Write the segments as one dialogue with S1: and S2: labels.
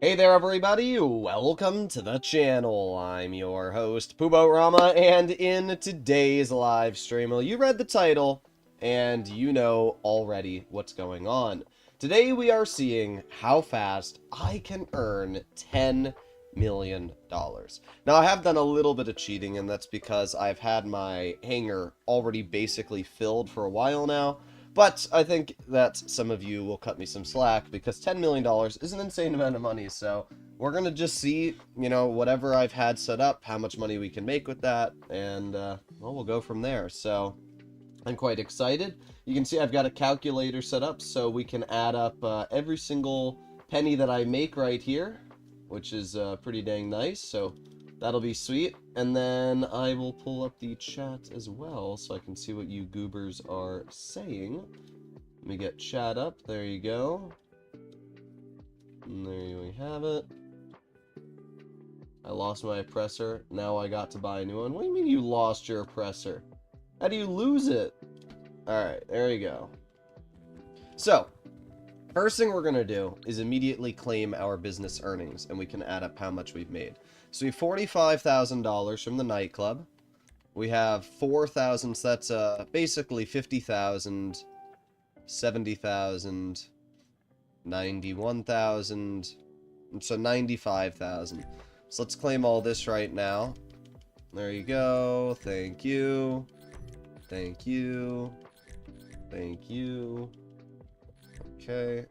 S1: Hey there everybody, welcome to the channel. I'm your host, Rama, and in today's live stream, well, you read the title, and you know already what's going on. Today we are seeing how fast I can earn $10 million. Now I have done a little bit of cheating, and that's because I've had my hangar already basically filled for a while now. But I think that some of you will cut me some slack because $10 million is an insane amount of money. So we're going to just see, whatever I've had set up, how much money we can make with that. And, well, we'll go from there. So I'm quite excited. You can see I've got a calculator set up so we can add up every single penny that I make right here, which is pretty dang nice. So that'll be sweet. And then I will pull up the chat as well so I can see what you goobers are saying. Let me get chat up. There you go. And there we have it. I lost my oppressor. Now I got to buy a new one. What do you mean you lost your oppressor? How do you lose it? Alright, there you go. So, first thing we're going to do is immediately claim our business earnings, and we can add up how much we've made. So we have $45,000 from the nightclub. We have 4,000, so that's basically 50,000, 70,000, 91,000, so 95,000. So let's claim all this right now. There you go. Thank you. Thank you. Thank you. Okay.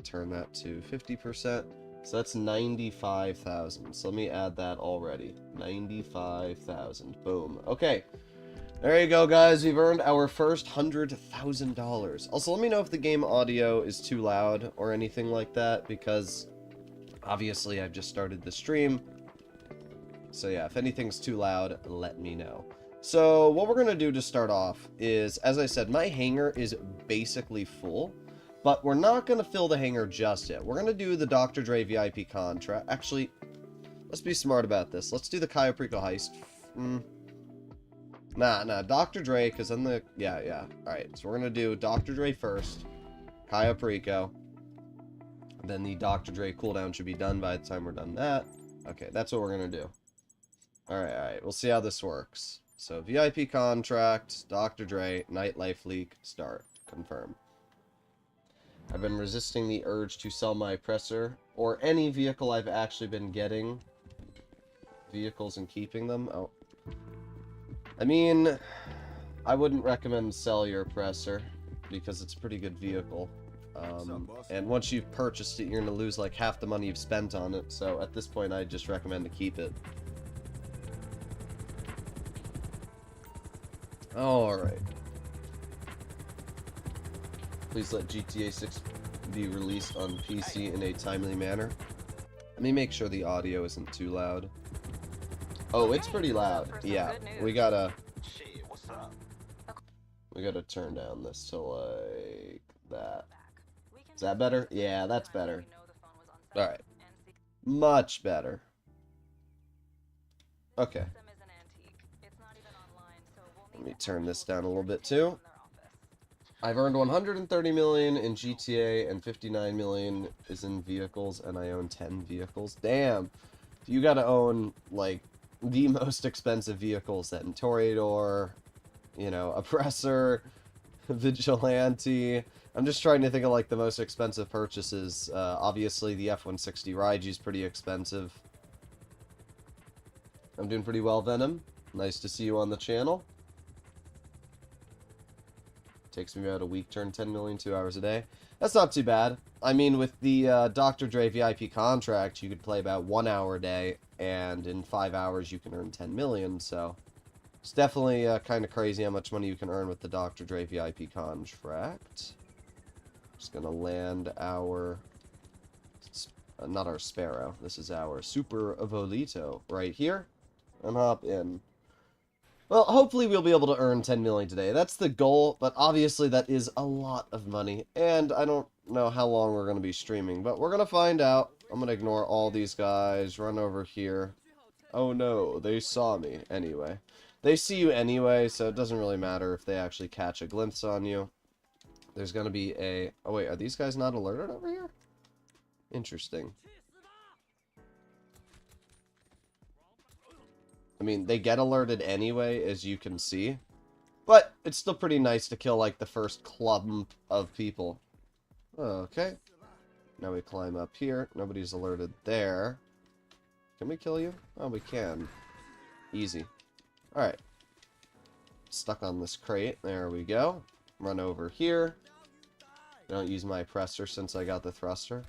S1: Turn that to 50%. So that's 95,000. So let me add that already. 95,000. Boom. Okay. There you go, guys. We've earned our first $100,000. Also, let me know if the game audio is too loud or anything like that, because obviously I've just started the stream. So yeah, if anything's too loud, let me know. So what we're going to do to start off is, as I said, my hangar is basically full. But we're not going to fill the hangar just yet. We're going to do the Dr. Dre VIP contract. Actually, let's be smart about this. Let's do the Cayo Perico heist. Nah, Dr. Dre, because then the... Yeah. Alright, so we're going to do Dr. Dre first. Cayo Perico. Then the Dr. Dre cooldown should be done by the time we're done that. Okay, that's what we're going to do. Alright. We'll see how this works. So, VIP contract, Dr. Dre, nightlife leak, start. Confirm. I've been resisting the urge to sell my oppressor, or any vehicle I've actually been getting. Vehicles and keeping them. Oh. I mean, I wouldn't recommend sell your oppressor, because it's a pretty good vehicle. And once you've purchased it, you're going to lose like half the money you've spent on it, so at this point I just recommend to keep it. Alright. Please let GTA 6 be released on PC in a timely manner. Let me make sure the audio isn't too loud. Oh, it's pretty loud. Yeah, we gotta turn down this to like that. Is that better? Yeah, that's better. Alright. Much better. Okay. Let me turn this down a little bit too. I've earned 130 million in GTA and 59 million is in vehicles, and I own 10 vehicles. Damn. You gotta own, like, the most expensive vehicles then. Toreador, Oppressor, Vigilante. I'm just trying to think of, like, the most expensive purchases. Obviously, the F-160 Raiju is pretty expensive. I'm doing pretty well, Venom. Nice to see you on the channel. Takes me about a week to earn 10 million, 2 hours a day. That's not too bad. I mean, with the Dr. Dre VIP contract, you could play about 1 hour a day, and in 5 hours you can earn 10 million, so it's definitely kind of crazy how much money you can earn with the Dr. Dre VIP contract. Just gonna land our... not our Sparrow. This is our Super Volito right here, and hop in. Well, hopefully we'll be able to earn 10 million today. That's the goal, but obviously that is a lot of money, and I don't know how long we're going to be streaming, but we're going to find out. I'm going to ignore all these guys, run over here. Oh no, they saw me anyway. They see you anyway, so it doesn't really matter if they actually catch a glimpse on you. There's going to be a... Oh wait, are these guys not alerted over here? Interesting. I mean, they get alerted anyway, as you can see. But it's still pretty nice to kill, like, the first clump of people. Okay. Now we climb up here. Nobody's alerted there. Can we kill you? Oh, we can. Easy. Alright. Stuck on this crate. There we go. Run over here. Don't use my oppressor since I got the thruster.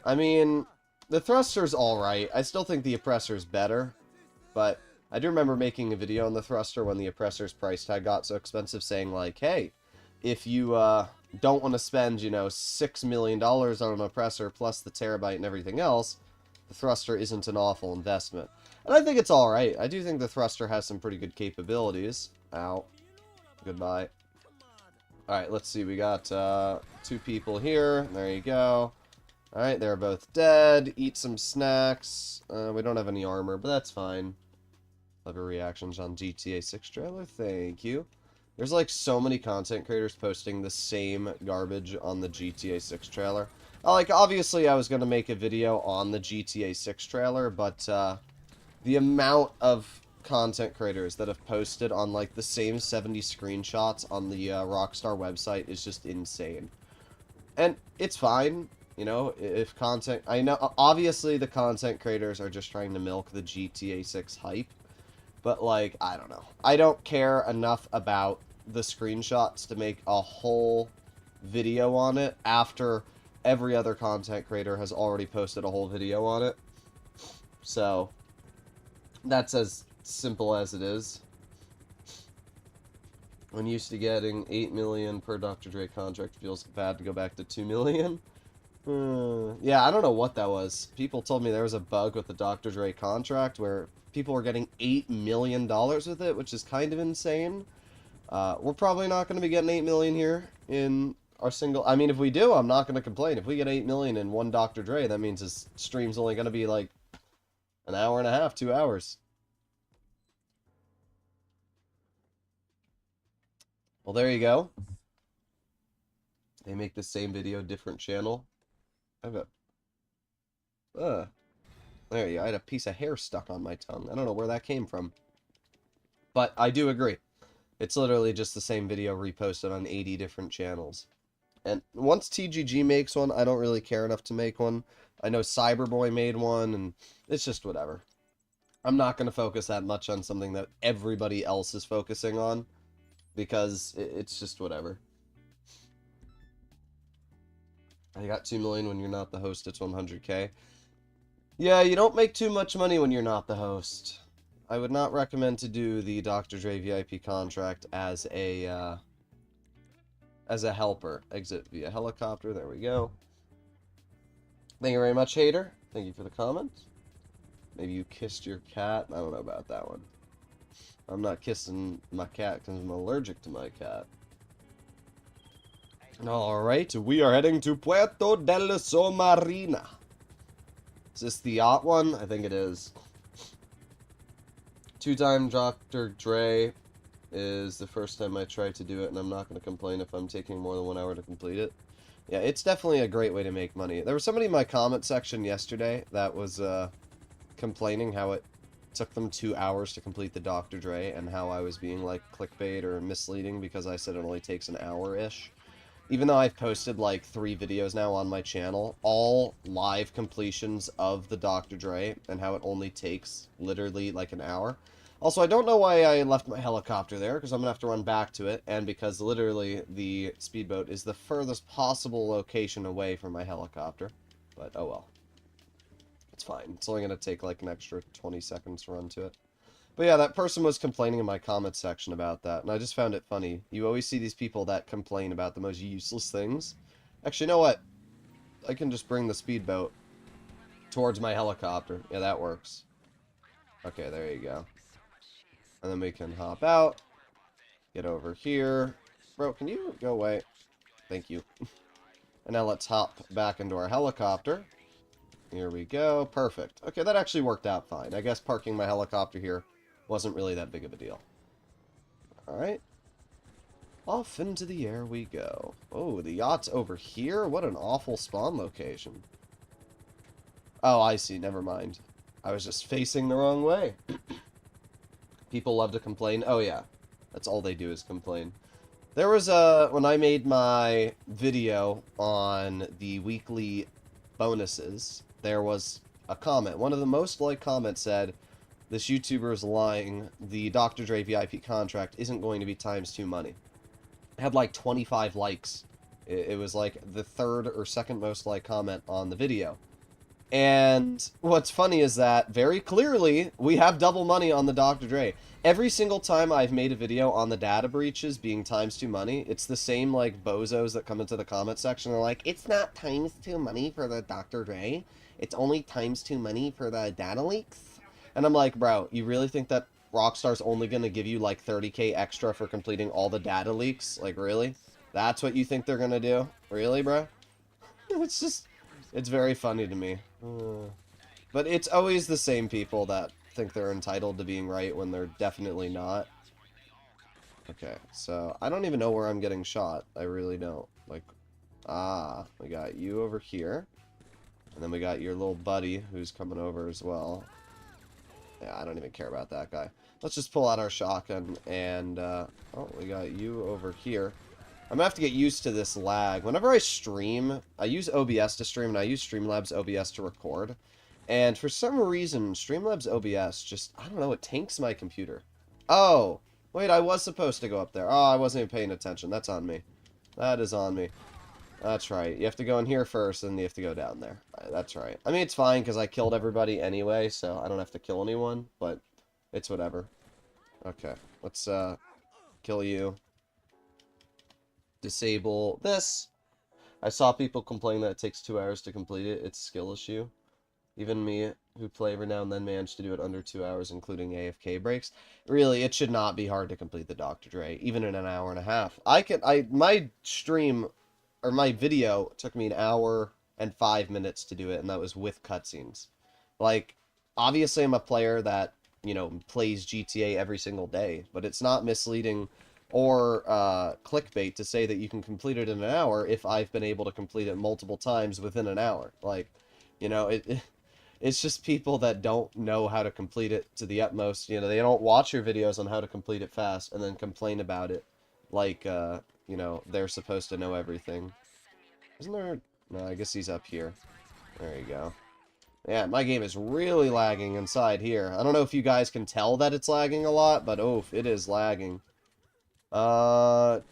S1: I mean, the thruster's alright. I still think the oppressor's better. But I do remember making a video on the thruster when the oppressor's price tag got so expensive, saying like, hey, if you don't want to spend, you know, $6 million on an oppressor plus the terabyte and everything else, the thruster isn't an awful investment. And I think it's alright. I do think the thruster has some pretty good capabilities. Ow. Goodbye. Alright, let's see. We got 2 people here. There you go. Alright, they're both dead. Eat some snacks. We don't have any armor, but that's fine. Clever reactions on GTA 6 trailer. Thank you. There's like so many content creators posting the same garbage on the GTA 6 trailer. Like, obviously I was going to make a video on the GTA 6 trailer, but the amount of content creators that have posted on like the same 70 screenshots on the Rockstar website is just insane. And it's fine, you know, if content... I know, obviously the content creators are just trying to milk the GTA 6 hype, but like, I don't know. I don't care enough about the screenshots to make a whole video on it after every other content creator has already posted a whole video on it. So, that's as simple as it is. When used to getting $8 million per Dr. Dre contract, feels bad to go back to $2 million. Yeah, I don't know what that was. People told me there was a bug with the Dr. Dre contract where people were getting $8 million with it, which is kind of insane. We're probably not going to be getting $8 million here in our single... I mean, if we do, I'm not going to complain. If we get $8 million in one Dr. Dre, that means his stream's only going to be like an hour and a half, 2 hours. Well, there you go. They make the same video, different channel. I have a... there you go. I had a piece of hair stuck on my tongue. I don't know where that came from. But I do agree. It's literally just the same video reposted on 80 different channels. And once TGG makes one, I don't really care enough to make one. I know Cyberboy made one, and it's just whatever. I'm not going to focus that much on something that everybody else is focusing on, because it's just whatever. I got 2 million when you're not the host, it's 100K. Yeah, you don't make too much money when you're not the host. I would not recommend to do the Dr. Dre VIP contract as a helper. Exit via helicopter, there we go. Thank you very much, Hater. Thank you for the comment. Maybe you kissed your cat. I don't know about that one. I'm not kissing my cat because I'm allergic to my cat. Alright, we are heading to Puerto del Somarina. Is this the yacht one? I think it is. 2-time Dr. Dre is the first time I tried to do it, and I'm not going to complain if I'm taking more than 1 hour to complete it. Yeah, it's definitely a great way to make money. There was somebody in my comment section yesterday that was complaining how it took them 2 hours to complete the Dr. Dre, and how I was being like clickbait or misleading because I said it only takes an hour-ish. Even though I've posted like 3 videos now on my channel, all live completions of the Dr. Dre, and how it only takes literally like an hour. Also, I don't know why I left my helicopter there, because I'm going to have to run back to it, and because literally the speedboat is the furthest possible location away from my helicopter. But, oh well. It's fine. It's only going to take like an extra 20 seconds to run to it. But yeah, that person was complaining in my comment section about that, and I just found it funny. You always see these people that complain about the most useless things. Actually, you know what? I can just bring the speedboat towards my helicopter. Yeah, that works. Okay, there you go. And then we can hop out, get over here. Bro, can you go away? Thank you. And now let's hop back into our helicopter. Here we go. Perfect. Okay, that actually worked out fine. I guess parking my helicopter here wasn't really that big of a deal. Alright. Off into the air we go. Oh, the yacht's over here? What an awful spawn location. Oh, I see. Never mind. I was just facing the wrong way. People love to complain. Oh, yeah. That's all they do is complain. There was when I made my video on the weekly bonuses, there was a comment. One of the most liked comments said, this YouTuber is lying. The Dr. Dre VIP contract isn't going to be ×2 money. It had like 25 likes. It was like the third or second most liked comment on the video. And what's funny is that, very clearly, we have double money on the Dr. Dre. Every single time I've made a video on the data breaches being ×2 money, it's the same, like, bozos that come into the comment section. They're like, it's not ×2 money for the Dr. Dre. It's only ×2 money for the data leaks. And I'm like, bro, you really think that Rockstar's only going to give you, like, 30k extra for completing all the data leaks? Like, really? That's what you think they're going to do? Really, bro? It's just... It's very funny to me. But it's always the same people that think they're entitled to being right when they're definitely not. Okay, so I don't even know where I'm getting shot. I really don't. Like, we got you over here. And then we got your little buddy who's coming over as well. Yeah, I don't even care about that guy. Let's just pull out our shotgun and, oh, we got you over here. I'm gonna have to get used to this lag. Whenever I stream, I use OBS to stream, and I use Streamlabs OBS to record. And for some reason, Streamlabs OBS just, I don't know, it tanks my computer. Oh, wait, I was supposed to go up there. Oh, I wasn't even paying attention. That's on me. That is on me. That's right. You have to go in here first, and you have to go down there. That's right. I mean, it's fine, because I killed everybody anyway, so I don't have to kill anyone, but it's whatever. Okay, let's, kill you. Disable this. I saw people complain that it takes 2 hours to complete it. It's a skill issue. Even me, who play every now and then, managed to do it under 2 hours, including AFK breaks. Really, it should not be hard to complete the Dr. Dre, even in an hour and a half. My stream, or my video, took me an hour and 5 minutes to do it, and that was with cutscenes. Like, obviously I'm a player that, you know, plays GTA every single day, but it's not misleading or clickbait to say that you can complete it in an hour if I've been able to complete it multiple times within an hour. Like, you know, it's just people that don't know how to complete it to the utmost. You know, they don't watch your videos on how to complete it fast and then complain about it like, you know, they're supposed to know everything. Isn't there... No, I guess he's up here. There you go. Yeah, my game is really lagging inside here. I don't know if you guys can tell that it's lagging a lot, but oof, it is lagging. Oh,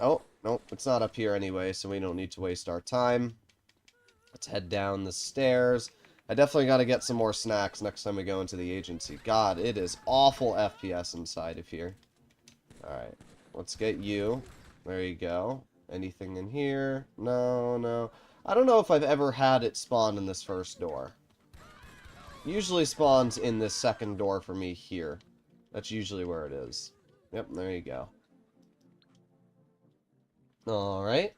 S1: nope, it's not up here anyway, so we don't need to waste our time. Let's head down the stairs. I definitely got to get some more snacks next time we go into the agency. God, it is awful FPS inside of here. Alright, let's get you. There you go. Anything in here? No, no. I don't know if I've ever had it spawn in this first door. Usually spawns in this second door for me here. That's usually where it is. Yep, there you go. Alright.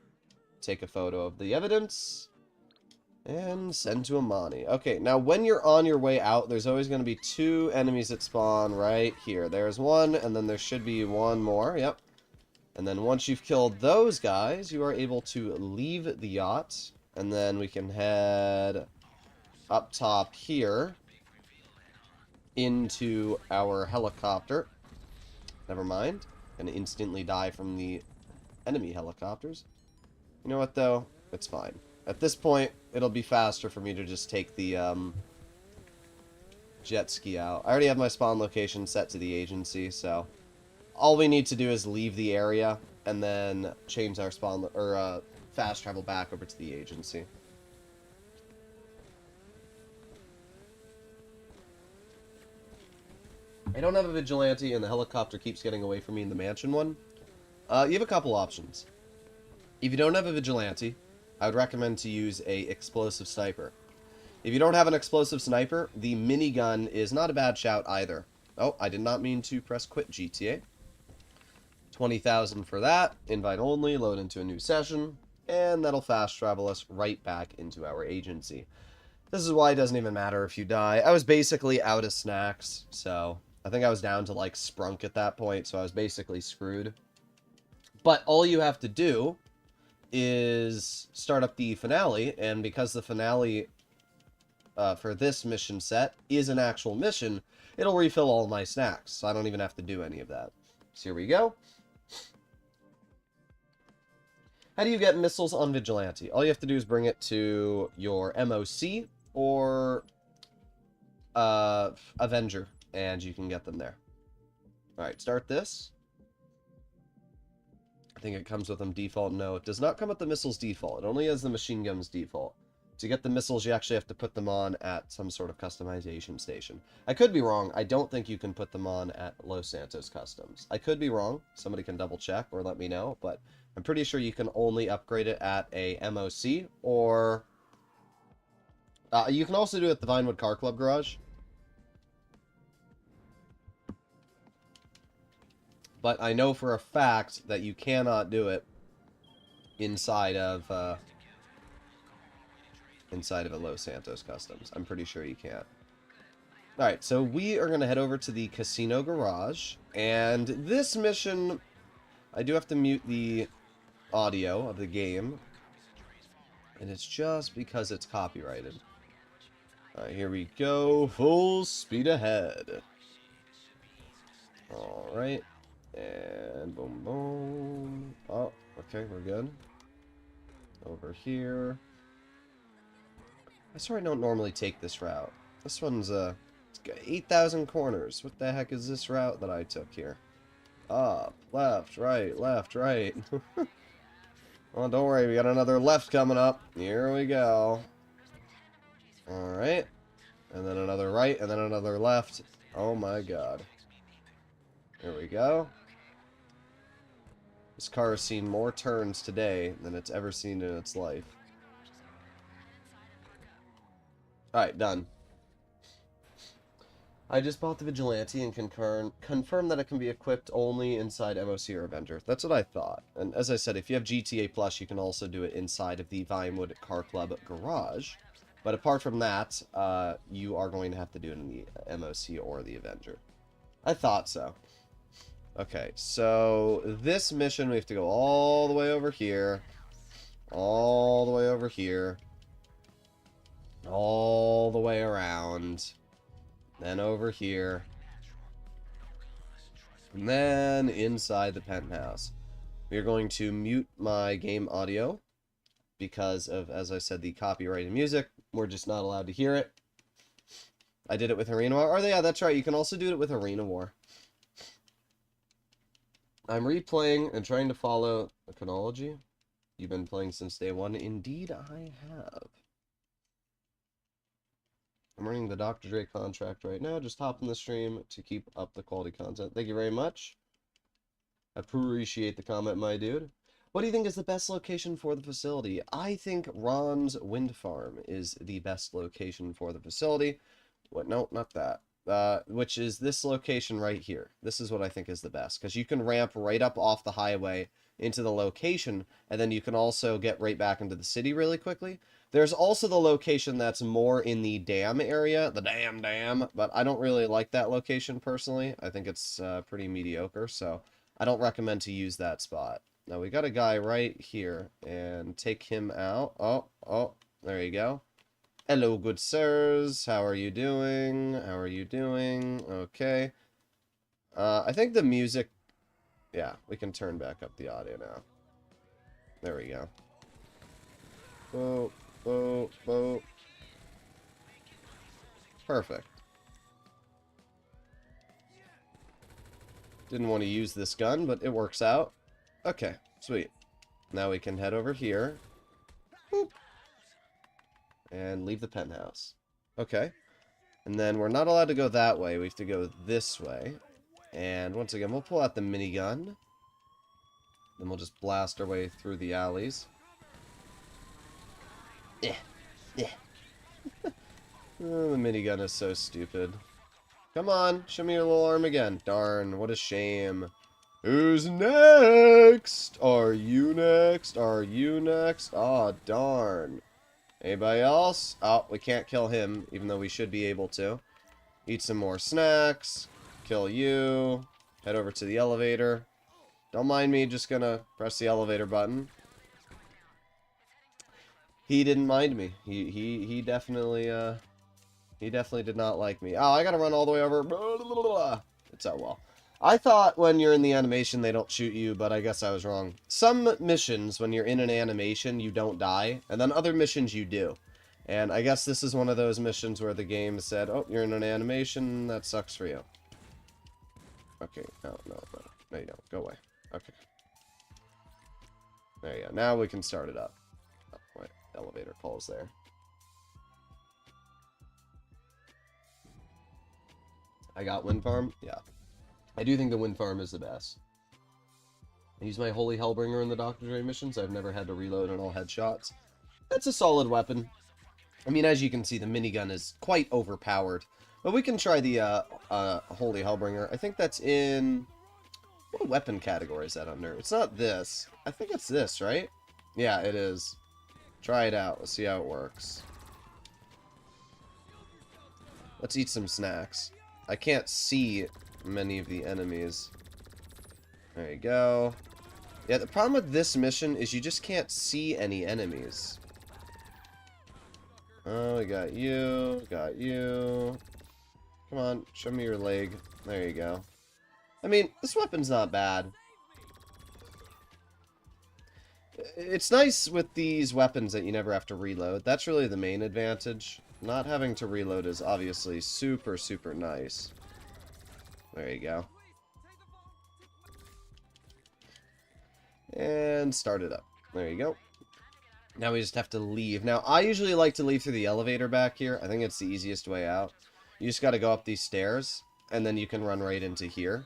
S1: Take a photo of the evidence. And send to Amani. Okay, now when you're on your way out, there's always going to be 2 enemies that spawn right here. There's one, and then there should be one more. Yep. And then once you've killed those guys, you are able to leave the yacht. And then we can head up top here into our helicopter. Never mind. Gonna instantly die from the enemy helicopters. You know what, though? It's fine. At this point, it'll be faster for me to just take the jet ski out. I already have my spawn location set to the agency, so all we need to do is leave the area and then change our spawn or fast travel back over to the agency. I don't have a vigilante, and the helicopter keeps getting away from me in the mansion one. You have a couple options. If you don't have a vigilante, I would recommend to use a explosive sniper. If you don't have an explosive sniper, the minigun is not a bad shout either. Oh, I did not mean to press quit GTA. 20,000 for that. Invite only, load into a new session, and that'll fast travel us right back into our agency. This is why it doesn't even matter if you die. I was basically out of snacks, so I think I was down to like Sprunk at that point, so I was basically screwed. But all you have to do is start up the finale, and because the finale for this mission set is an actual mission, it'll refill all my snacks, so I don't even have to do any of that. So here we go. How do you get missiles on Vigilante? All you have to do is bring it to your MOC or Avenger, and you can get them there. Alright, start this. I think it comes with them default. No, it does not come with the missiles default. It only has the machine guns default. To get the missiles, you actually have to put them on at some sort of customization station. I could be wrong. I don't think you can put them on at Los Santos Customs. I could be wrong. Somebody can double check or let me know, but I'm pretty sure you can only upgrade it at a MOC, or you can also do it at the Vinewood Car Club garage. But I know for a fact that you cannot do it inside of a Los Santos Customs. I'm pretty sure you can't. Alright, so we are going to head over to the casino garage. And this mission, I do have to mute the audio of the game. And it's just because it's copyrighted. Alright, here we go. Full speed ahead. Alright. And boom, boom. Oh, okay, we're good. Over here. I swear I don't normally take this route. This one's, it's got 8,000 corners. What the heck is this route that I took here? Up, left, right, left, right. Oh, don't worry, we got another left coming up. Here we go. Alright. And then another right, and then another left. Oh my god. Here we go. This car has seen more turns today than it's ever seen in its life. Alright, done. I just bought the Vigilante and confirm that it can be equipped only inside MOC or Avenger. That's what I thought. And as I said, if you have GTA Plus, you can also do it inside of the Vinewood Car Club garage. But apart from that, you are going to have to do it in the MOC or the Avenger. I thought so. Okay, so this mission, we have to go all the way over here. All the way over here. All the way around. Then over here. And then inside the penthouse. We are going to mute my game audio because of, as I said, the copyrighted music. We're just not allowed to hear it. I did it with Arena War. Oh, yeah, that's right. You can also do it with Arena War. I'm replaying and trying to follow a chronology. You've been playing since day one. Indeed, I have. I'm running the Dr. Dre contract right now. Just hop in the stream to keep up the quality content. Thank you very much. I appreciate the comment, my dude. What do you think is the best location for the facility? I think Ron's Wind Farm is the best location for the facility. What? No, not that. Which is this location right here. This is what I think is the best, because you can ramp right up off the highway into the location, and then you can also get right back into the city really quickly. There's also the location that's more in the dam area, the dam, but I don't really like that location personally. I think it's pretty mediocre, so I don't recommend to use that spot. Now we got a guy right here, and take him out. Oh, there you go. Hello, good sirs. How are you doing? How are you doing? Okay. I think the music... Yeah, we can turn back up the audio now. There we go. Boop, boop, boop. Perfect. Didn't want to use this gun, but it works out. Okay, sweet. Now we can head over here. Boop. And leave the penthouse. Okay. And then we're not allowed to go that way. We have to go this way. And once again, we'll pull out the minigun. Then we'll just blast our way through the alleys. Yeah. Oh, the minigun is so stupid. Come on, show me your little arm again. Darn, what a shame. Who's next? Are you next? Are you next? Aw, darn. Anybody else? Oh, we can't kill him, even though we should be able to. Eat some more snacks. Kill you. Head over to the elevator. Don't mind me, just gonna press the elevator button. He didn't mind me. He definitely He definitely did not like me. Oh, I gotta run all the way over. It's oh well. I thought when you're in the animation they don't shoot you, but I guess I was wrong. Some missions, when you're in an animation, you don't die, and then other missions you do. And I guess this is one of those missions where the game said, oh, you're in an animation, that sucks for you. Okay, no, you don't. Go away. Okay. There you go. Now we can start it up. Oh, wait, elevator calls there. I got wind farm? Yeah. I do think the wind farm is the best. I use my Holy Hellbringer in the Doctor's Ray missions. I've never had to reload on all headshots. That's a solid weapon. I mean, as you can see, the minigun is quite overpowered. But we can try the Holy Hellbringer. I think that's in... What weapon category is that under? It's not this. I think it's this, right? Yeah, it is. Try it out. Let's see how it works. Let's eat some snacks. I can't see many of the enemies. There you go. Yeah, the problem with this mission is you just can't see any enemies. Oh, we got you. Got you. Come on, show me your leg. There you go. I mean, this weapon's not bad. It's nice with these weapons that you never have to reload. That's really the main advantage. Not having to reload is obviously super, super nice. There you go. And start it up. There you go. Now we just have to leave. Now, I usually like to leave through the elevator back here. I think it's the easiest way out. You just got to go up these stairs, and then you can run right into here.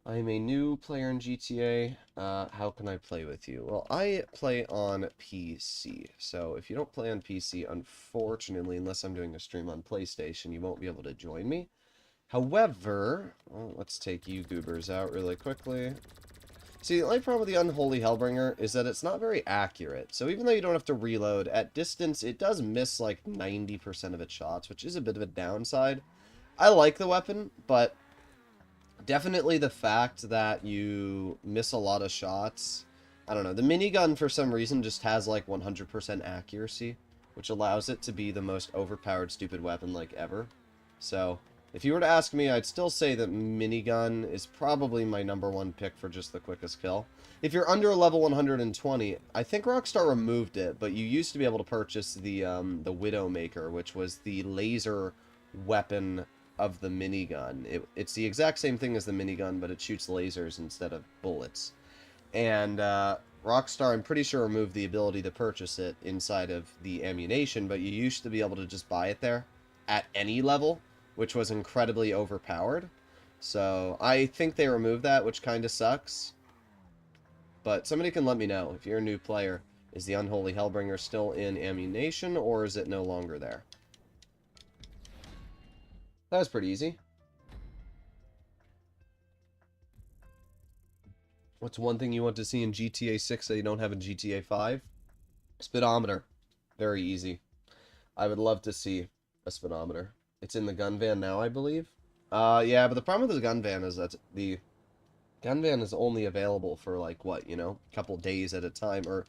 S1: I'm a new player in GTA. How can I play with you? Well, I play on PC. So if you don't play on PC, unfortunately, unless I'm doing a stream on PlayStation, you won't be able to join me. However, well, let's take you goobers out really quickly. See, the only problem with the Unholy Hellbringer is that it's not very accurate. So even though you don't have to reload, at distance, it does miss like 90% of its shots, which is a bit of a downside. I like the weapon, but definitely the fact that you miss a lot of shots. I don't know. The minigun, for some reason, just has like 100% accuracy, which allows it to be the most overpowered stupid weapon like ever. So if you were to ask me, I'd still say that minigun is probably my #1 pick for just the quickest kill. If you're under level 120, I think Rockstar removed it, but you used to be able to purchase the Widowmaker, which was the laser weapon of the minigun. It's the exact same thing as the minigun, but it shoots lasers instead of bullets. And Rockstar, I'm pretty sure, removed the ability to purchase it inside of the ammunition, but you used to be able to just buy it there at any level, which was incredibly overpowered. So I think they removed that, which kind of sucks. But somebody can let me know, if you're a new player, is the Unholy Hellbringer still in ammunition, or is it no longer there? That was pretty easy. What's one thing you want to see in GTA 6 that you don't have in GTA 5? Speedometer. Very easy. I would love to see a speedometer. It's in the gun van now, I believe. Yeah, but the problem with the gun van is that the gun van is only available for, like, what, you know, a couple days at a time, or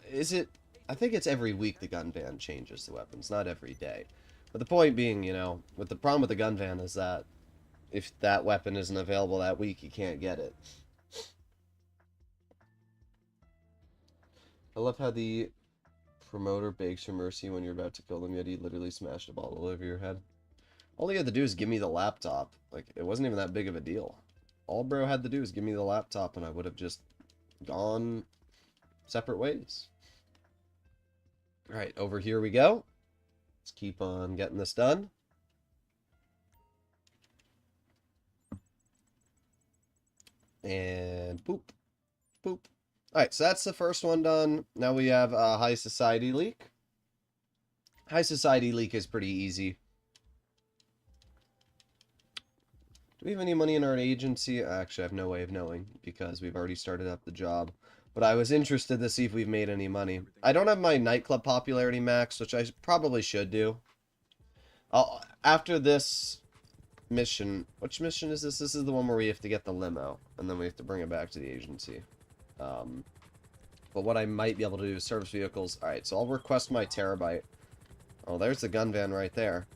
S1: is it? I think it's every week the gun van changes the weapons, not every day. But the point being, you know, with the problem with the gun van is that if that weapon isn't available that week, you can't get it. I love how the promoter begs for mercy when you're about to kill them, yet he literally smashed a bottle over your head. All he had to do is give me the laptop. Like, it wasn't even that big of a deal. All bro had to do is give me the laptop, and I would have just gone separate ways. Alright, over here we go. Let's keep on getting this done. And boop. Boop. Alright, so that's the first one done. Now we have a High Society leak. High Society leak is pretty easy. Do we have any money in our agency? Actually, I have no way of knowing because we've already started up the job. But I was interested to see if we've made any money. I don't have my Nightclub popularity max, which I probably should do. After this mission... Which mission is this? This is the one where we have to get the limo. And then we have to bring it back to the agency. But what I might be able to do is service vehicles. Alright, so I'll request my terabyte. Oh, there's the gun van right there.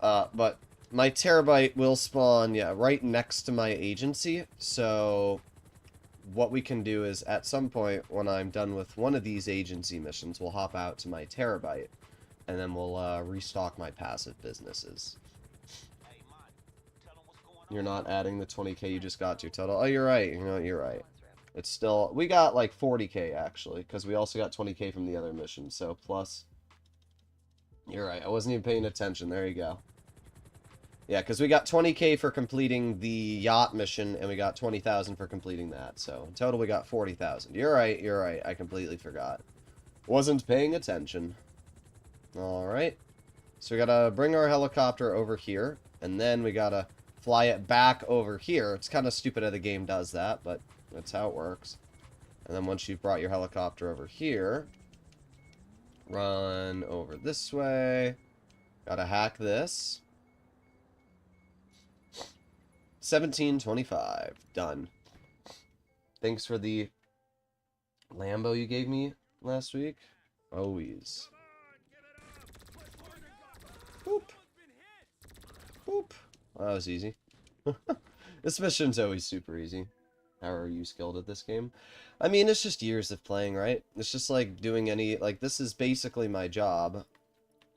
S1: But my terabyte will spawn, yeah, right next to my agency. So what we can do is at some point when I'm done with one of these agency missions, we'll hop out to my terabyte. And then we'll restock my passive businesses. You're not adding the 20k you just got to total. Oh, you're right. You know, you're right. It's still... We got like 40k, actually. Because we also got 20k from the other mission. So, plus... You're right. I wasn't even paying attention. There you go. Yeah, because we got 20k for completing the Yacht mission. And we got 20,000 for completing that. So, in total, we got 40,000. You're right. You're right. I completely forgot. Wasn't paying attention. Alright. So we gotta bring our helicopter over here, and then we gotta fly it back over here. It's kind of stupid how the game does that, but that's how it works. And then once you've brought your helicopter over here, run over this way. Gotta hack this. 1725. Done. Thanks for the Lambo you gave me last week. Always. Boop. Boop. Well, that was easy. This mission's always super easy. How are you skilled at this game? I mean, it's just years of playing, right? It's just like doing any... Like, this is basically my job.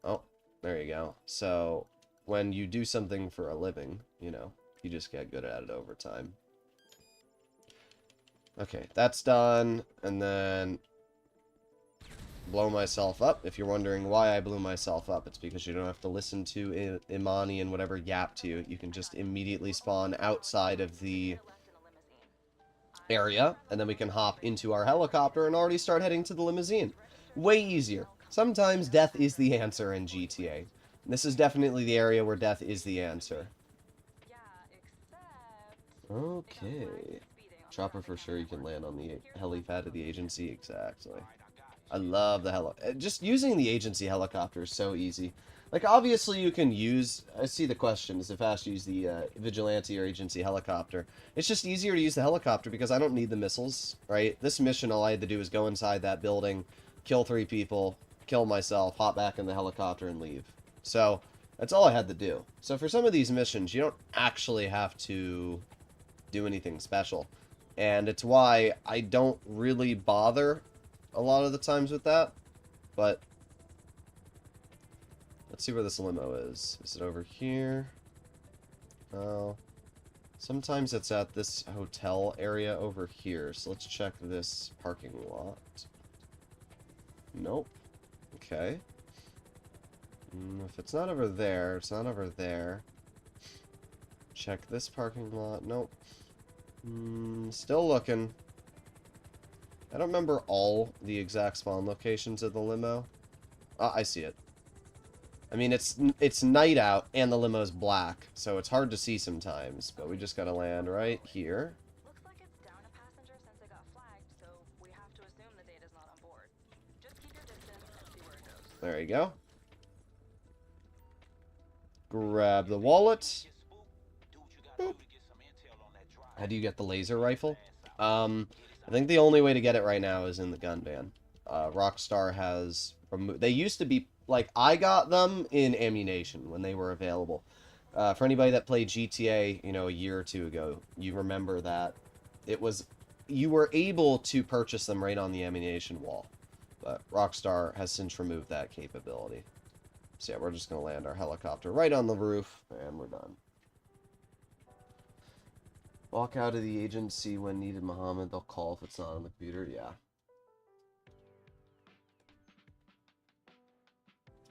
S1: Oh, there you go. So, when you do something for a living, you know, you just get good at it over time. Okay, that's done. And then... blow myself up. If you're wondering why I blew myself up, it's because you don't have to listen to Imani and whatever yap to you. You can just immediately spawn outside of the area, and then we can hop into our helicopter and already start heading to the limousine. Way easier. Sometimes death is the answer in GTA. This is definitely the area where death is the answer. Okay. Chopper for sure, you can land on the helipad of the agency. Exactly. I love the just using the agency helicopter is so easy. Like, obviously you can use... I see the question, is it fast to use the vigilante or agency helicopter? It's just easier to use the helicopter because I don't need the missiles, right? This mission, all I had to do was go inside that building, kill 3 people, kill myself, hop back in the helicopter, and leave. So, that's all I had to do. So for some of these missions, you don't actually have to do anything special. And it's why I don't really bother a lot of the times with that, but let's see where this limo is. Is it over here? Oh, sometimes it's at this hotel area over here, so let's check this parking lot. Nope. Okay. If it's not over there, it's not over there. Check this parking lot. Nope. Still looking. I don't remember all the exact spawn locations of the limo. Ah, I see it. I mean, it's night out, and the limo's black, so it's hard to see sometimes, but we just gotta land right here.
S2: Looks like it's down a passenger since it got flagged, so we have to assume the data's not on board. Just keep your distance and see where it goes.
S1: There you go. Grab the wallet. Boop. How do you get the laser rifle? I think the only way to get it right now is in the gun van. Rockstar has removed... They used to be... Like, I got them in ammunition when they were available. For anybody that played GTA, you know, a year or two ago, you remember that it was... You were able to purchase them right on the ammunition wall. But Rockstar has since removed that capability. So yeah, we're just going to land our helicopter right on the roof, and we're done. Walk out of the agency when needed, Muhammad. They'll call if it's not on the computer. Yeah.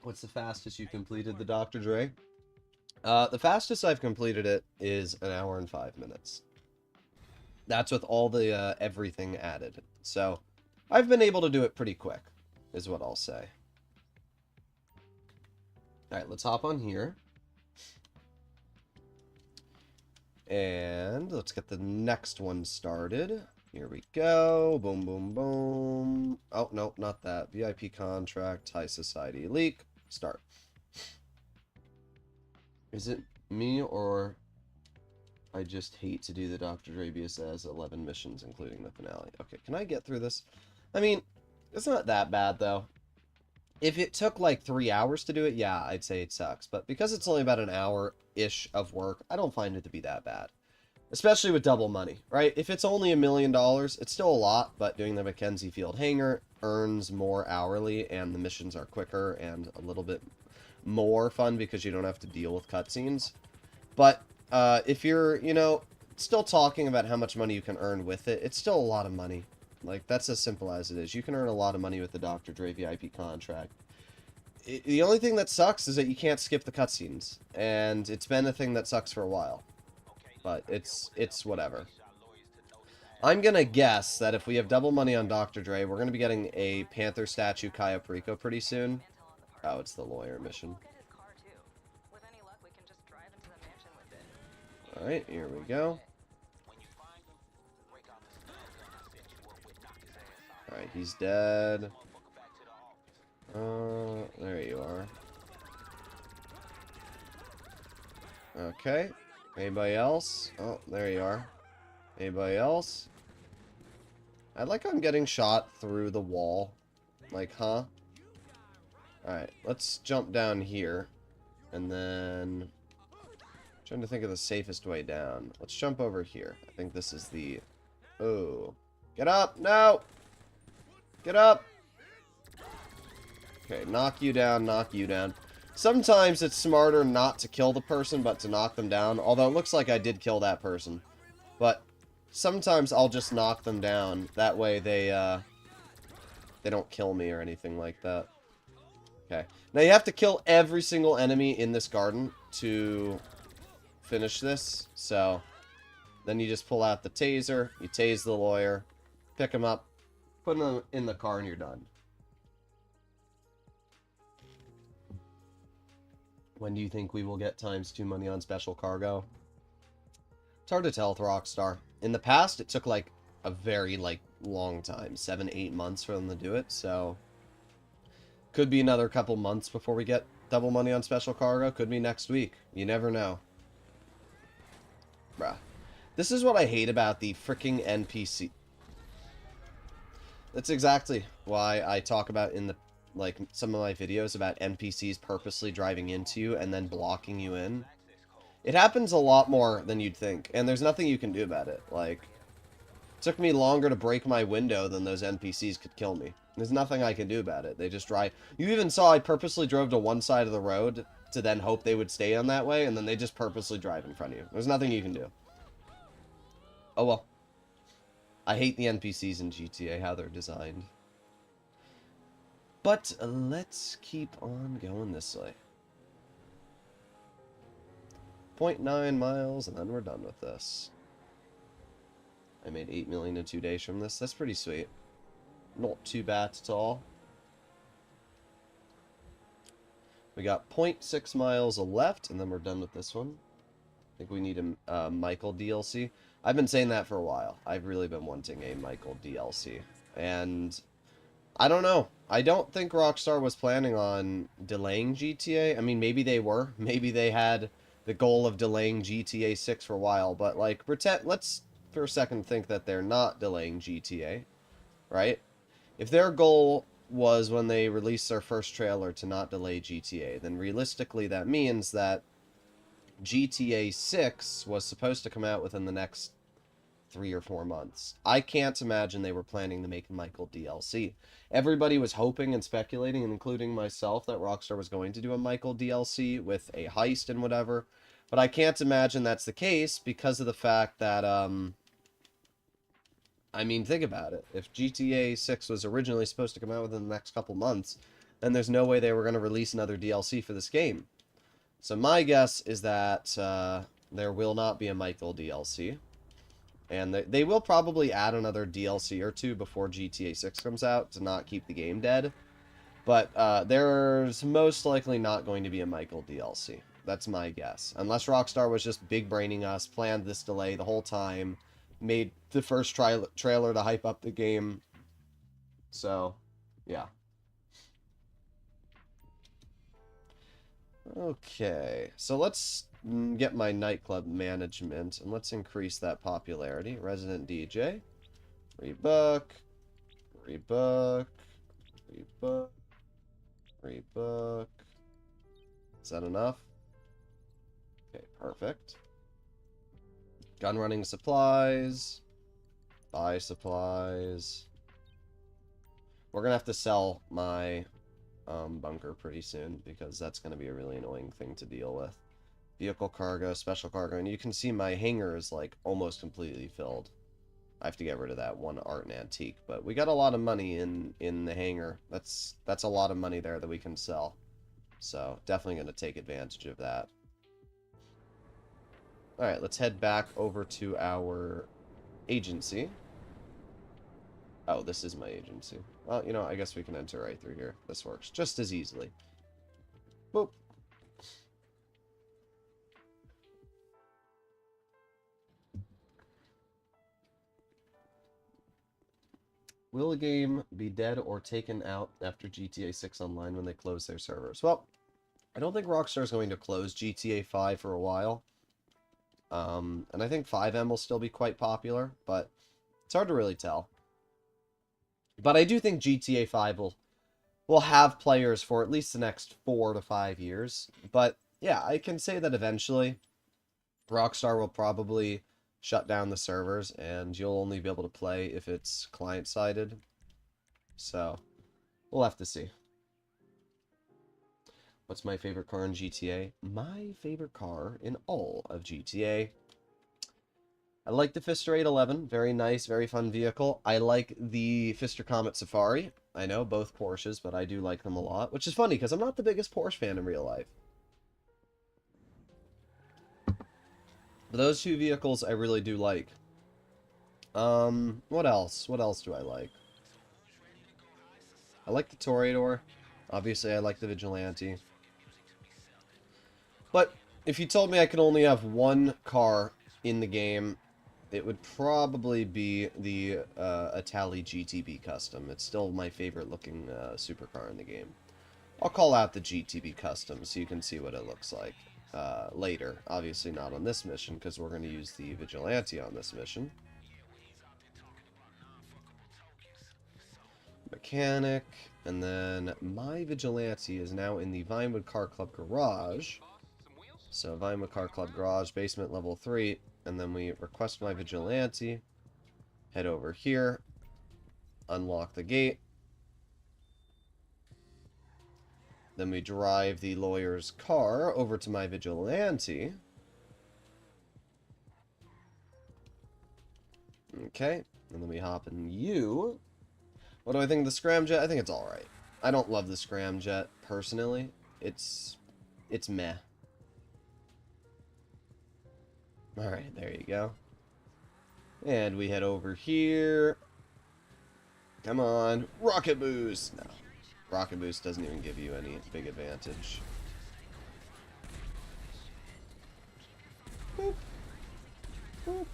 S1: What's the fastest you completed the Dr. Dre? The fastest I've completed it is 1 hour and 5 minutes. That's with all the everything added. So, I've been able to do it pretty quick, is what I'll say. Alright, let's hop on here. And let's get the next one started. Here we go. Boom, boom, boom. Oh, nope, not that. VIP contract, high society leak. Start. Is it me or I just hate to do the Dr. Dre as 11 missions, including the finale? Okay, can I get through this? I mean, it's not that bad, though. If it took like 3 hours to do it, yeah, I'd say it sucks. But because it's only about an hour-ish of work, I don't find it to be that bad. Especially with double money, right? If it's only $1 million, it's still a lot, but doing the Mackenzie Field Hangar earns more hourly, and the missions are quicker and a little bit more fun because you don't have to deal with cutscenes. But if you're, you know, still talking about how much money you can earn with it, it's still a lot of money. Like, that's as simple as it is. You can earn a lot of money with the Dr. Dre VIP contract. The only thing that sucks is that you can't skip the cutscenes, and it's been a thing that sucks for a while. But it's whatever. I'm gonna guess that if we have double money on Dr. Dre, we're gonna be getting a Panther statue Kaya Perico pretty soon. Oh, it's the lawyer mission. Alright, here we go. Alright, he's dead. There you are. Okay. Anybody else? Oh, there you are. Anybody else? I like how I'm getting shot through the wall. Like, huh? Alright, let's jump down here. And then... trying to think of the safest way down. Let's jump over here. I think this is the... oh. Get up! No! Get up! Okay, knock you down, knock you down. Sometimes it's smarter not to kill the person, but to knock them down. Although it looks like I did kill that person. But sometimes I'll just knock them down. That way they don't kill me or anything like that. Okay. Now you have to kill every single enemy in this garden to finish this. So then you just pull out the taser, you tase the lawyer, pick him up, put him in the car, and you're done. When do you think we will get ×2 money on special cargo? It's hard to tell with Rockstar. In the past, it took like a very long time, 7-8 months for them to do it, so could be another couple months before we get double money on special cargo. Could be next week. You never know. Bruh. This is what I hate about the freaking NPC. That's exactly why I talk about in the some of my videos about NPCs purposely driving into you and then blocking you in. It happens a lot more than you'd think, and there's nothing you can do about it. Like, it took me longer to break my window than those NPCs could kill me. There's nothing I can do about it. They just drive. You even saw I purposely drove to one side of the road to then hope they would stay on that way, and then they just purposely drive in front of you. There's nothing you can do. Oh well. I hate the NPCs in GTA, how they're designed. But let's keep on going this way. 0.9 miles, and then we're done with this. I made 8 million in 2 days from this. That's pretty sweet. Not too bad at all. We got 0.6 miles left, and then we're done with this one. I think we need a Michael DLC. I've been saying that for a while. I've really been wanting a Michael DLC. And I don't know. I don't think Rockstar was planning on delaying GTA. I mean, maybe they were. Maybe they had the goal of delaying GTA 6 for a while. But, like, let's for a second think that they're not delaying GTA. Right? If their goal was when they released their first trailer to not delay GTA, then realistically that means that GTA 6 was supposed to come out within the next 3 or 4 months. I can't imagine they were planning to make Michael DLC. Everybody was hoping and speculating, including myself, that Rockstar was going to do a Michael DLC with a heist and whatever. But I can't imagine that's the case because of the fact that, I mean, think about it. If GTA 6 was originally supposed to come out within the next couple months, then there's no way they were going to release another DLC for this game. So my guess is that there will not be a Michael DLC. And they will probably add another DLC or two before GTA 6 comes out to not keep the game dead. But there's most likely not going to be a Michael DLC. That's my guess. Unless Rockstar was just big-braining us, planned this delay the whole time, made the first trailer to hype up the game. So, yeah. Okay, so let's get my nightclub management, and let's increase that popularity. Resident DJ. Rebook. Rebook. Rebook. Is that enough? Okay, perfect. Gun running supplies. Buy supplies. We're gonna have to sell my bunker pretty soon, because that's gonna be a really annoying thing to deal with. Vehicle cargo, special cargo, and you can see my hangar is like almost completely filled. I have to get rid of that one art and antique, but we got a lot of money in the hangar. That's a lot of money there that we can sell. So definitely going to take advantage of that. All right, let's head back over to our agency. Oh, this is my agency. Well, you know, I guess we can enter right through here. This works just as easily. Boop. Will a game be dead or taken out after GTA 6 Online when they close their servers? Well, I don't think Rockstar is going to close GTA 5 for a while. And I think 5M will still be quite popular, but it's hard to really tell. But I do think GTA 5 will have players for at least the next 4 to 5 years. But yeah, I can say that eventually Rockstar will probably shut down the servers, and you'll only be able to play if it's client-sided. So, we'll have to see. What's my favorite car in GTA? My favorite car in all of GTA. I like the Fister 811. Very nice, very fun vehicle. I like the Fister Comet Safari. I know, both Porsches, but I do like them a lot. Which is funny, because I'm not the biggest Porsche fan in real life. But those two vehicles I really do like. What else? What else do I like? I like the Toreador. Obviously, I like the Vigilante. But if you told me I could only have one car in the game, it would probably be the Itali GTB Custom. It's still my favorite looking supercar in the game. I'll call out the GTB Custom so you can see what it looks like later. Obviously not on this mission, because we're going to use the Vigilante on this mission. Mechanic, and then my Vigilante is now in the Vinewood Car Club garage. So Vinewood Car Club garage, basement level 3, and then we request my Vigilante, head over here, unlock the gate, then we drive the lawyer's car over to my Vigilante. Okay, and then we hop in you. What do I think of the scramjet? I think it's alright. I don't love the scramjet, personally. It's meh. Alright, there you go. And we head over here. Come on. Rocket boost! No. Rocket boost doesn't even give you any big advantage. Boop. Boop.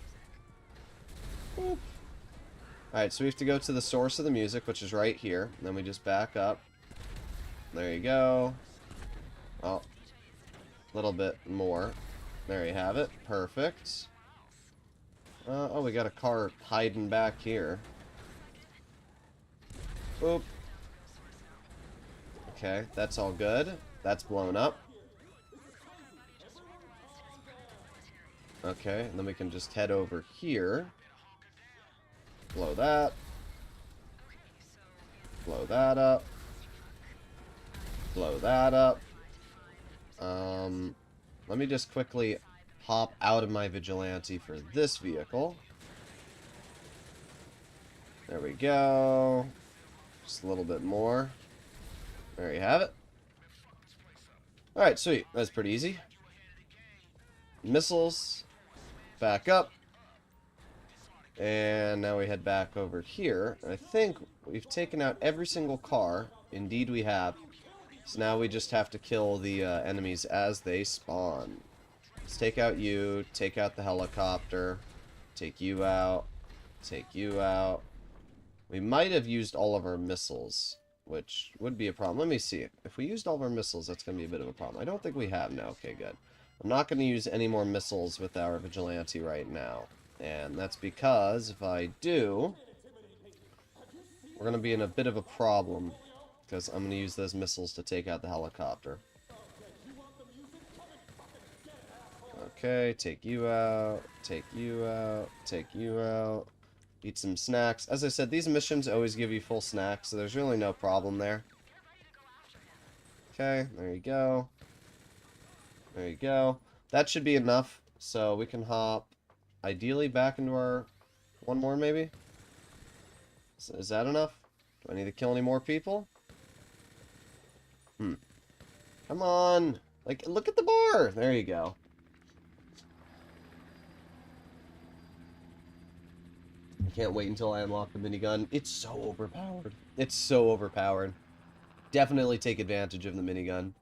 S1: Boop. Alright, so we have to go to the source of the music, which is right here. And then we just back up. There you go. Oh. A little bit more. There you have it. Perfect. Oh, we got a car hiding back here. Boop. Okay, that's all good. That's blown up. Okay, and then we can just head over here. Blow that. Blow that up. Blow that up. Let me just quickly hop out of my Vigilante for this vehicle. There we go. Just a little bit more. There you have it. Alright, sweet. That's pretty easy. Missiles. Back up. And now we head back over here. I think we've taken out every single car. Indeed we have. So now we just have to kill the enemies as they spawn. Let's take out you. Take out the helicopter. Take you out. Take you out. We might have used all of our missiles, which would be a problem. Let me see. If we used all of our missiles, that's going to be a bit of a problem. I don't think we have now. Okay, good. I'm not going to use any more missiles with our Vigilante right now. And that's because if I do, we're going to be in a bit of a problem. Because I'm going to use those missiles to take out the helicopter. Okay, take you out, take you out, take you out. Eat some snacks. As I said, these missions always give you full snacks, so there's really no problem there. Okay, there you go. There you go. That should be enough, so we can hop, ideally, back into our... One more, maybe? Is that enough? Do I need to kill any more people? Come on! Like, look at the bar! There you go. I can't wait until I unlock the minigun. It's so overpowered. It's so overpowered. Definitely take advantage of the minigun.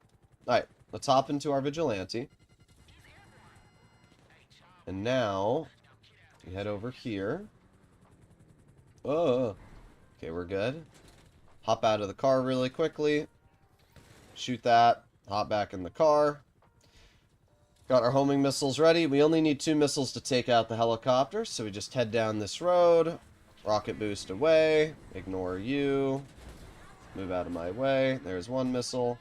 S1: Alright, let's hop into our vigilante. And now, we head over here. Oh, okay, we're good. Hop out of the car really quickly. Shoot that. Hop back in the car. Got our homing missiles ready. We only need 2 missiles to take out the helicopter, so we just head down this road. Rocket boost away. Ignore you. Move out of my way. There's 1 missile.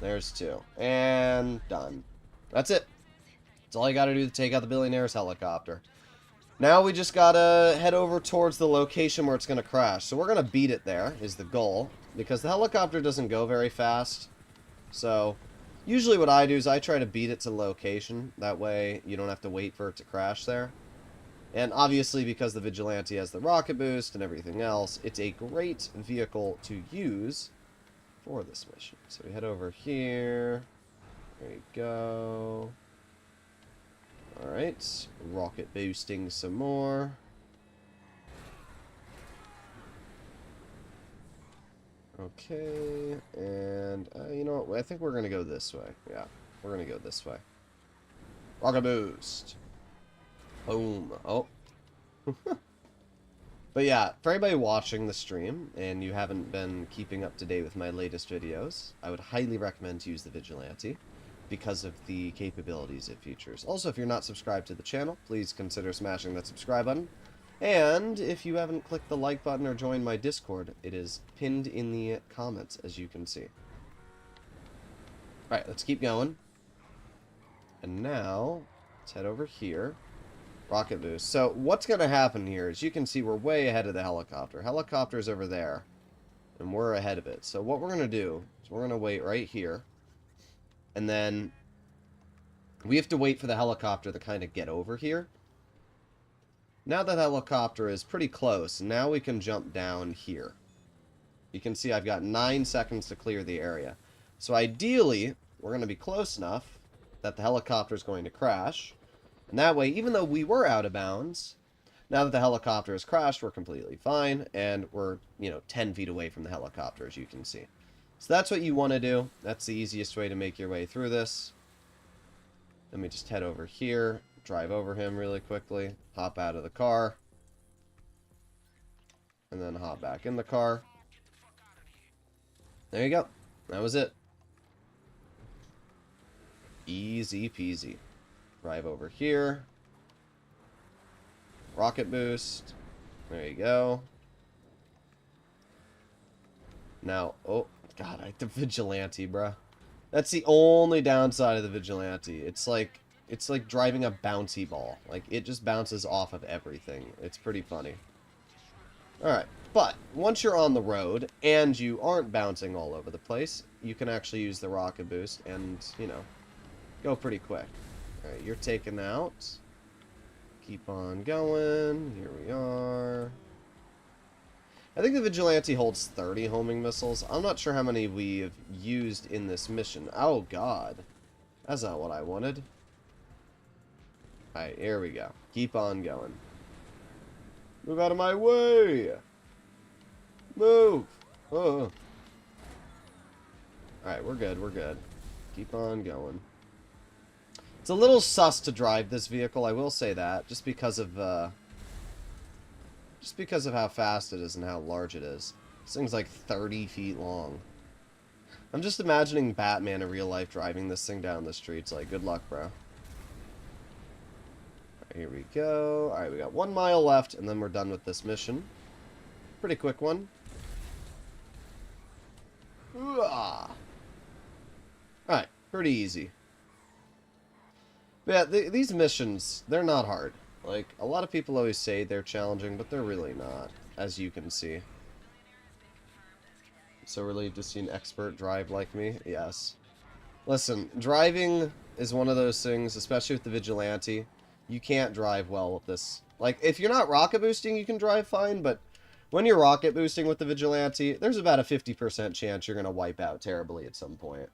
S1: There's 2. And done. That's it. That's all you gotta do to take out the billionaire's helicopter. Now we just gotta head over towards the location where it's gonna crash. So we're gonna beat it there, is the goal. Because the helicopter doesn't go very fast. So, usually what I do is I try to beat it to location. That way, you don't have to wait for it to crash there. And obviously, because the Vigilante has the rocket boost and everything else, it's a great vehicle to use for this mission. So we head over here. There you go. Alright. Rocket boosting some more. Okay, and you know what? I think we're going to go this way. Yeah, we're going to go this way. Rocket boost. Boom. Oh. But yeah, for anybody watching the stream and you haven't been keeping up to date with my latest videos, I would highly recommend to use the Vigilante because of the capabilities it features. Also, if you're not subscribed to the channel, please consider smashing that subscribe button. And if you haven't clicked the like button or joined my Discord, it is pinned in the comments, as you can see. Alright, let's keep going. And now, let's head over here. Rocket boost. So, what's going to happen here is you can see we're way ahead of the helicopter. Helicopter's over there, and we're ahead of it. So, what we're going to do is we're going to wait right here. And then, we have to wait for the helicopter to kind of get over here. Now that helicopter is pretty close, now we can jump down here. You can see I've got 9 seconds to clear the area. So ideally, we're going to be close enough that the helicopter is going to crash. And that way, even though we were out of bounds, now that the helicopter has crashed, we're completely fine. And we're, 10 feet away from the helicopter, as you can see. So that's what you want to do. That's the easiest way to make your way through this. Let me just head over here. Drive over him really quickly, hop out of the car, and then hop back in the car. There you go. That was it. Easy peasy. Drive over here. Rocket boost. There you go. Now, oh, God, the Vigilante, bruh. That's the only downside of the Vigilante. It's like driving a bouncy ball. Like, it just bounces off of everything. It's pretty funny. Alright, but once you're on the road and you aren't bouncing all over the place, you can actually use the rocket boost and, go pretty quick. Alright, you're taken out. Keep on going. Here we are. I think the Vigilante holds 30 homing missiles. I'm not sure how many we've used in this mission. Oh, God. That's not what I wanted. Alright, here we go. Keep on going. Move out of my way! Move! Oh. Alright, we're good, we're good. Keep on going. It's a little sus to drive this vehicle, I will say that, just because of how fast it is and how large it is. This thing's like 30 feet long. I'm just imagining Batman in real life driving this thing down the streets. Like, good luck, bro. Here we go. Alright, we got 1 mile left, and then we're done with this mission. Pretty quick one. Alright, pretty easy. But yeah, these missions, they're not hard. Like, a lot of people always say they're challenging, but they're really not, as you can see. So relieved to see an expert drive like me. Yes. Listen, driving is one of those things, especially with the Vigilante. You can't drive well with this. Like, if you're not rocket boosting, you can drive fine, but when you're rocket boosting with the Vigilante, there's about a 50% chance you're going to wipe out terribly at some point.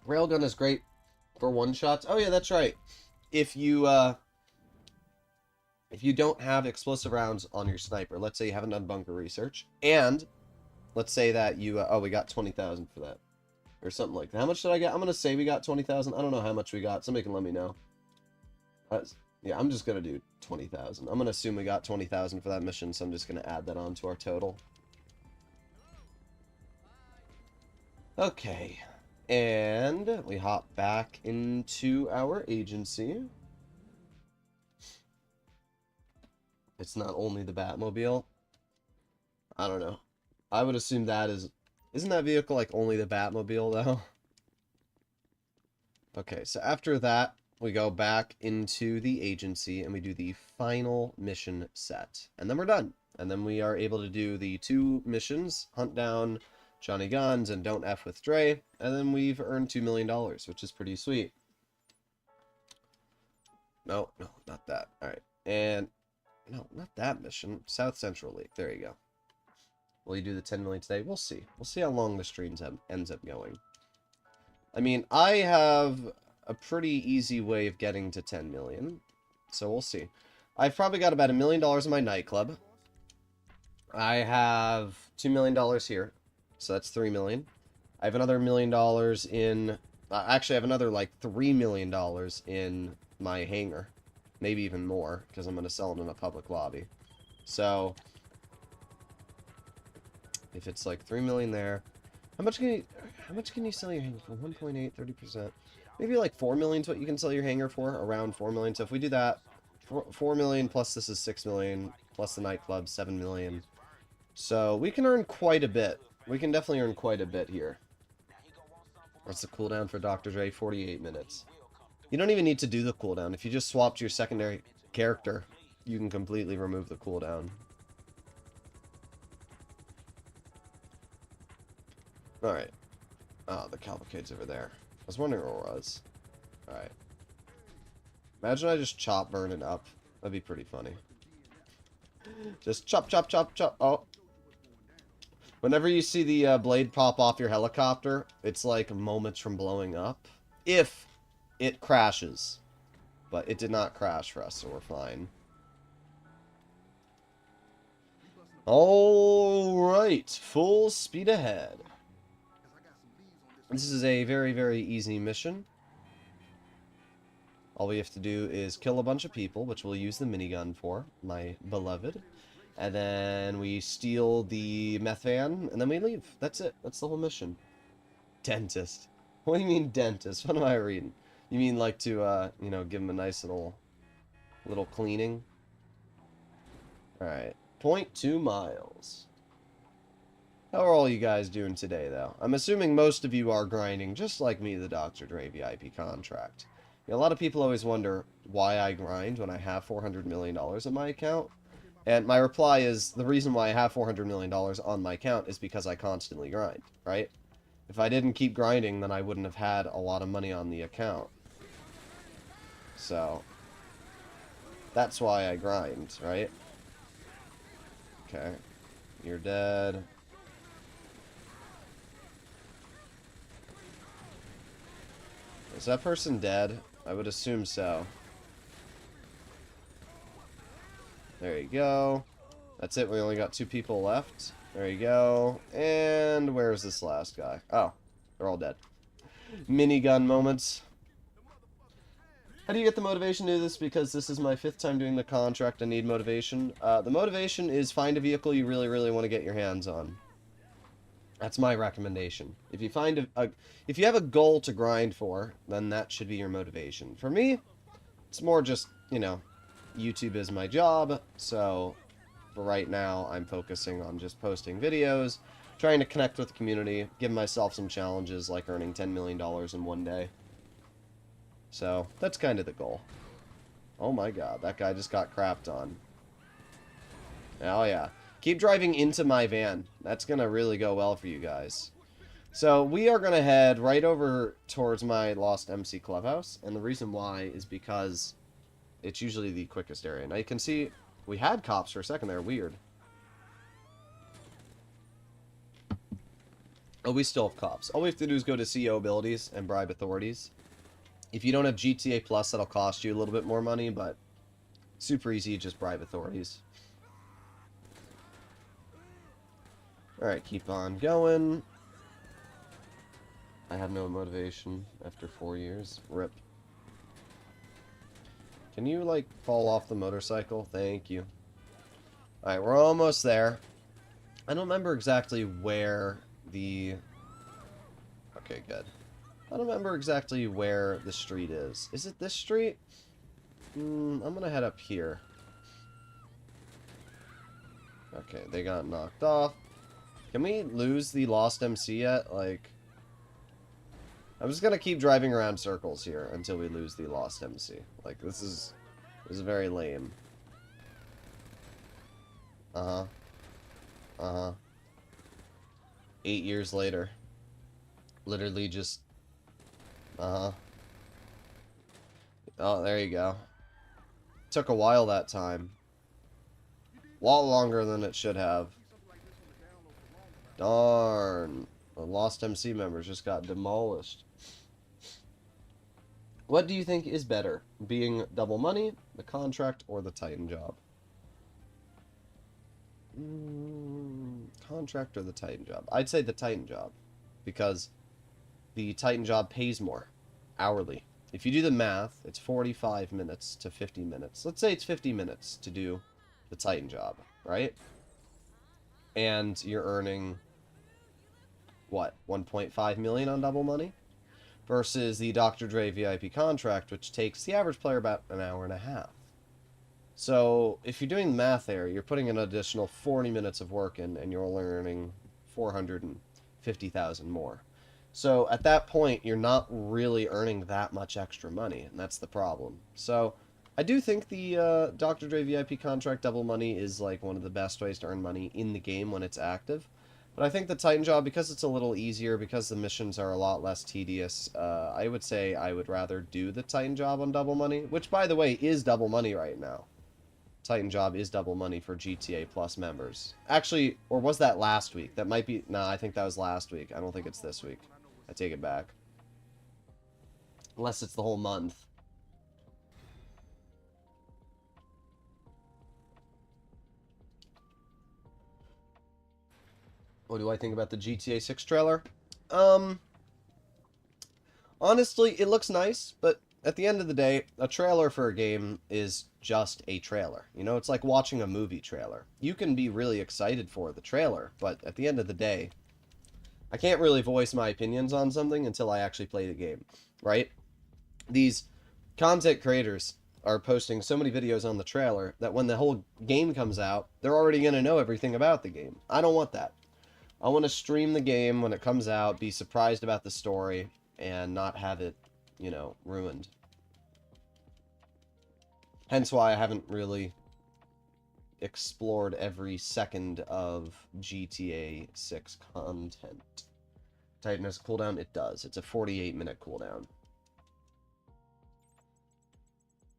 S1: Railgun is great for one-shots. Oh, yeah, that's right. If you don't have explosive rounds on your sniper, let's say you haven't done bunker research, and let's say that you, oh, we got 20,000 for that, or something like that. How much did I get? I'm going to say we got 20,000. I don't know how much we got. Somebody can let me know. Yeah, I'm just going to do 20,000. I'm going to assume we got 20,000 for that mission, so I'm just going to add that on to our total. Okay. And we hop back into our agency. It's not only the Batmobile. I don't know. I would assume that is... Isn't that vehicle like only the Batmobile, though? Okay, so after that, we go back into the agency and we do the final mission set. And then we're done. And then we are able to do the 2 missions, hunt down Johnny Guns and don't F with Dre. And then we've earned $2 million, which is pretty sweet. No, not that. Alright, and... No, not that mission. South Central League. There you go. Will you do the 10 million today? We'll see. We'll see how long the stream ends up going. I mean, I have a pretty easy way of getting to 10 million. So we'll see. I've probably got about $1 million in my nightclub. I have $2 million here. So that's 3 million. I have another $1 million in... actually, I have another, like, $3 million in my hangar. Maybe even more, because I'm going to sell it in a public lobby. So, if it's like 3 million there, how much can you sell your hangar for? 1.8, 30%. Maybe like 4 million is what you can sell your hangar for, around 4 million. So if we do that, 4 million plus this is 6 million, plus the nightclub, 7 million. So we can earn quite a bit. We can definitely earn quite a bit here. What's the cooldown for Dr. Dre? 48 minutes. You don't even need to do the cooldown. If you just swap to your secondary character, you can completely remove the cooldown. Alright. Oh, the cavalcade's over there. I was wondering where it was. Alright. Imagine I just chop Vernon up. That'd be pretty funny. Just chop, chop, chop, chop. Oh. Whenever you see the blade pop off your helicopter, it's like moments from blowing up. If it crashes. But it did not crash for us, so we're fine. Alright, full speed ahead. This is a very, very easy mission. All we have to do is kill a bunch of people, which we'll use the minigun for, my beloved. And then we steal the meth van, and then we leave. That's it. That's the whole mission. Dentist. What do you mean dentist? What am I reading? You mean like to, you know, give him a nice little cleaning? Alright. 0.2 miles. How are all you guys doing today, though? I'm assuming most of you are grinding, just like me, the Dr. Dre VIP contract. You know, a lot of people always wonder why I grind when I have $400 million in my account. And my reply is, the reason why I have $400 million on my account is because I constantly grind, right? If I didn't keep grinding, then I wouldn't have had a lot of money on the account. So, that's why I grind, right? Okay. You're dead. Is that person dead? I would assume so. There you go. That's it. We only got 2 people left. There you go. And where's this last guy? Oh, they're all dead. Minigun moments. How do you get the motivation to do this? Because this is my 5th time doing the contract. I need motivation. The motivation is find a vehicle you really, really want to get your hands on. That's my recommendation. If you find if you have a goal to grind for, then that should be your motivation. For me, it's more just, you know, YouTube is my job, so But right now, I'm focusing on just posting videos, trying to connect with the community, give myself some challenges like earning $10 million in one day. So, that's kind of the goal. Oh my god, that guy just got crapped on. Oh yeah. Keep driving into my van. That's going to really go well for you guys. So, we are going to head right over towards my Lost MC Clubhouse. And the reason why is because it's usually the quickest area. Now, you can see we had cops for a second there. Weird. Oh, we still have cops. All we have to do is go to CEO abilities and bribe authorities. If you don't have GTA Plus, that'll cost you a little bit more money, but super easy, just bribe authorities. Alright, keep on going. I have no motivation after 4 years. RIP. Can you, like, fall off the motorcycle? Thank you. Alright, we're almost there. I don't remember exactly where the... Okay, good. I don't remember exactly where the street is. Is it this street? I'm gonna head up here. Okay, they got knocked off. Can we lose the Lost MC yet? Like... I'm just gonna keep driving around circles here until we lose the Lost MC. Like, this is very lame. Uh-huh. Uh-huh. 8 years later. Literally just... Uh-huh. Oh, there you go. Took a while that time. A lot longer than it should have. Darn. The Lost MC members just got demolished. What do you think is better? Being double money, the contract, or the Titan job? Contract or the Titan job? I'd say the Titan job. Because the Titan job pays more. Hourly. If you do the math, it's 45 minutes to 50 minutes. Let's say it's 50 minutes to do the Titan job, right? And you're earning... what, 1.5 million on double money? Versus the Dr. Dre VIP contract, which takes the average player about an hour and a half. So, if you're doing the math there, you're putting an additional 40 minutes of work in, and you're only earning 450,000 more. So, at that point, you're not really earning that much extra money, and that's the problem. So, I do think the Dr. Dre VIP contract double money is like one of the best ways to earn money in the game when it's active. But I think the Titan job, because it's a little easier, because the missions are a lot less tedious, I would say I would rather do the Titan job on double money, which, by the way, is double money right now. Titan job is double money for GTA Plus members. Actually, or was that last week? That might be... Nah, I think that was last week. I don't think it's this week. I take it back. Unless it's the whole month. What do I think about the GTA 6 trailer? Honestly, it looks nice, but at the end of the day, a trailer for a game is just a trailer. You know, it's like watching a movie trailer. You can be really excited for the trailer, but at the end of the day, I can't really voice my opinions on something until I actually play the game, right? These content creators are posting so many videos on the trailer that when the whole game comes out, they're already going to know everything about the game. I don't want that. I want to stream the game when it comes out, be surprised about the story, and not have it, you know, ruined. Hence why I haven't really explored every second of GTA 6 content. Titan has a cooldown? It does. It's a 48-minute cooldown.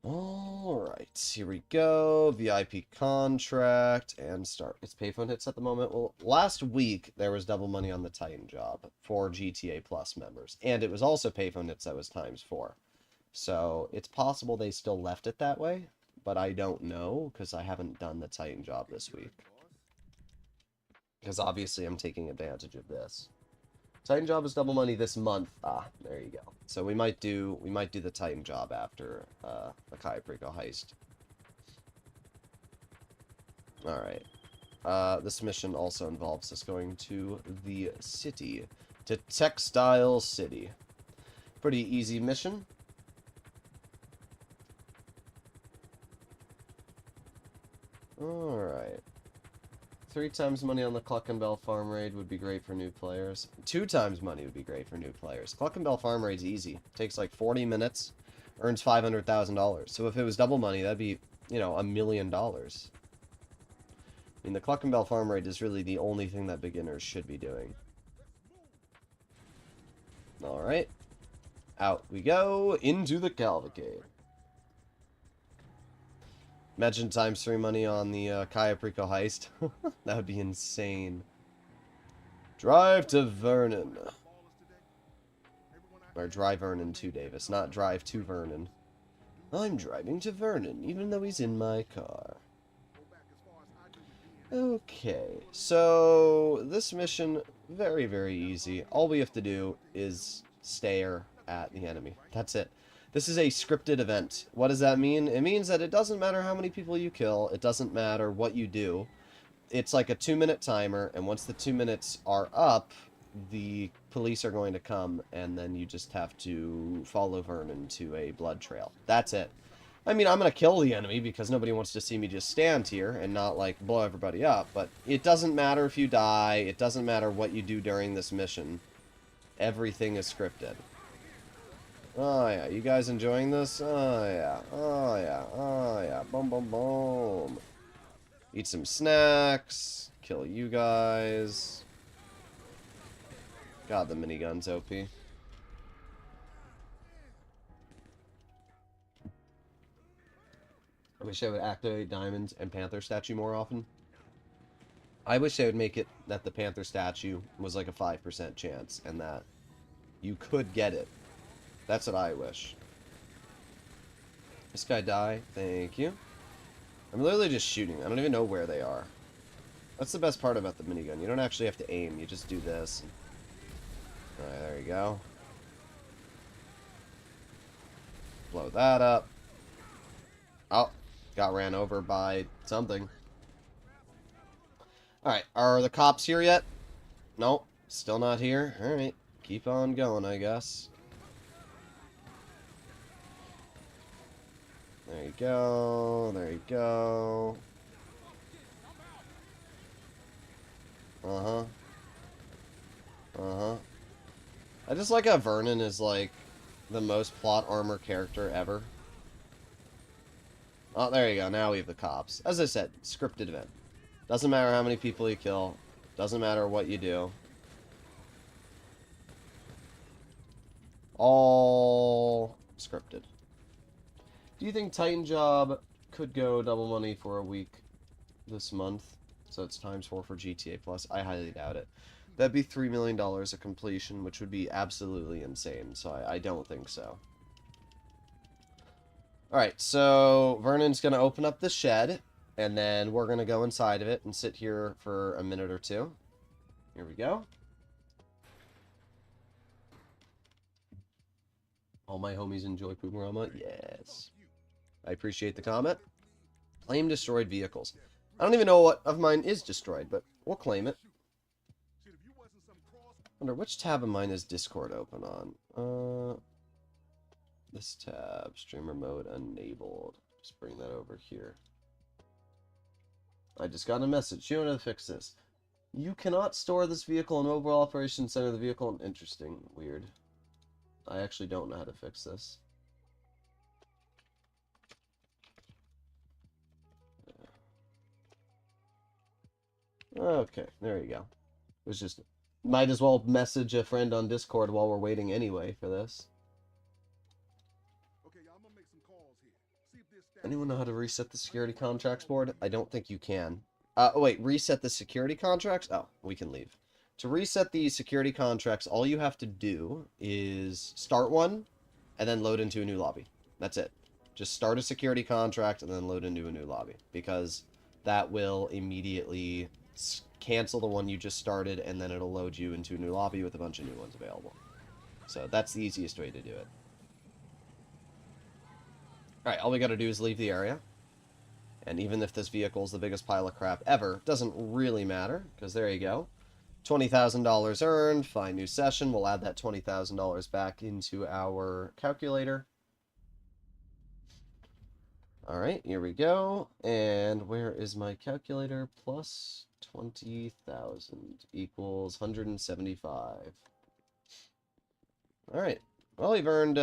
S1: Alright, here we go. VIP contract and start. It's payphone hits at the moment. Well, last week there was double money on the Titan job for GTA Plus members. And it was also payphone hits that was ×4. So it's possible they still left it that way, but I don't know because I haven't done the Titan job this week. Because obviously I'm taking advantage of this. Titan job is double money this month. Ah, there you go. So we might do the Titan job after the Kayaprico heist. Alright. This mission also involves us going to the city. To Textile City. Pretty easy mission. Alright. 3 times money on the Cluckenbell farm raid would be great for new players. 2 times money would be great for new players. Cluckenbell farm raid's easy. Takes like 40 minutes. Earns $500,000. So if it was double money, that'd be, you know, $1 million. I mean, the Cluckenbell farm raid is really the only thing that beginners should be doing. Alright. Out we go into the cavalcade. Imagine times 3 money on the Kaya Prico heist. That would be insane. Drive to Vernon. Or drive Vernon to Davis, not drive to Vernon. I'm driving to Vernon, even though he's in my car. Okay, so this mission, very, very easy. All we have to do is stare at the enemy. That's it. This is a scripted event. What does that mean? It means that it doesn't matter how many people you kill. It doesn't matter what you do. It's like a 2-minute timer, and once the 2 minutes are up, the police are going to come, and then you just have to follow Vernon to a blood trail. That's it. I mean, I'm going to kill the enemy because nobody wants to see me just stand here and not, like, blow everybody up. But it doesn't matter if you die. It doesn't matter what you do during this mission. Everything is scripted. Oh, yeah. You guys enjoying this? Oh, yeah. Oh, yeah. Oh, yeah. Boom, boom, boom. Eat some snacks. Kill you guys. God, the minigun's OP. I wish I would activate Diamonds and Panther statue more often. I wish they would make it that the Panther statue was like a 5% chance and that you could get it. That's what I wish. This guy die. Thank you. I'm literally just shooting. I don't even know where they are. That's the best part about the minigun. You don't actually have to aim. You just do this. Alright, there you go. Blow that up. Oh, got ran over by something. Alright, are the cops here yet? Nope, still not here. Alright, keep on going, I guess. There you go, there you go. Uh-huh. Uh-huh. I just like how Vernon is, like, the most plot armor character ever. Oh, there you go. Now we have the cops. As I said, scripted event. Doesn't matter how many people you kill. Doesn't matter what you do. All scripted. Do you think Titan Job could go double money for a week this month? So it's ×4 for GTA Plus. I highly doubt it. That'd be $3 million a completion, which would be absolutely insane. So I don't think so. Alright, so Vernon's going to open up the shed, and then we're going to go inside of it and sit here for a minute or two. Here we go. All my homies enjoy Poomarama? Yes. I appreciate the comment. Claim destroyed vehicles. I don't even know what of mine is destroyed, but we'll claim it. Wonder which tab of mine is Discord open on. This tab, streamer mode enabled. Just bring that over here. I just got a message. You know how to fix this. You cannot store this vehicle in mobile operations center. The vehicle. Interesting. Weird. I actually don't know how to fix this. Okay, there you go. It was just... Might as well message a friend on Discord while we're waiting anyway for this. Anyone know how to reset the security contracts board? I don't think you can. Wait, reset the security contracts? Oh, we can leave. To reset the security contracts, all you have to do is start one and then load into a new lobby. That's it. Just start a security contract and then load into a new lobby, because that will immediately cancel the one you just started, and then it'll load you into a new lobby with a bunch of new ones available. So that's the easiest way to do it. Alright, all we gotta do is leave the area. And even if this vehicle is the biggest pile of crap ever, doesn't really matter, because there you go. $20,000 earned, find new session. We'll add that $20,000 back into our calculator. Alright, here we go. And where is my calculator? Plus 20,000 equals 175. Alright. Well, we've earned,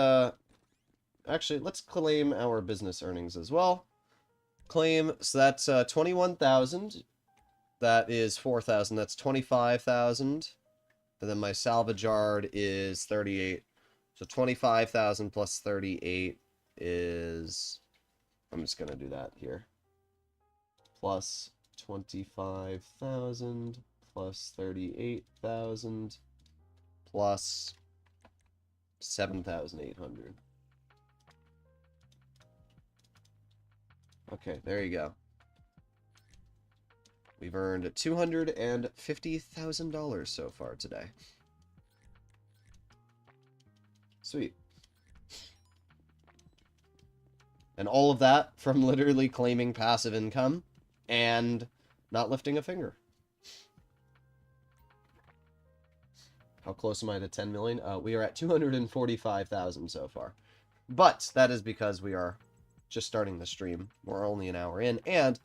S1: actually, let's claim our business earnings as well. Claim, so that's 21,000. That is 4,000. That's 25,000. And then my salvage yard is 38. So 25,000 plus 38 is... I'm just going to do that here. Plus 25,000 plus 38,000 plus 7,800. Okay, there you go. We've earned $250,000 so far today. Sweet. And all of that from literally claiming passive income and not lifting a finger. How close am I to 10 million? We are at 245,000 so far. But that is because we are just starting the stream. We're only an hour in, and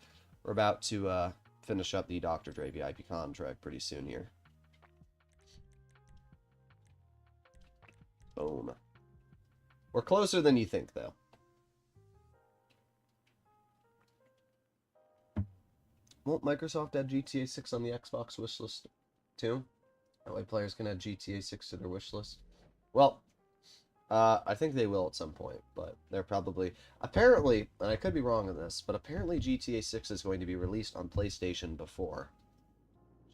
S1: we're about to finish up the Dr. Dre VIP contract pretty soon here. Boom. We're closer than you think, though. Won't Microsoft add GTA 6 on the Xbox wishlist too? That way players can add GTA 6 to their wishlist. Well, I think they will at some point, but they're probably... Apparently, and I could be wrong on this, but apparently GTA 6 is going to be released on PlayStation before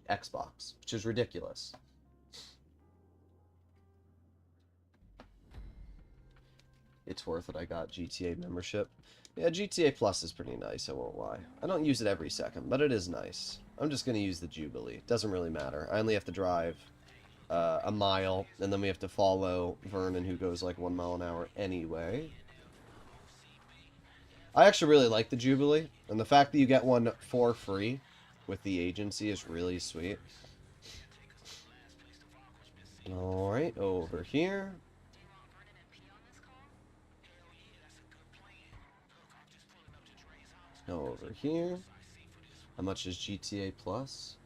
S1: Xbox, which is ridiculous. It's worth it. I got GTA membership. Yeah, GTA Plus is pretty nice, I won't lie. I don't use it every second, but it is nice. I'm just going to use the Jubilee. Doesn't really matter. I only have to drive a mile, and then we have to follow Vernon, who goes like 1 mile an hour anyway. I actually really like the Jubilee, and the fact that you get one for free with the agency is really sweet. Alright, over here. Over here. How much is GTA Plus?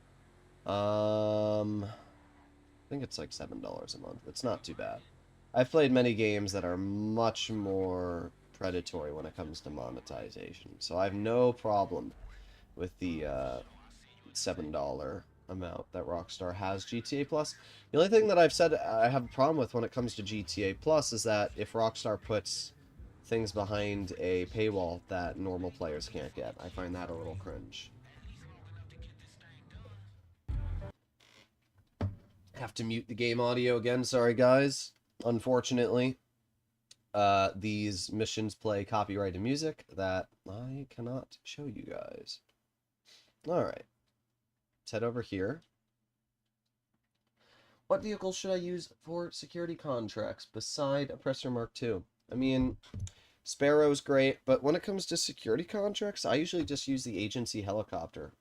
S1: I think it's like $7 a month. It's not too bad. I've played many games that are much more predatory when it comes to monetization, so I have no problem with the $7 amount that Rockstar has GTA Plus. The only thing that I've said I have a problem with when it comes to GTA Plus is that if Rockstar puts things behind a paywall that normal players can't get, I find that a little cringe. Have to mute the game audio again, sorry guys. Unfortunately, these missions play copyrighted music that I cannot show you guys. Alright. Let's head over here. What vehicle should I use for security contracts beside Oppressor Mark II? I mean, Sparrow's great, but when it comes to security contracts, I usually just use the agency helicopter.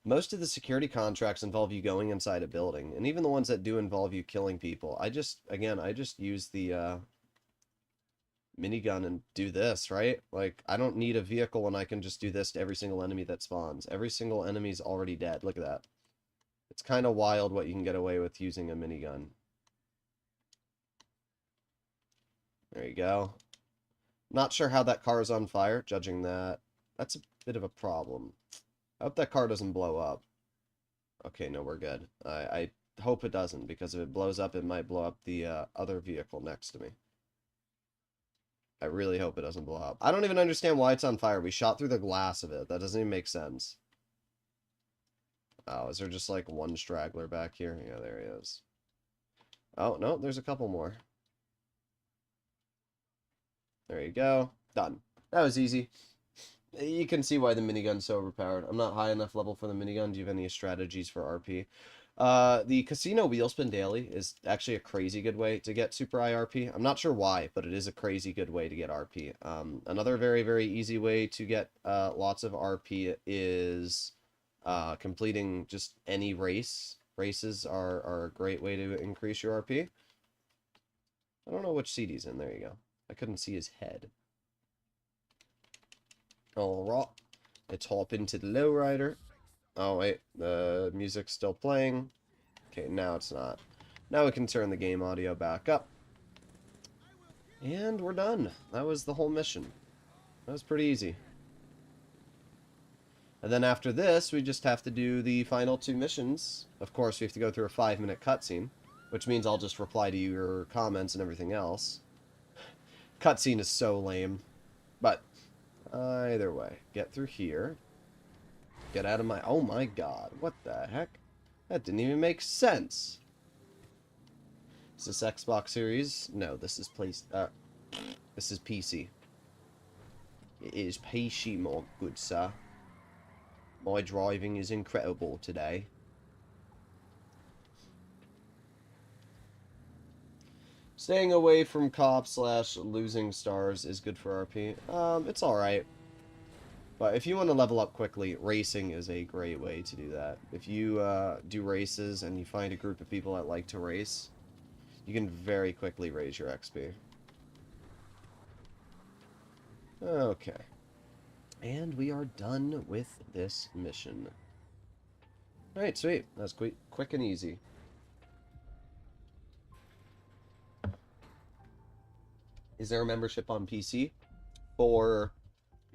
S1: Most of the security contracts involve you going inside a building, and even the ones that do involve you killing people, I just use the minigun and do this, right? Like, I don't need a vehicle when I can just do this to every single enemy that spawns. Every single enemy's already dead. Look at that. It's kind of wild what you can get away with using a minigun. There you go. Not sure how that car is on fire, judging that. That's a bit of a problem. I hope that car doesn't blow up. Okay, no, we're good. I hope it doesn't, because if it blows up, it might blow up the other vehicle next to me. I really hope it doesn't blow up. I don't even understand why it's on fire. We shot through the glass of it. That doesn't even make sense. Oh, is there just like one straggler back here? Yeah, there he is. Oh, no, there's a couple more. There you go. Done. That was easy. You can see why the minigun's so overpowered. I'm not high enough level for the minigun. Do you have any strategies for RP? The Casino Wheel Spin Daily is actually a crazy good way to get super high RP. I'm not sure why, but it is a crazy good way to get RP. Another very, very easy way to get lots of RP is completing just any race. Races are a great way to increase your RP. I don't know which seat he's in. There you go. I couldn't see his head. Alright. Let's hop into the lowrider. Oh, wait. The music's still playing. Okay, now it's not. Now we can turn the game audio back up. And we're done. That was the whole mission. That was pretty easy. And then after this, we just have to do the final 2 missions. Of course, we have to go through a 5-minute cutscene, which means I'll just reply to your comments and everything else. Cutscene is so lame. But, either way. Get through here. Get out of my... Oh my god. What the heck? That didn't even make sense. Is this Xbox Series? No, this is this is PC. It is PC, my good sir. My driving is incredible today. Staying away from cops / losing stars is good for RP. It's alright. But if you want to level up quickly, racing is a great way to do that. If you do races and you find a group of people that like to race, you can very quickly raise your XP. Okay. And we are done with this mission. Alright, sweet. That's quick and easy. Is there a membership on PC? For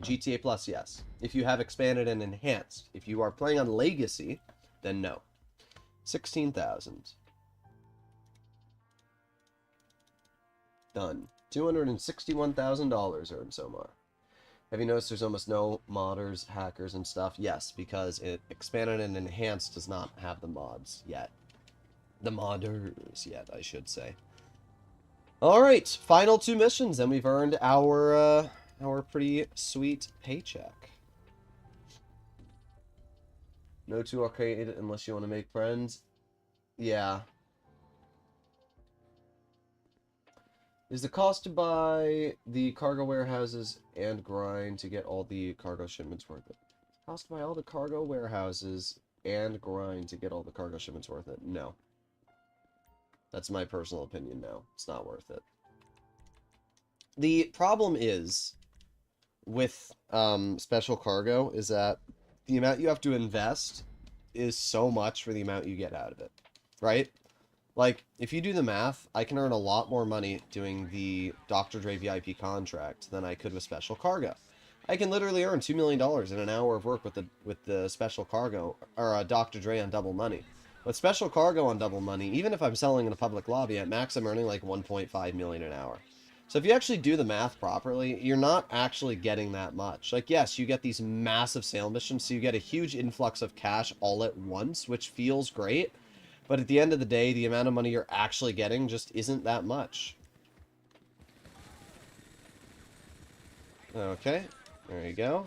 S1: GTA Plus, yes. If you have expanded and enhanced. If you are playing on Legacy, then no. 16,000. Done. $261,000 earned so far. Have you noticed there's almost no modders, hackers, and stuff? Yes, because it expanded and enhanced does not have the mods yet. The modders yet, I should say. Alright, final 2 missions, and we've earned our pretty sweet paycheck. No to arcade unless you want to make friends. Yeah. Is the cost to buy the cargo warehouses and grind to get all the cargo shipments worth it? Cost to buy all the cargo warehouses and grind to get all the cargo shipments worth it? No. That's my personal opinion, no. It's not worth it. The problem is, with special cargo, is that the amount you have to invest is so much for the amount you get out of it. Right? Like, if you do the math, I can earn a lot more money doing the Dr. Dre VIP contract than I could with special cargo. I can literally earn $2 million in an hour of work with the special cargo, or Dr. Dre on double money. With special cargo on double money, even if I'm selling in a public lobby, at max I'm earning like $1.5 million an hour. So if you actually do the math properly, you're not actually getting that much. Like, yes, you get these massive sale missions, so you get a huge influx of cash all at once, which feels great. But at the end of the day, the amount of money you're actually getting just isn't that much. Okay, there you go.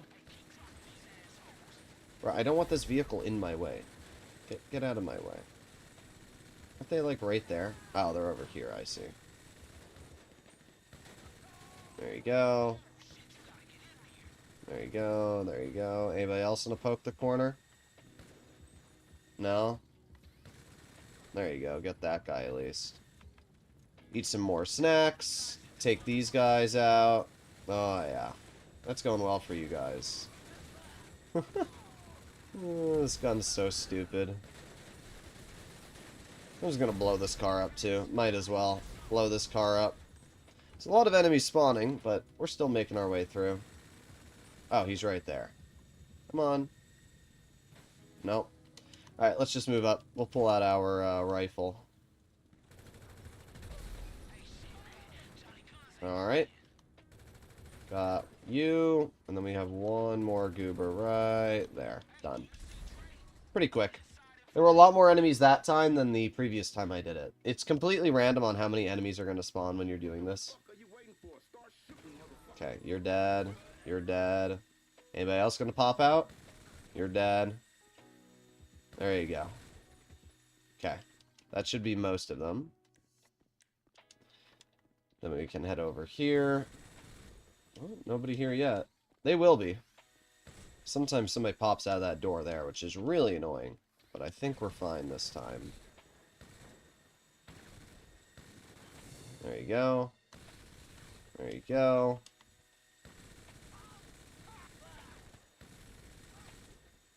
S1: Right, I don't want this vehicle in my way. Get out of my way. Aren't they, like, right there? Oh, they're over here, I see. There you go. There you go, there you go. Anybody else want to poke the corner? No? There you go, get that guy at least. Eat some more snacks. Take these guys out. Oh, yeah. That's going well for you guys. Oh, this gun's so stupid. I'm just gonna blow this car up, too. Might as well. Blow this car up. There's a lot of enemies spawning, but we're still making our way through. Oh, he's right there. Come on. Nope. Alright, let's just move up. We'll pull out our rifle. Alright. Got you. And then we have one more goober right there. Done. Pretty quick. There were a lot more enemies that time than the previous time I did it. It's completely random on how many enemies are going to spawn when you're doing this. Okay, you're dead. You're dead. Anybody else going to pop out? You're dead. There you go. Okay. That should be most of them. Then we can head over here. Oh, nobody here yet. They will be. Sometimes somebody pops out of that door there, which is really annoying. But I think we're fine this time. There you go. There you go.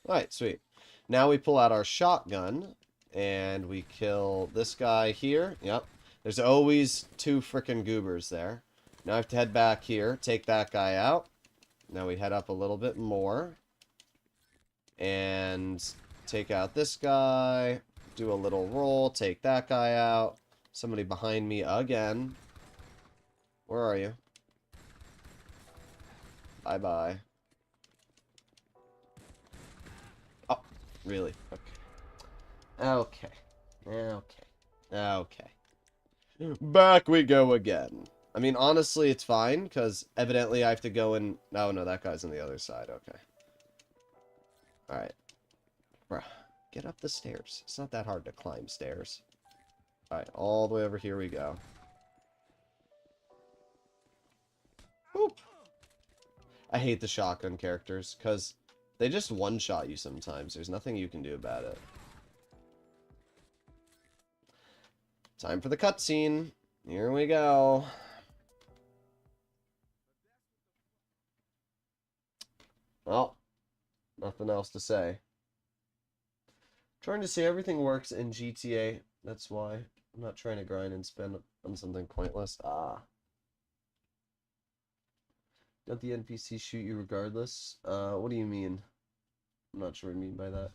S1: Alright, sweet. Now we pull out our shotgun, and we kill this guy here. Yep. There's always two frickin' goobers there. Now I have to head back here, take that guy out. Now we head up a little bit more. And take out this guy. Do a little roll, take that guy out. Somebody behind me again. Where are you? Bye-bye. Oh, really? Okay. Okay. Okay. Back we go again. I mean, honestly, it's fine, because evidently I have to go and... Oh, no, that guy's on the other side. Okay. Alright. Bruh. Get up the stairs. It's not that hard to climb stairs. Alright, all the way over here we go. Whoop. I hate the shotgun characters, because they just one-shot you sometimes. There's nothing you can do about it. Time for the cutscene. Here we go. Well, nothing else to say. Trying to see everything works in GTA. That's why. I'm not trying to grind and spend on something pointless. Ah. Don't the NPCs shoot you regardless? What do you mean? I'm not sure what you mean by that.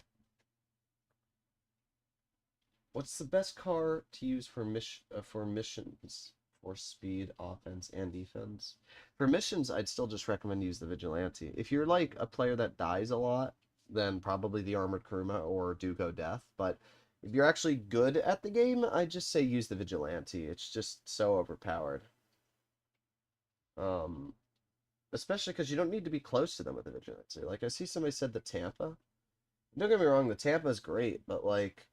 S1: What's the best car to use for missions? For speed, offense, and defense? For missions, I'd still just recommend use the Vigilante. If you're like a player that dies a lot, then probably the Armored Kuruma or Duco Death. But if you're actually good at the game, I'd just say use the Vigilante. It's just so overpowered. Especially because you don't need to be close to them with the Vigilante. Like, I see somebody said the Tampa. Don't get me wrong, the Tampa is great, but like...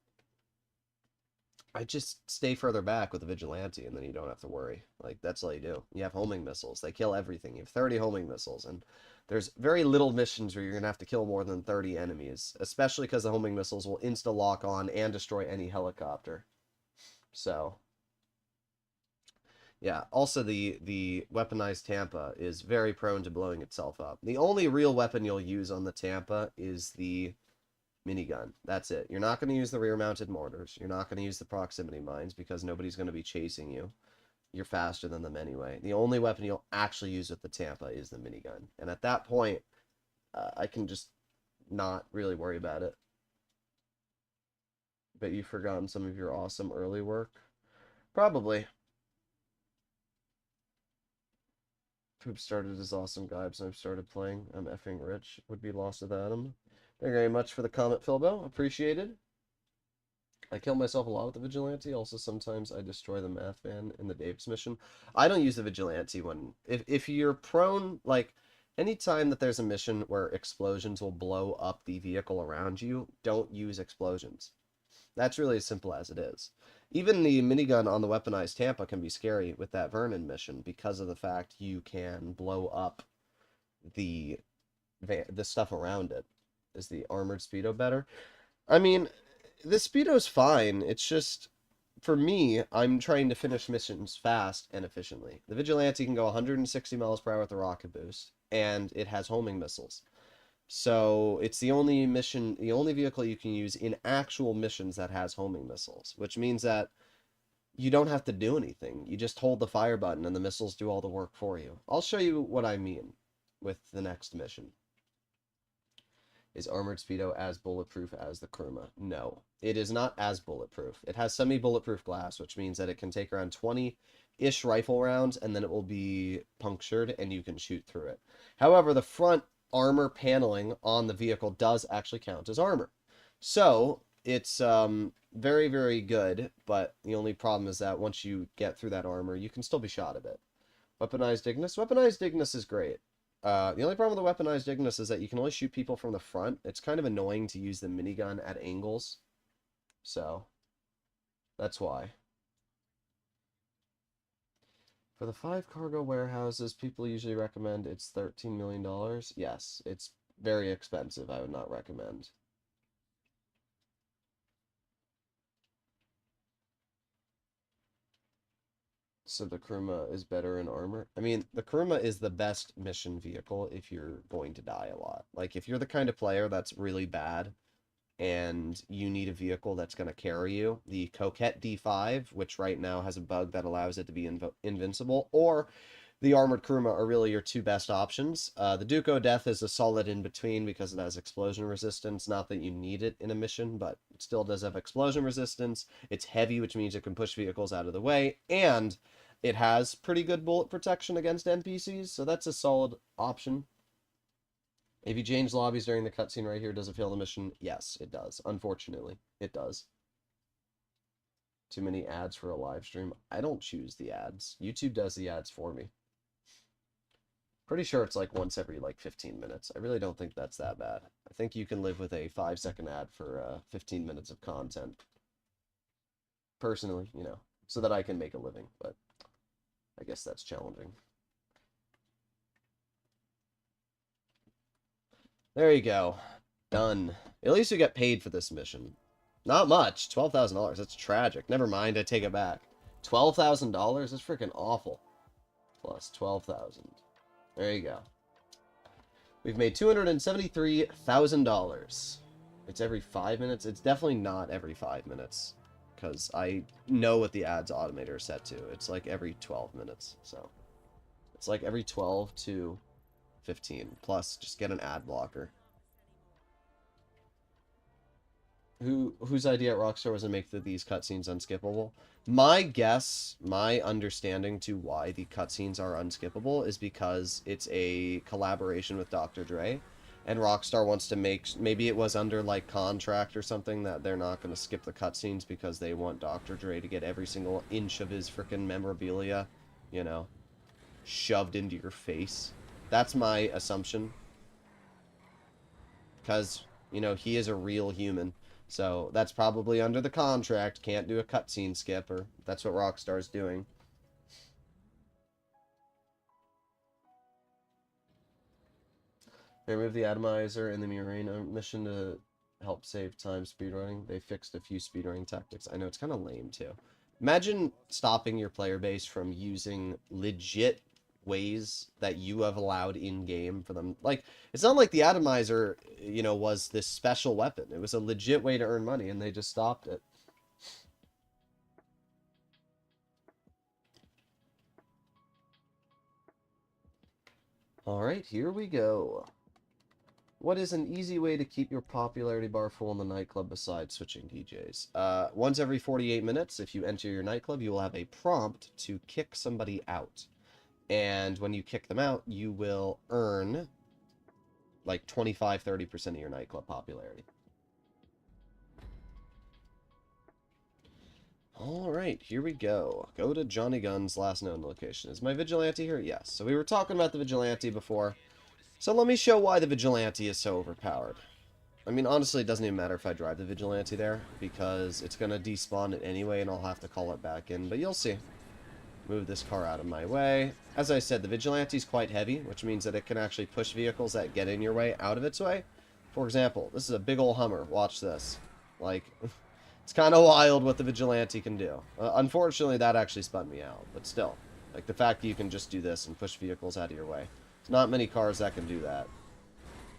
S1: I just stay further back with the Vigilante, and then you don't have to worry. Like, that's all you do. You have homing missiles. They kill everything. You have 30 homing missiles, and there's very little missions where you're going to have to kill more than 30 enemies, especially because the homing missiles will insta-lock on and destroy any helicopter. So, yeah. Also, the weaponized Tampa is very prone to blowing itself up. The only real weapon you'll use on the Tampa is the minigun. That's it. You're not going to use the rear-mounted mortars. You're not going to use the proximity mines because nobody's going to be chasing you. You're faster than them anyway. The only weapon you'll actually use with the Tampa is the minigun. And at that point, I can just not really worry about it. Bet you've forgotten some of your awesome early work. Probably. Poop started as awesome vibes and I've started playing. I'm effing rich. Would be lost without him. Thank you very much for the comment, Philbo. Appreciated. I kill myself a lot with the Vigilante. Also, sometimes I destroy the Math Van in the Davis mission. I don't use the Vigilante when... If you're prone... Like, anytime that there's a mission where explosions will blow up the vehicle around you, don't use explosions. That's really as simple as it is. Even the minigun on the weaponized Tampa can be scary with that Vernon mission because of the fact you can blow up the stuff around it. Is the armored Speedo better? I mean, the Speedo's fine. It's just, for me, I'm trying to finish missions fast and efficiently. The Vigilante can go 160 miles per hour with a rocket boost, and it has homing missiles. So it's the only vehicle you can use in actual missions that has homing missiles, which means that you don't have to do anything. You just hold the fire button and the missiles do all the work for you. I'll show you what I mean with the next mission. Is Armored Speedo as bulletproof as the Kuruma? No, it is not as bulletproof. It has semi-bulletproof glass, which means that it can take around 20-ish rifle rounds, and then it will be punctured, and you can shoot through it. However, the front armor paneling on the vehicle does actually count as armor. So, it's very, very good, but the only problem is that once you get through that armor, you can still be shot a bit. Weaponized Ignis? Weaponized Ignis is great. The only problem with the weaponized Ignis is that you can only shoot people from the front. It's kind of annoying to use the minigun at angles. So, that's why. For the 5 cargo warehouses, people usually recommend it's $13 million. Yes, it's very expensive. I would not recommend. So the Kuruma is better in armor? I mean, the Kuruma is the best mission vehicle if you're going to die a lot. Like, if you're the kind of player that's really bad and you need a vehicle that's going to carry you, the Coquette D5, which right now has a bug that allows it to be invincible, or the Armored Kuruma are really your two best options. The Duco Death is a solid in-between because it has explosion resistance. Not that you need it in a mission, but it still does have explosion resistance. It's heavy, which means it can push vehicles out of the way, and it has pretty good bullet protection against NPCs, so that's a solid option. If you change lobbies during the cutscene right here, does it fail the mission? Yes, it does. Unfortunately, it does. Too many ads for a live stream. I don't choose the ads. YouTube does the ads for me. Pretty sure it's like once every like 15 minutes. I really don't think that's that bad. I think you can live with a 5-second ad for 15 minutes of content. Personally, you know, so that I can make a living, but I guess that's challenging. There you go. Done. At least we got paid for this mission. Not much. $12,000. That's tragic. Never mind. I take it back. $12,000? That's freaking awful. Plus 12,000. There you go. We've made $273,000. It's every 5 minutes. It's definitely not every 5 minutes, because I know what the ads automator is set to. It's like every 12 minutes. So it's like every 12 to 15. Plus, just get an ad blocker. Whose idea at Rockstar was to make these cutscenes unskippable? My guess, my understanding to why the cutscenes are unskippable is because it's a collaboration with Dr. Dre, and Rockstar wants to make, maybe it was under like contract or something, that they're not going to skip the cutscenes because they want Dr. Dre to get every single inch of his freaking memorabilia, you know, shoved into your face. That's my assumption. Because, you know, he is a real human. So that's probably under the contract. Can't do a cutscene skip, or that's what Rockstar's doing. They removed the atomizer in the Murena mission to help save time speedrunning. They fixed a few speedrunning tactics. I know, it's kind of lame, too. Imagine stopping your player base from using legit ways that you have allowed in-game for them. Like, it's not like the atomizer, you know, was this special weapon. It was a legit way to earn money, and they just stopped it. Alright, here we go. What is an easy way to keep your popularity bar full in the nightclub besides switching DJs? Once every 48 minutes, if you enter your nightclub, you will have a prompt to kick somebody out. And when you kick them out, you will earn like 25-30% of your nightclub popularity. Alright, here we go. Go to Johnny Gunn's last known location. Is my Vigilante here? Yes. So we were talking about the Vigilante before. So let me show why the Vigilante is so overpowered. I mean, honestly, it doesn't even matter if I drive the Vigilante there, because it's going to despawn it anyway, and I'll have to call it back in. But you'll see. Move this car out of my way. As I said, the Vigilante is quite heavy, which means that it can actually push vehicles that get in your way out of its way. For example, this is a big old Hummer. Watch this. Like, it's kind of wild what the Vigilante can do. Unfortunately, that actually spun me out, but still. Like, the fact that you can just do this and push vehicles out of your way. There's not many cars that can do that.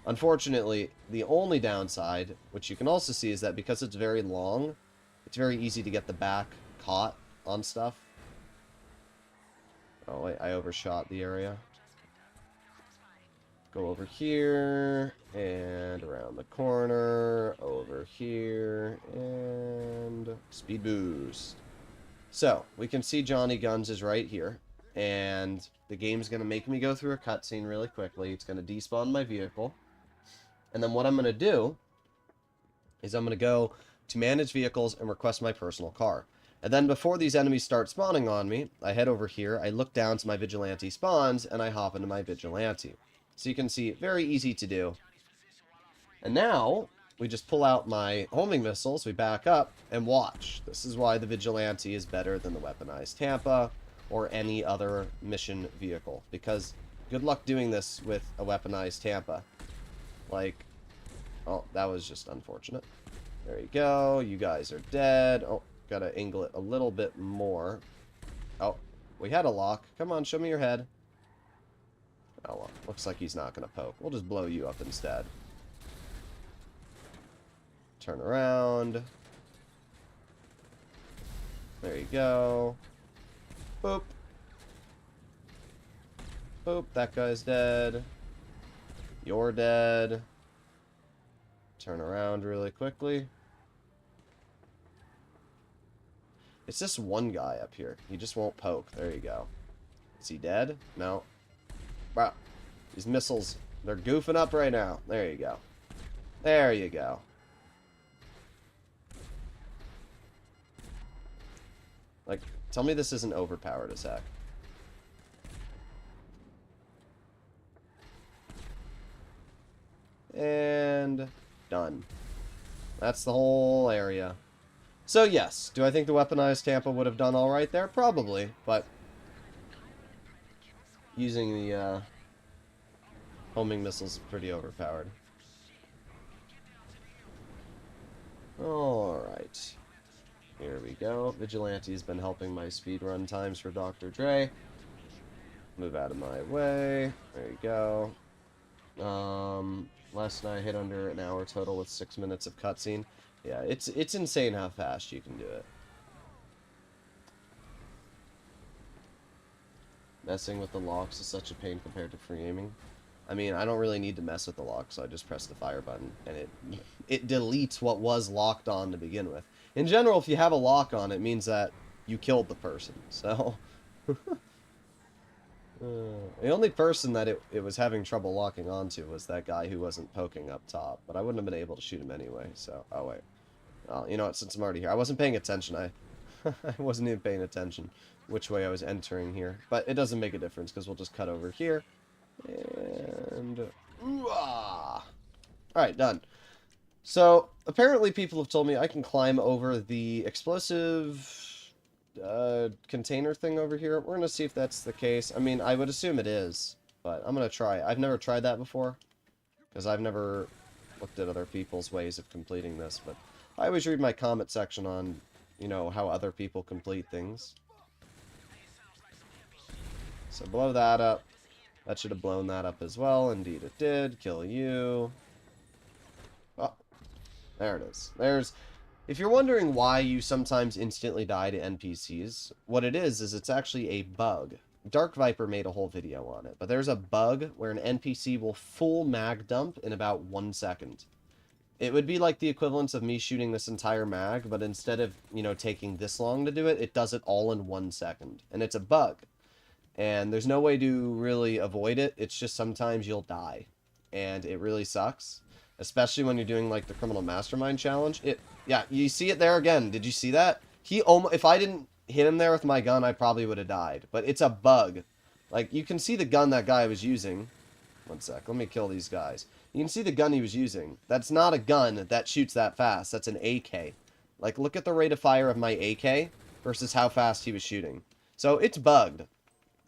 S1: Unfortunately, the only downside, which you can also see, is that because it's very long, it's very easy to get the back caught on stuff. Oh, wait, I overshot the area. Go over here, and around the corner, over here, and speed boost. So, we can see Johnny Guns is right here, and the game's going to make me go through a cutscene really quickly. It's going to despawn my vehicle, and then what I'm going to do is I'm going to go to manage vehicles and request my personal car. And then before these enemies start spawning on me, I head over here, I look down to my Vigilante spawns, and I hop into my Vigilante. So you can see, very easy to do. And now, we just pull out my homing missiles, we back up, and watch. This is why the Vigilante is better than the weaponized Tampa, or any other mission vehicle. Because, good luck doing this with a weaponized Tampa. Like, oh, that was just unfortunate. There you go, you guys are dead. Oh, gotta angle it a little bit more. Oh, we had a lock. Come on, show me your head. Oh, well, looks like he's not gonna poke. We'll just blow you up instead. Turn around. There you go. Boop. Boop, that guy's dead. You're dead. Turn around really quickly. It's just one guy up here. He just won't poke. There you go. Is he dead? No. Wow. These missiles, they're goofing up right now. There you go. There you go. Like, tell me this isn't overpowered as heck. And done. That's the whole area. So yes, do I think the weaponized Tampa would have done alright there? Probably, but using the homing missiles is pretty overpowered. Alright. Here we go. Vigilante's been helping my speedrun times for Dr. Dre. Move out of my way. There you go. Last night I hit under an hour total with 6 minutes of cutscene. Yeah, it's insane how fast you can do it. Messing with the locks is such a pain compared to free aiming. I mean, I don't really need to mess with the lock, so I just press the fire button, and it deletes what was locked on to begin with. In general, if you have a lock on, it means that you killed the person, so... the only person that it was having trouble locking onto was that guy who wasn't poking up top, but I wouldn't have been able to shoot him anyway, so... Oh, wait. Well, you know what, since I'm already here, I wasn't paying attention, I wasn't even paying attention which way I was entering here, but it doesn't make a difference, because we'll just cut over here, and... Alright, done. So, apparently people have told me I can climb over the explosive container thing over here. We're going to see if that's the case. I mean, I would assume it is, but I'm going to try. I've never tried that before, because I've never looked at other people's ways of completing this, but I always read my comment section on, you know, how other people complete things. So blow that up. That should have blown that up as well. Indeed it did. Kill you. Oh, there it is. There's... If you're wondering why you sometimes instantly die to NPCs, what it is it's actually a bug. Dark Viper made a whole video on it, but there's a bug where an NPC will full mag dump in about 1 second. It would be like the equivalence of me shooting this entire mag, but instead of, you know, taking this long to do it, it does it all in 1 second. And it's a bug. And there's no way to really avoid it. It's just sometimes you'll die. And it really sucks. Especially when you're doing, like, the Criminal Mastermind Challenge. Yeah, you see it there again. Did you see that? If I didn't hit him there with my gun, I probably would have died. But it's a bug. Like, you can see the gun that guy was using. 1 sec. Let me kill these guys. You can see the gun he was using. That's not a gun that shoots that fast. That's an AK. Like, look at the rate of fire of my AK versus how fast he was shooting. So, it's bugged.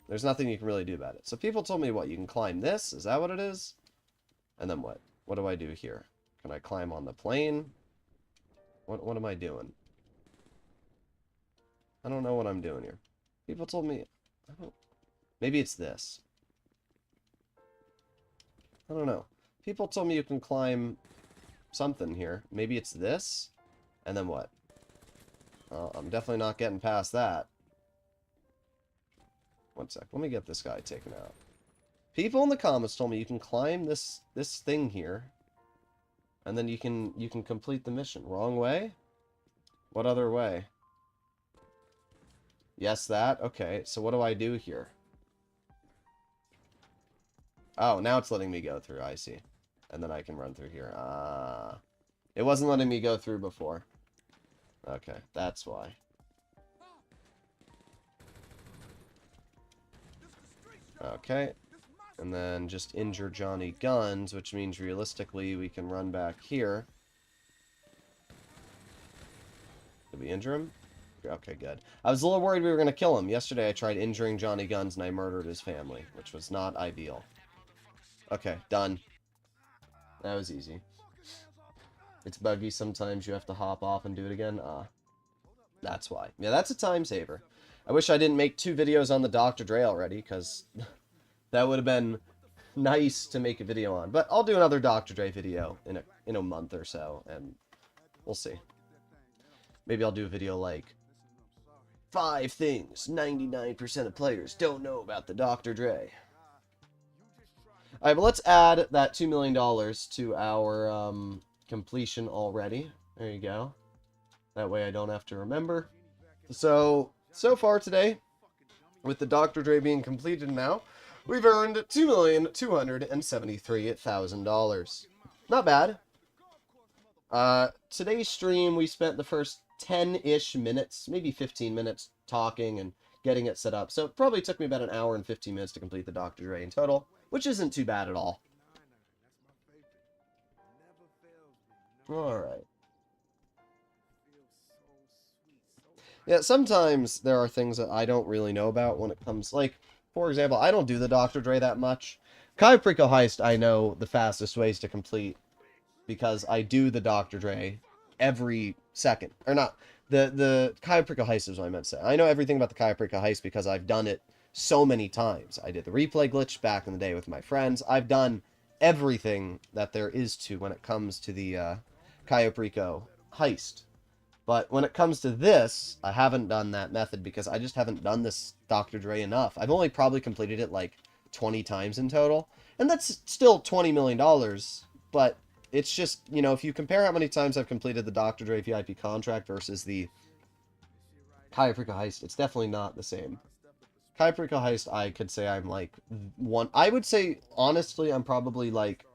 S1: There's nothing you can really do about it. So people told me, what, you can climb this? Is that what it is? And then what? What do I do here? Can I climb on the plane? What am I doing? I don't know what I'm doing here. People told me... Maybe it's this. I don't know. People told me you can climb something here. Maybe it's this? And then what? I'm definitely not getting past that. 1 sec. Let me get this guy taken out. People in the comments told me you can climb this thing here, and then you can complete the mission. Wrong way? What other way? Yes, that? Okay, so what do I do here? Oh, now it's letting me go through. I see. And then I can run through here. It wasn't letting me go through before. Okay, that's why. Okay, and then just injure Johnny Guns, which means realistically we can run back here. Did we injure him? Okay, good. I was a little worried we were going to kill him. Yesterday I tried injuring Johnny Guns and I murdered his family, which was not ideal. Okay, done. That was easy. It's buggy. Sometimes you have to hop off and do it again. That's why. Yeah, that's a time saver. I wish I didn't make 2 videos on the Dr. Dre already, because that would have been nice to make a video on. But I'll do another Dr. Dre video in a month or so, and We'll see. Maybe I'll do a video like 5 things 99% of players don't know about the Dr. Dre. Alright, but let's add that $2 million to our completion already. There you go. That way I don't have to remember. So far today, with the Dr. Dre being completed now, we've earned $2,273,000. Not bad. Today's stream, we spent the first 10-ish minutes, maybe 15 minutes, talking and getting it set up. So it probably took me about an hour and 15 minutes to complete the Dr. Dre in total, which isn't too bad at all. Alright. Yeah, sometimes there are things that I don't really know about when it comes, like, for example, I don't do the Dr. Dre that much. Kaipriko Heist, I know the fastest ways to complete, because I do the Dr. Dre every second. Or not, the Kaipriko Heist is what I meant to say. I know everything about the Kaipriko Heist because I've done it so many times. I did the replay glitch back in the day with my friends. I've done everything that there is to when it comes to the Kaipriko Heist. But when it comes to this, I haven't done that method because I just haven't done this Dr. Dre enough. I've only probably completed it like 20 times in total. And that's still $20 million. But it's just, you know, if you compare how many times I've completed the Dr. Dre VIP contract versus the Kaipriko Heist, it's definitely not the same. Kaipriko Heist, I could say I'm like one. I would say, honestly, I'm probably like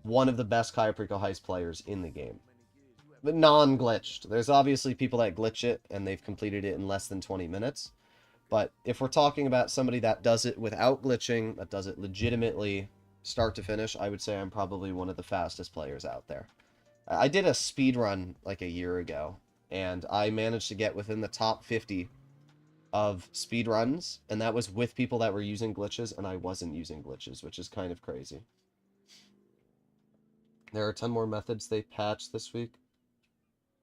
S1: one of the best Kaipriko Heist players in the game. But non-glitched. There's obviously people that glitch it, and they've completed it in less than 20 minutes. But if we're talking about somebody that does it without glitching, that does it legitimately, start to finish, I would say I'm probably one of the fastest players out there. I did a speed run like a year ago, and I managed to get within the top 50 of speed runs, and that was with people that were using glitches, and I wasn't using glitches, which is kind of crazy. There are 10 more methods they patched this week.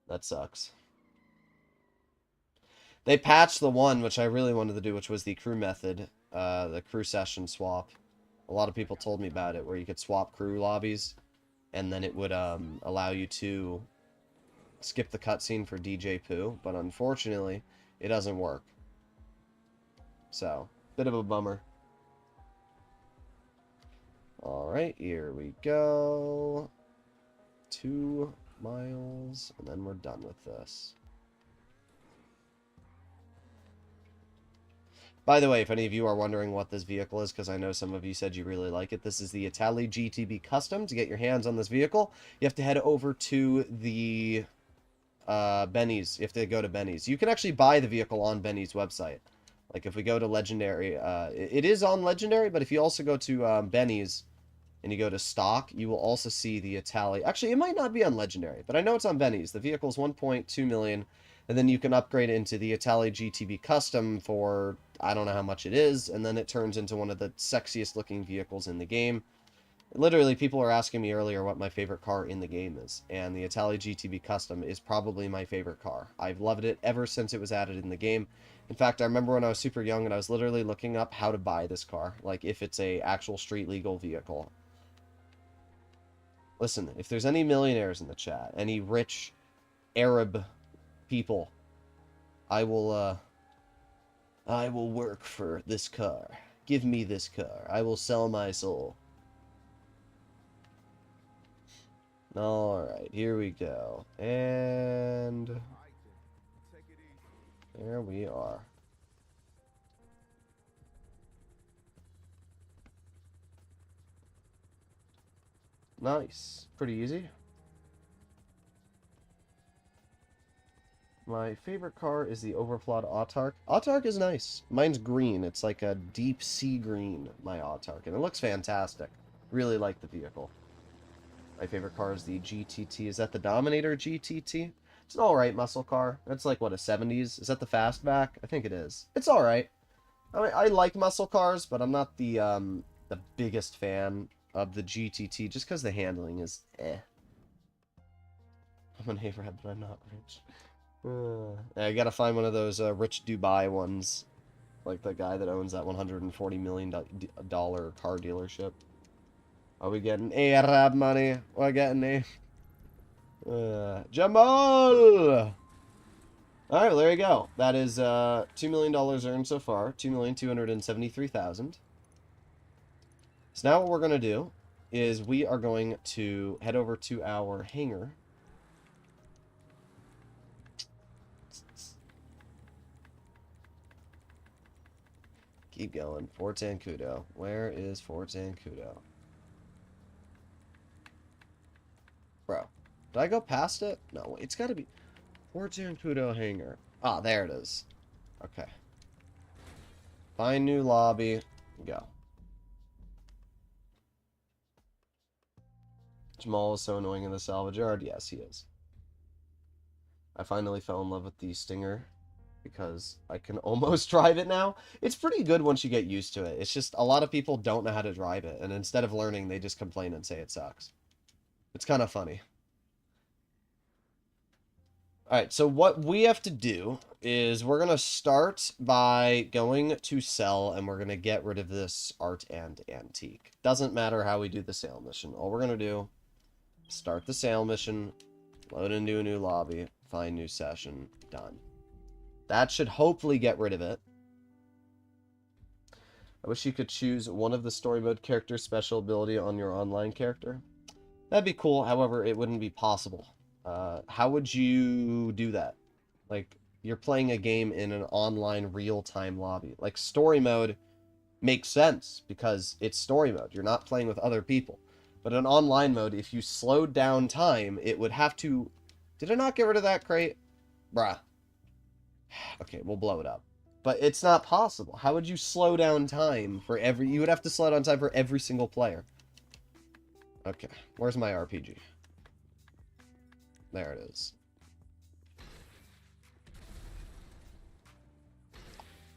S1: That sucks. They patched the one, which I really wanted to do, which was the crew method, the crew session swap. A lot of people told me about it, where you could swap crew lobbies, and then it would allow you to skip the cutscene for DJ Pooh, but unfortunately, it doesn't work. So, bit of a bummer. Alright, here we go. 2 miles, and then we're done with this. By the way, if any of you are wondering what this vehicle is, because I know some of you said you really like it, this is the Italy GTB Custom. To get your hands on this vehicle, you have to head over to the Benny's. You have to go to Benny's. You can actually buy the vehicle on Benny's website. Like, if we go to Legendary, it is on Legendary, but if you also go to Benny's, and you go to stock, you will also see the Italy. Actually, it might not be on Legendary, but I know it's on Benny's. The vehicle is 1.2 million, and then you can upgrade into the Italy GTB Custom for, I don't know how much it is, and then it turns into one of the sexiest looking vehicles in the game. Literally, people were asking me earlier what my favorite car in the game is, and the Italy GTB Custom is probably my favorite car. I've loved it ever since it was added in the game. In fact, I remember when I was super young and I was literally looking up how to buy this car, like if it's a actual street legal vehicle. Listen, if there's any millionaires in the chat, any rich Arab people, I will work for this car. Give me this car. I will sell my soul. Alright, here we go. And there we are. Nice. Pretty easy. My favorite car is the Overplot Autark. Autark is nice. Mine's green. It's like a deep sea green, my Autark. And it looks fantastic. Really like the vehicle. My favorite car is the GTT. Is that the Dominator GTT? It's an alright muscle car. It's like, what, a 70s? Is that the fastback? I think it is. It's alright. I mean, I like muscle cars, but I'm not the biggest fan of the GTT, just because the handling is eh. I'm an Arab, but I'm not rich. I gotta find one of those rich Dubai ones, like the guy that owns that $140 million car dealership. Are we getting Arab money? We're getting Jamal! Alright, well, there you go. That is $2 million earned so far. 2,273,000. So now what we're going to do is we are going to head over to our hangar. Keep going. Fort Zancudo. Where is Fort Zancudo? Bro, did I go past it? No, it's got to be Fort Zancudo hangar. Ah, there it is. Okay. Find new lobby. Go. Jamal is so annoying in the salvage yard. Yes, he is. I finally fell in love with the Stinger because I can almost drive it now. It's pretty good once you get used to it. It's just a lot of people don't know how to drive it, and instead of learning, they just complain and say it sucks. It's kind of funny. Alright, so what we have to do is we're going to start by going to sell, and we're going to get rid of this art and antique. Doesn't matter how we do the sale mission. All we're going to do, start the sale mission, load into a new lobby, find new session, done. That should hopefully get rid of it. I wish you could choose one of the story mode character's special ability on your online character. That'd be cool, however, it wouldn't be possible. How would you do that? Like, you're playing a game in an online real-time lobby. Like, story mode makes sense because it's story mode. You're not playing with other people. But in online mode, if you slowed down time, it would have to... Did I not get rid of that crate? Bruh. Okay, we'll blow it up. But it's not possible. How would you slow down time for every... You would have to slow down time for every single player. Okay, where's my RPG? There it is.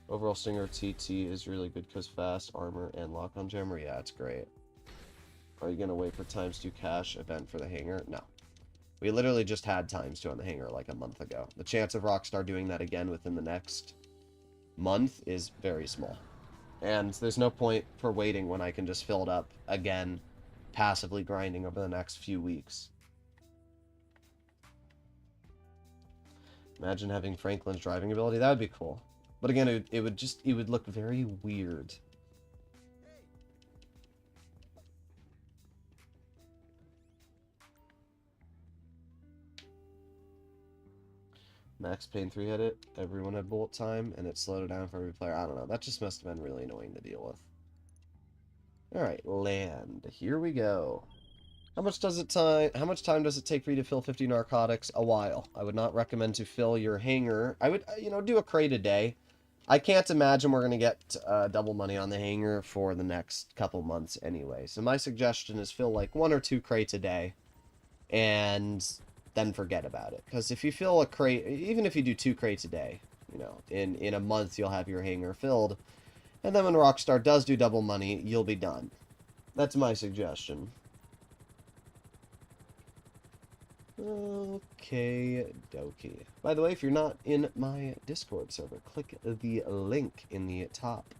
S1: Overall Stinger TT is really good because fast, armor, and lock-on jammer. Yeah, it's great. Are you going to wait for ×2 cash event for the hangar? No. We literally just had ×2 on the hangar like a month ago. The chance of Rockstar doing that again within the next month is very small. And there's no point for waiting when I can just fill it up again, passively grinding over the next few weeks. Imagine having Franklin's driving ability. That would be cool. But again, it would look very weird. Max Payne 3 had it. Everyone had bullet time, and it slowed it down for every player. I don't know. That just must have been really annoying to deal with. Alright, land. Here we go. How much time does it take for you to fill 50 narcotics? A while. I would not recommend to fill your hangar. I would, do a crate a day. I can't imagine we're going to get double money on the hangar for the next couple months anyway. So my suggestion is fill like 1 or 2 crates a day and then forget about it. Because if you fill a crate, even if you do 2 crates a day, in a month you'll have your hangar filled. And then when Rockstar does do double money, you'll be done. That's my suggestion. Okay, dokie. By the way, if you're not in my Discord server, click the link in the top.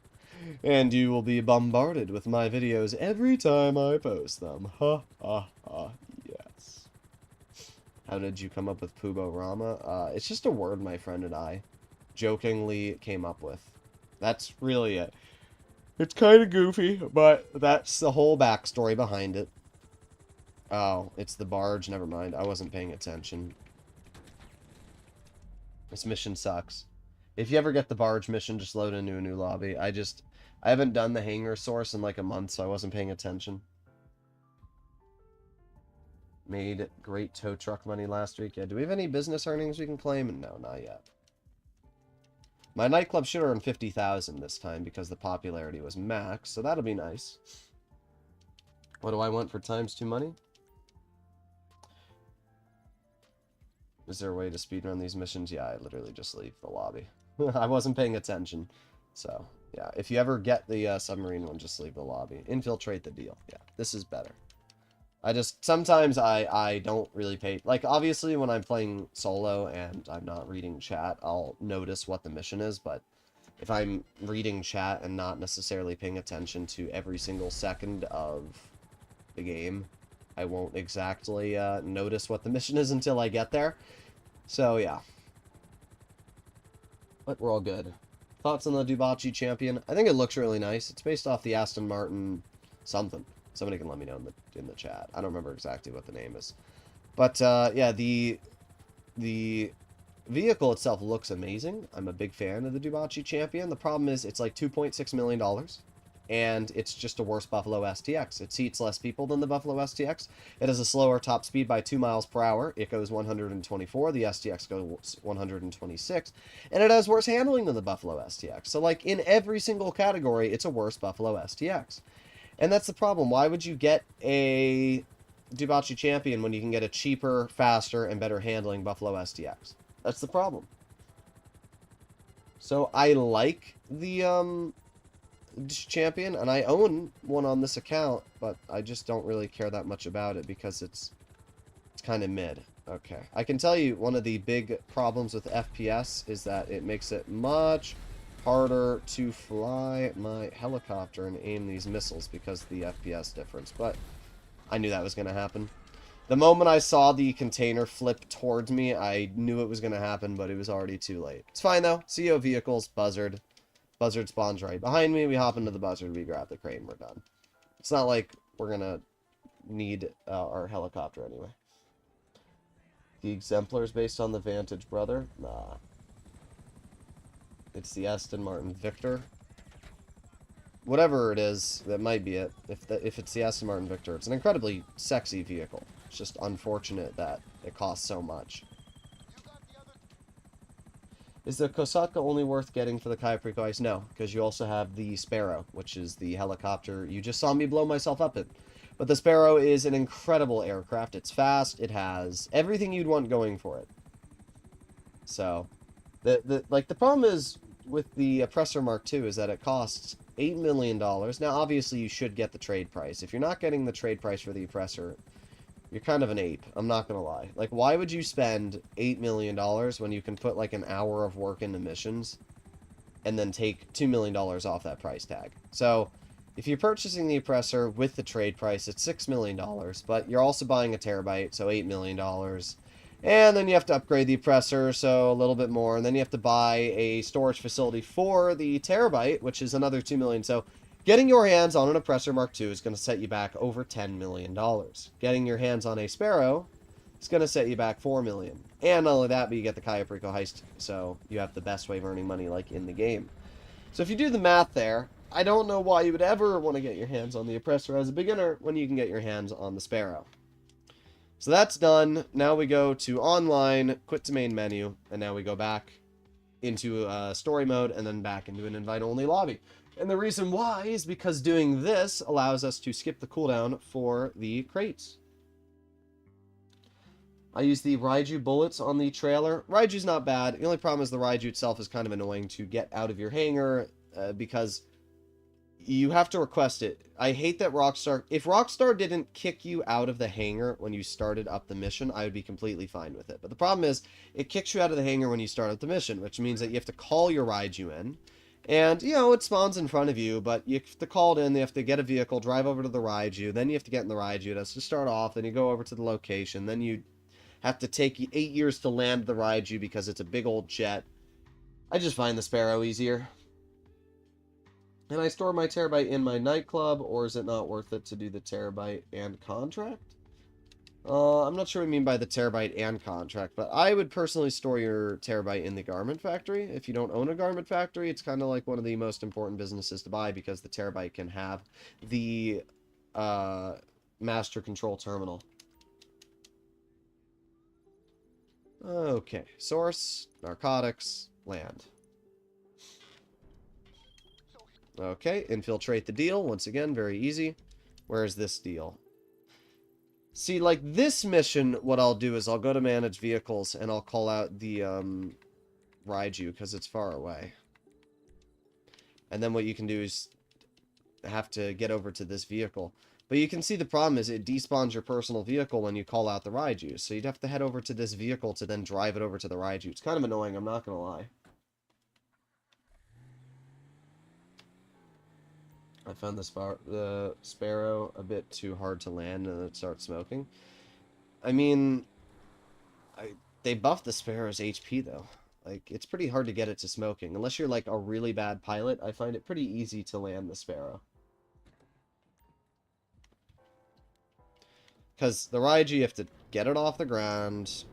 S1: And you will be bombarded with my videos every time I post them. Ha, ha, ha, yes. How did you come up with Pubo Rama? It's just a word my friend and I jokingly came up with. That's really it. It's kind of goofy, but that's the whole backstory behind it. Oh, it's the barge. Never mind. I wasn't paying attention. This mission sucks. If you ever get the barge mission, just load into a new lobby. I haven't done the hangar source in like a month, so I wasn't paying attention. Made great tow truck money last week. Yeah, do we have any business earnings we can claim? No, not yet. My nightclub should earn 50,000 this time because the popularity was max, so that'll be nice. What do I want for ×2 money? Is there a way to speedrun these missions? Yeah, I literally just leave the lobby. I wasn't paying attention. So, yeah. If you ever get the submarine one, just leave the lobby. Infiltrate the deal. Yeah, this is better. Sometimes I don't really pay... Like, obviously, when I'm playing solo and I'm not reading chat, I'll notice what the mission is, but if I'm reading chat and not necessarily paying attention to every single second of the game, I won't exactly notice what the mission is until I get there. So, yeah. But we're all good. Thoughts on the Dubachi Champion? I think it looks really nice. It's based off the Aston Martin something. Somebody can let me know in the chat. I don't remember exactly what the name is. But, yeah, the vehicle itself looks amazing. I'm a big fan of the Dubachi Champion. The problem is it's like $2.6 million. And it's just a worse Buffalo STX. It seats less people than the Buffalo STX. It has a slower top speed by 2 miles per hour. It goes 124. The STX goes 126. And it has worse handling than the Buffalo STX. So, like, in every single category, it's a worse Buffalo STX. And that's the problem. Why would you get a Dubachi Champion when you can get a cheaper, faster, and better handling Buffalo STX? That's the problem. So, I like the, Champion, and I own one on this account, but I just don't really care that much about it because it's kind of mid. Okay, I can tell you one of the big problems with FPS is that it makes it much harder to fly my helicopter and aim these missiles because of the FPS difference, but I knew that was going to happen. The moment I saw the container flip towards me, I knew it was going to happen, but it was already too late. It's fine, though. CO vehicles, Buzzard. Buzzard spawns right behind me. We hop into the Buzzard. We grab the crane. We're done. It's not like we're going to need our helicopter anyway. The Exemplar is based on the Vantage, brother. Nah. It's the Aston Martin Victor. Whatever it is, that might be it. If it's the Aston Martin Victor, it's an incredibly sexy vehicle. It's just unfortunate that it costs so much. Is the Kosatka only worth getting for the Kyaprico Ice? No, because you also have the Sparrow, which is the helicopter you just saw me blow myself up in. But the Sparrow is an incredible aircraft. It's fast. It has everything you'd want going for it. So, the problem is with the Oppressor Mark II is that it costs $8 million. Now, obviously, you should get the trade price. If you're not getting the trade price for the Oppressor, you're kind of an ape. I'm not going to lie. Like, why would you spend $8 million when you can put, like, an hour of work into missions and then take $2 million off that price tag? So, if you're purchasing the Oppressor with the trade price, it's $6 million, but you're also buying a Terabyte, so $8 million. And then you have to upgrade the Oppressor, so a little bit more. And then you have to buy a storage facility for the Terabyte, which is another $2 million. So, getting your hands on an Oppressor Mark II is going to set you back over $10 million. Getting your hands on a Sparrow is going to set you back $4 million. And not only that, but you get the Kyaprico Heist, so you have the best way of earning money, like, in the game. So if you do the math there, I don't know why you would ever want to get your hands on the Oppressor as a beginner when you can get your hands on the Sparrow. So that's done. Now we go to online, quit to main menu, and now we go back into story mode and then back into an invite-only lobby. And the reason why is because doing this allows us to skip the cooldown for the crates. I use the Raiju bullets on the trailer. Raiju's not bad. The only problem is the Raiju itself is kind of annoying to get out of your hangar because you have to request it. I hate that Rockstar... If Rockstar didn't kick you out of the hangar when you started up the mission, I would be completely fine with it. But the problem is, it kicks you out of the hangar when you start up the mission, which means that you have to call your Raiju in. And, you know, it spawns in front of you, but you have to call it in, they have to get a vehicle, drive over to the Raiju, then you have to get in the Raiju, it has to start off, then you go over to the location, then you have to take 8 years to land the Raiju because it's a big old jet. I just find the Sparrow easier. And I store my Terabyte in my Nightclub, or is it not worth it to do the Terabyte and contract? I'm not sure what I mean by the Terabyte and contract, but I would personally store your Terabyte in the garment factory. If you don't own a garment factory, it's kind of like one of the most important businesses to buy because the Terabyte can have the master control terminal. Okay, source, narcotics, land. Okay, infiltrate the deal. Once again, very easy. Where's this deal? See, like, this mission, what I'll do is I'll go to manage vehicles, and I'll call out the, Raiju, because it's far away. And then what you can do is have to get over to this vehicle. But you can see the problem is it despawns your personal vehicle when you call out the Raiju. So you'd have to head over to this vehicle to then drive it over to the Raiju. It's kind of annoying, I'm not going to lie. I found the Sparrow a bit too hard to land and it starts smoking. I mean, they buffed the Sparrow's HP though. Like, it's pretty hard to get it to smoking. Unless you're like a really bad pilot, I find it pretty easy to land the Sparrow. Because the Raiju, you have to get it off the ground.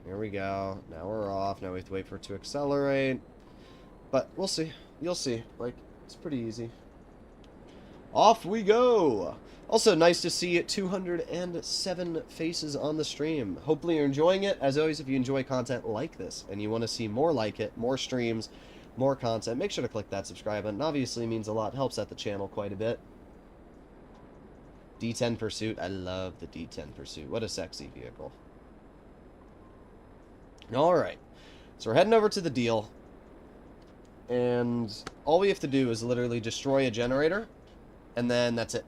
S1: Here we go. Now we're off. Now we have to wait for it to accelerate. But we'll see. You'll see. Like, it's pretty easy. Off we go! Also, nice to see 207 faces on the stream. Hopefully you're enjoying it. As always, if you enjoy content like this and you want to see more like it, more streams, more content, make sure to click that subscribe button. Obviously, it means a lot. Helps out the channel quite a bit. D10 Pursuit. I love the D10 Pursuit. What a sexy vehicle. Alright. So we're heading over to the deal. And all we have to do is literally destroy a generator. And then that's it.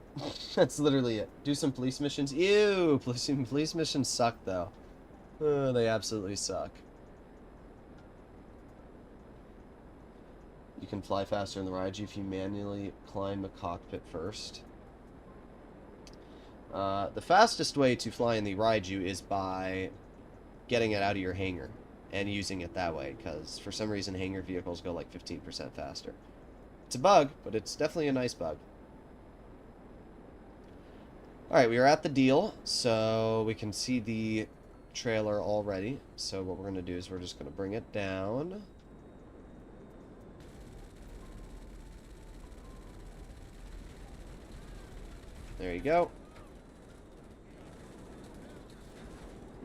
S1: That's literally it. Do some police missions. Ew! Police missions suck, though. They absolutely suck. You can fly faster in the Raiju if you manually climb the cockpit first. The fastest way to fly in the Raiju is by getting it out of your hangar and using it that way, because for some reason hangar vehicles go like 15% faster. It's a bug, but it's definitely a nice bug. Alright, we are at the deal, so we can see the trailer already. So what we're going to do is we're just going to bring it down. There you go.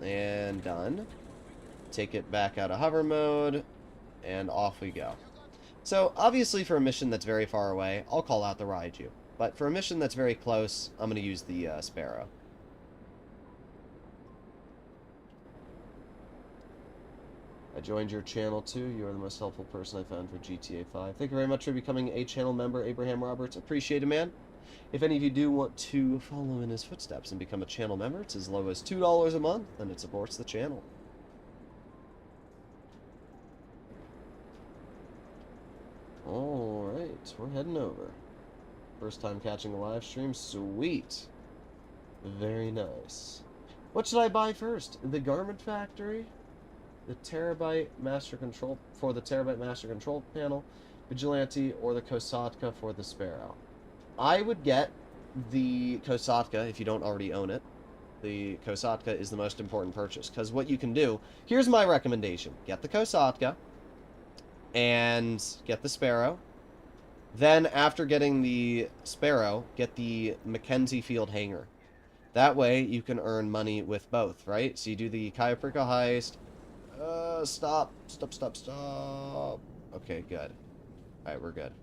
S1: And done. Take it back out of hover mode, and off we go. So, obviously for a mission that's very far away, I'll call out the Raiju. But for a mission that's very close, I'm going to use the Sparrow. I joined your channel too. You are the most helpful person I found for GTA 5. Thank you very much for becoming a channel member, Abraham Roberts. Appreciate it, man. If any of you do want to follow in his footsteps and become a channel member, it's as low as $2 a month, and it supports the channel. Alright, we're heading over. First time catching a live stream. Sweet. Very nice. What should I buy first? The Garment Factory? The Terabyte Master Control for the Terabyte Master Control Panel, Vigilante, or the Kosatka for the Sparrow? I would get the Kosatka if you don't already own it. The Kosatka is the most important purchase, because what you can do, here's my recommendation. Get the Kosatka and get the Sparrow. Then, after getting the Sparrow, get the Mackenzie Field Hangar. That way, you can earn money with both, right? So you do the Kyaprika heist. Stop. Okay, good. Alright, we're good.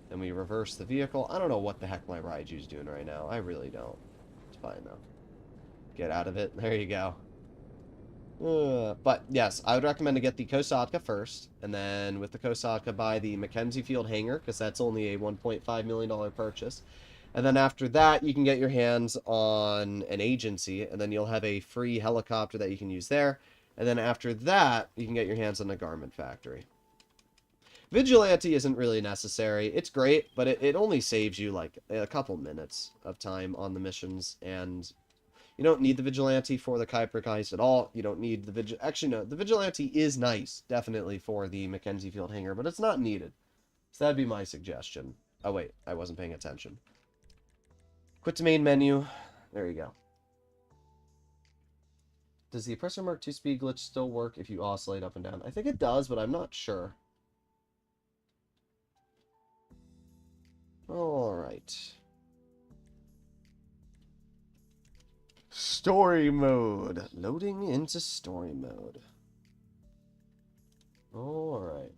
S1: Then we reverse the vehicle. I don't know what the heck my Raiju's doing right now. I really don't. It's fine, though. Get out of it. There you go. But yes, I would recommend to get the Kosatka first, and then with the Kosatka buy the Mackenzie Field Hangar, because that's only a $1.5 million purchase. And then after that, you can get your hands on an agency, and then you'll have a free helicopter that you can use there. And then after that, you can get your hands on a Garment Factory. Vigilante isn't really necessary. It's great, but it only saves you like a couple minutes of time on the missions, and you don't need the Vigilante for the Kyaprika heist at all. You don't need the Actually, no. The Vigilante is nice, definitely, for the Mackenzie Field Hangar, but it's not needed. So that'd be my suggestion. Oh, wait. I wasn't paying attention. Quit to main menu. There you go. Does the Oppressor Mark II speed glitch still work if you oscillate up and down? I think it does, but I'm not sure. Alright. Story mode. Loading into story mode. Alright.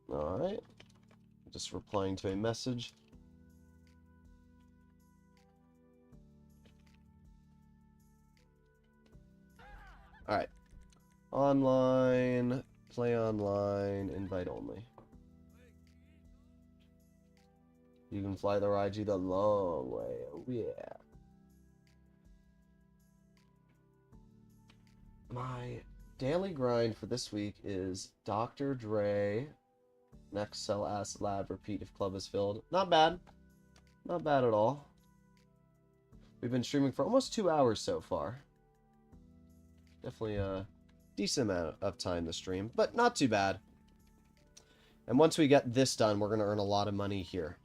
S1: Alright. Just replying to a message. Alright. Online. Play online. Invite only. You can fly the Raiju the long way. Oh, yeah. My daily grind for this week is Dr. Dre. Next, sell acid lab. Repeat if club is filled. Not bad. Not bad at all. We've been streaming for almost 2 hours so far. Definitely a decent amount of time to stream, but not too bad. And once we get this done, we're going to earn a lot of money here.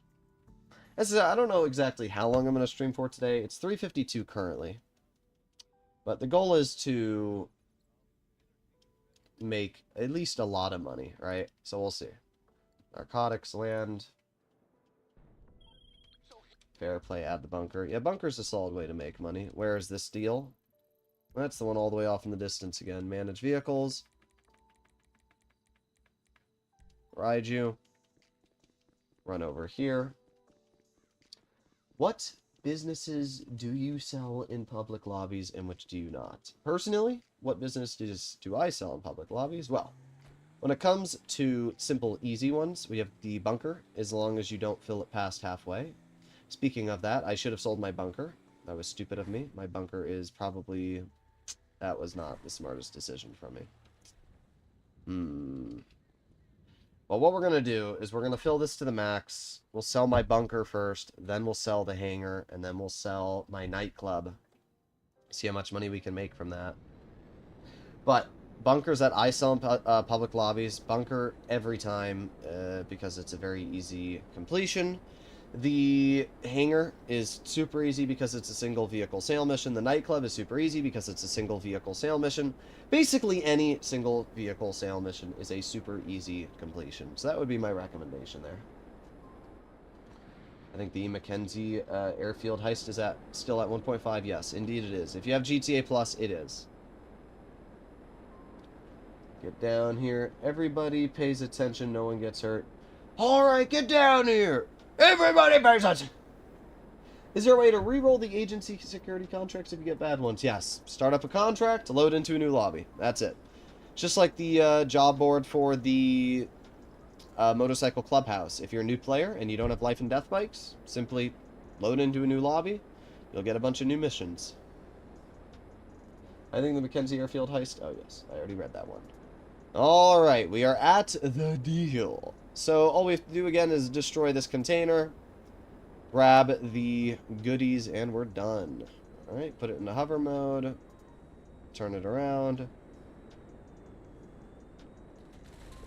S1: I don't know exactly how long I'm going to stream for today. It's 3:52 currently. But the goal is to make at least a lot of money, right? So we'll see. Narcotics, land. Fair play, add the bunker. Yeah, bunker's a solid way to make money. Where is this deal? That's the one all the way off in the distance again. Manage vehicles. Ride you. Run over here. What businesses do you sell in public lobbies and which do you not? Personally, what businesses do I sell in public lobbies? Well, when it comes to simple, easy ones, we have the bunker, as long as you don't fill it past halfway. Speaking of that, I should have sold my bunker. That was stupid of me. My bunker is probably... That was not the smartest decision from me. Well, what we're going to do is we're going to fill this to the max. We'll sell my bunker first, then we'll sell the hangar, and then we'll sell my nightclub. See how much money we can make from that. But bunkers that I sell in public lobbies, bunker every time because it's a very easy completion. The hangar is super easy because it's a single vehicle sale mission. The nightclub is super easy because it's a single vehicle sale mission. Basically, any single vehicle sale mission is a super easy completion. So that would be my recommendation there. I think the Mackenzie airfield heist is still at 1.5. Yes, indeed it is. If you have GTA Plus, it is. Get down here. Everybody pays attention. No one gets hurt. All right, get down here. Everybody pays attention. Is there a way to re-roll the agency security contracts if you get bad ones? Yes. Start up a contract, load into a new lobby. That's it. Just like the job board for the motorcycle clubhouse. If you're a new player and you don't have life and death bikes, simply load into a new lobby. You'll get a bunch of new missions. I think the Mackenzie airfield heist. Oh, yes. I already read that one. All right. We are at the deal. So all we have to do again is destroy this container, grab the goodies, and we're done. All right, put it into hover mode, turn it around,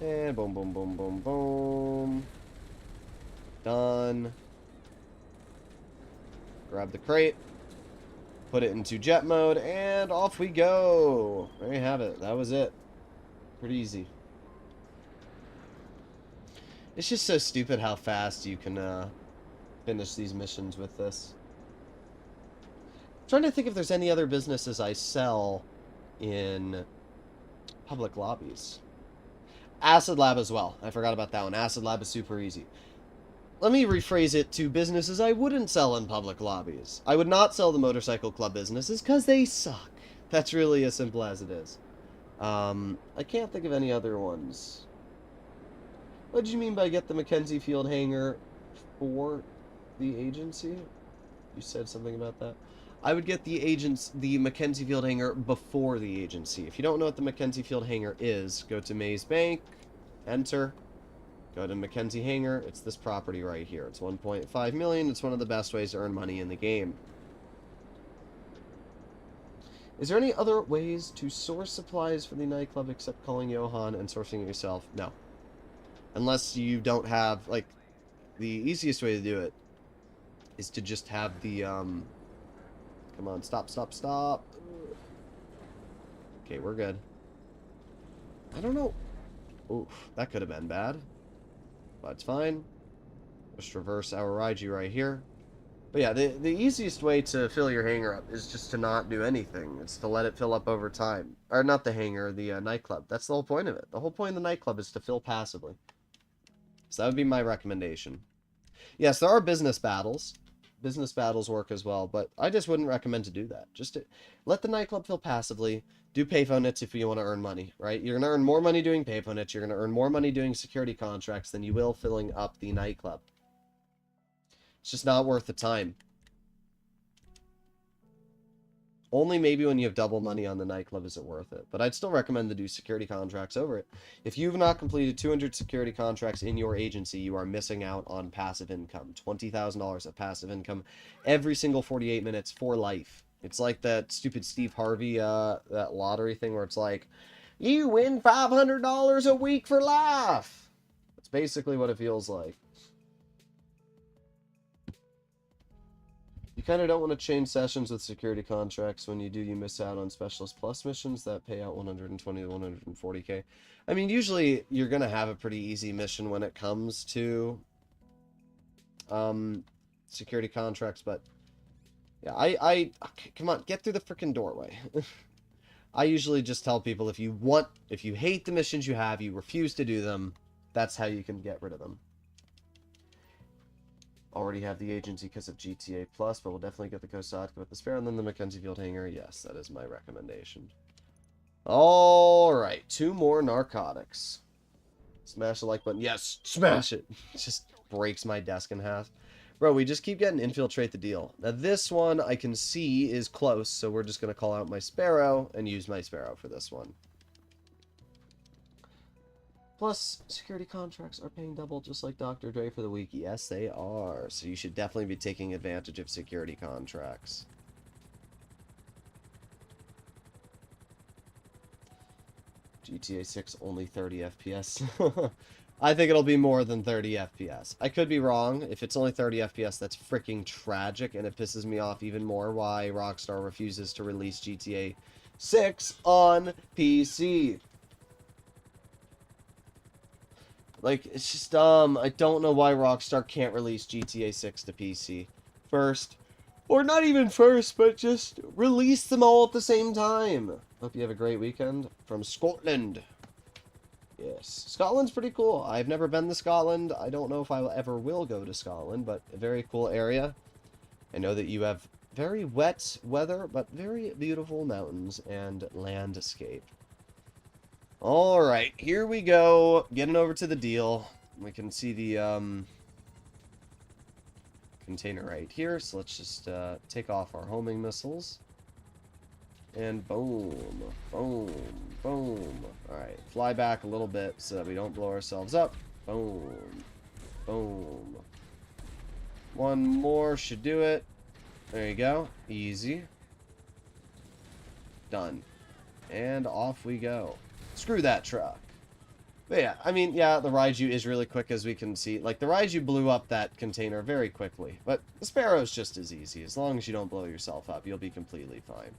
S1: and boom, boom, boom, boom, boom. Done. Grab the crate, put it into jet mode, and off we go. There you have it. That was it. Pretty easy. It's just so stupid how fast you can finish these missions with this. I'm trying to think if there's any other businesses I sell in public lobbies. Acid Lab as well. I forgot about that one. Acid Lab is super easy. Let me rephrase it to businesses I wouldn't sell in public lobbies. I would not sell the motorcycle club businesses because they suck. That's really as simple as it is. I can't think of any other ones. What did you mean by get the Mackenzie Field hangar for the agency? You said something about that. I would get the Mackenzie Field hangar before the agency. If you don't know what the Mackenzie Field hangar is, go to Maze Bank, enter, go to Mackenzie hangar. It's this property right here. It's 1.5 million. It's one of the best ways to earn money in the game. Is there any other ways to source supplies for the nightclub except calling Johan and sourcing it yourself? No. Unless you don't have, like, the easiest way to do it is to just have the, come on, stop, stop, stop. Okay, we're good. I don't know. Oof, that could have been bad. But it's fine. Just reverse our Raiji right here. But yeah, the easiest way to fill your hangar up is just to not do anything. It's to let it fill up over time. Or not the hangar, the nightclub. That's the whole point of it. The whole point of the nightclub is to fill passively. So that would be my recommendation. Yes, there are business battles. Business battles work as well, but I just wouldn't recommend to do that. Just to let the nightclub fill passively. Do payphone hits if you want to earn money, right? You're going to earn more money doing payphone hits. You're going to earn more money doing security contracts than you will filling up the nightclub. It's just not worth the time. Only maybe when you have double money on the nightclub is it worth it. But I'd still recommend to do security contracts over it. If you've not completed 200 security contracts in your agency, you are missing out on passive income. $20,000 of passive income every single 48 minutes for life. It's like that stupid Steve Harvey, that lottery thing where it's like, you win $500 a week for life. That's basically what it feels like. You kind of don't want to change sessions with security contracts. When you do, you miss out on Specialist Plus missions that pay out 120 to 140k. I mean, usually you're going to have a pretty easy mission when it comes to security contracts, but yeah, okay, come on, get through the freaking doorway. I usually just tell people if you hate the missions you have, you refuse to do them, that's how you can get rid of them. Already have the agency because of GTA Plus, but we'll definitely get the Kosaka with the spare, and then the Mackenzie Field Hangar. Yes, that is my recommendation. Alright, 2 more narcotics. Smash the like button. Yes, smash it. It just breaks my desk in half. Bro, we just keep getting infiltrate the deal. Now this one I can see is close, so we're just going to call out my Sparrow and use my Sparrow for this one. Plus, security contracts are paying double just like Dr. Dre for the week. Yes, they are. So you should definitely be taking advantage of security contracts. GTA 6 only 30 FPS. I think it'll be more than 30 FPS. I could be wrong. If it's only 30 FPS, that's freaking tragic, and it pisses me off even more why Rockstar refuses to release GTA 6 on PC. Like, it's just dumb. I don't know why Rockstar can't release GTA 6 to PC first. Or not even first, but just release them all at the same time. Hope you have a great weekend. From Scotland. Yes. Scotland's pretty cool. I've never been to Scotland. I don't know if I ever will go to Scotland, but a very cool area. I know that you have very wet weather, but very beautiful mountains and landscape. Alright, here we go. Getting over to the deal. We can see the container right here. So let's just take off our homing missiles. And boom, boom, boom. Alright, fly back a little bit so that we don't blow ourselves up. Boom, boom. One more should do it. There you go. Easy. Done. And off we go. Screw that truck. But yeah, I mean, yeah, the Raiju is really quick, as we can see. Like, the Raiju blew up that container very quickly. But the Sparrow's just as easy. As long as you don't blow yourself up, you'll be completely fine.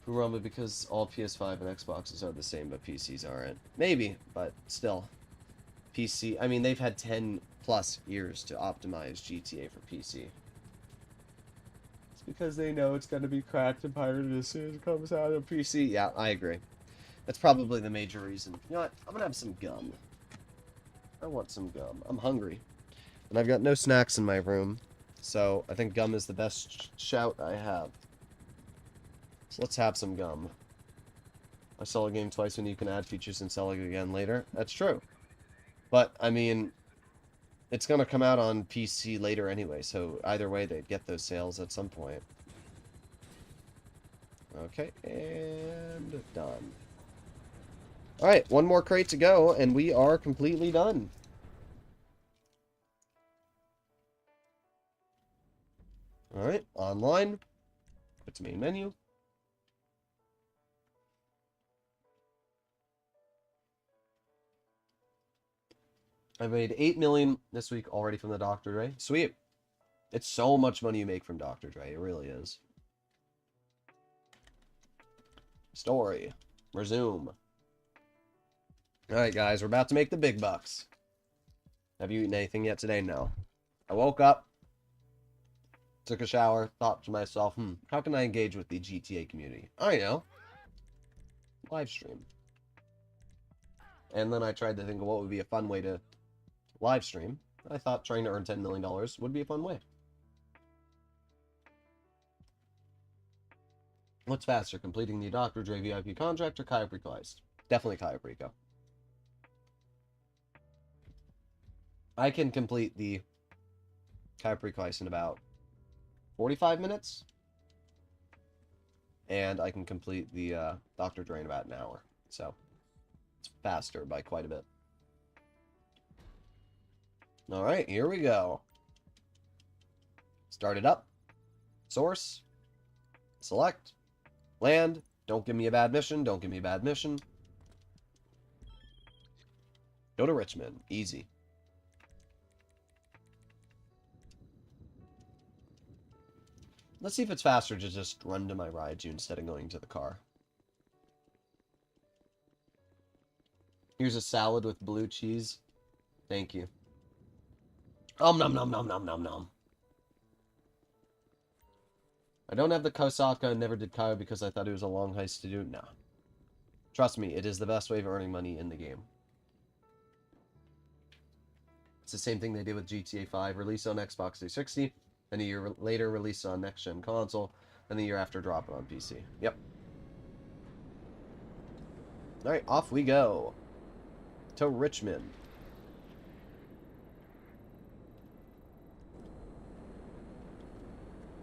S1: Rumba, because all PS5 and Xboxes are the same, but PCs aren't. Maybe, but still. PC, I mean, they've had 10 plus years to optimize GTA for PC. Because they know it's going to be cracked and pirated as soon as it comes out on PC. Yeah, I agree. That's probably the major reason. You know what? I'm going to have some gum. I want some gum. I'm hungry. And I've got no snacks in my room. So I think gum is the best shout I have. So let's have some gum. I sell a game twice when you can add features and sell it again later. That's true. But, I mean, it's going to come out on PC later anyway, so either way, they'd get those sales at some point. Okay, and done. Alright, one more crate to go, and we are completely done. Alright, online. It's main menu. I made 8 million this week already from the Dr. Dre. Sweet. It's so much money you make from Dr. Dre. It really is. Story. Resume. Alright, guys. We're about to make the big bucks. Have you eaten anything yet today? No. I woke up. Took a shower. Thought to myself, how can I engage with the GTA community? I know. Live stream. And then I tried to think of what would be a fun way to live stream. I thought trying to earn $10 million would be a fun way. What's faster, completing the Dr. Dre VIP contract or Cayo Perico Heist? Definitely Cayo Perico. I can complete the Cayo Perico Heist in about 45 minutes. And I can complete the Dr. Dre in about an hour. So, it's faster by quite a bit. Alright, here we go. Start it up. Source. Select. Land. Don't give me a bad mission. Don't give me a bad mission. Go to Richmond. Easy. Let's see if it's faster to just run to my Raiju instead of going to the car. Here's a salad with blue cheese. Thank you. Nom nom nom nom nom nom nom. I don't have the Kosaka and never did Kaio because I thought it was a long heist to do. Nah. Trust me, it is the best way of earning money in the game. It's the same thing they did with GTA 5. Release on Xbox 360, then a year later release on next-gen console, and the year after drop it on PC. Yep. Alright, off we go. To Richmond.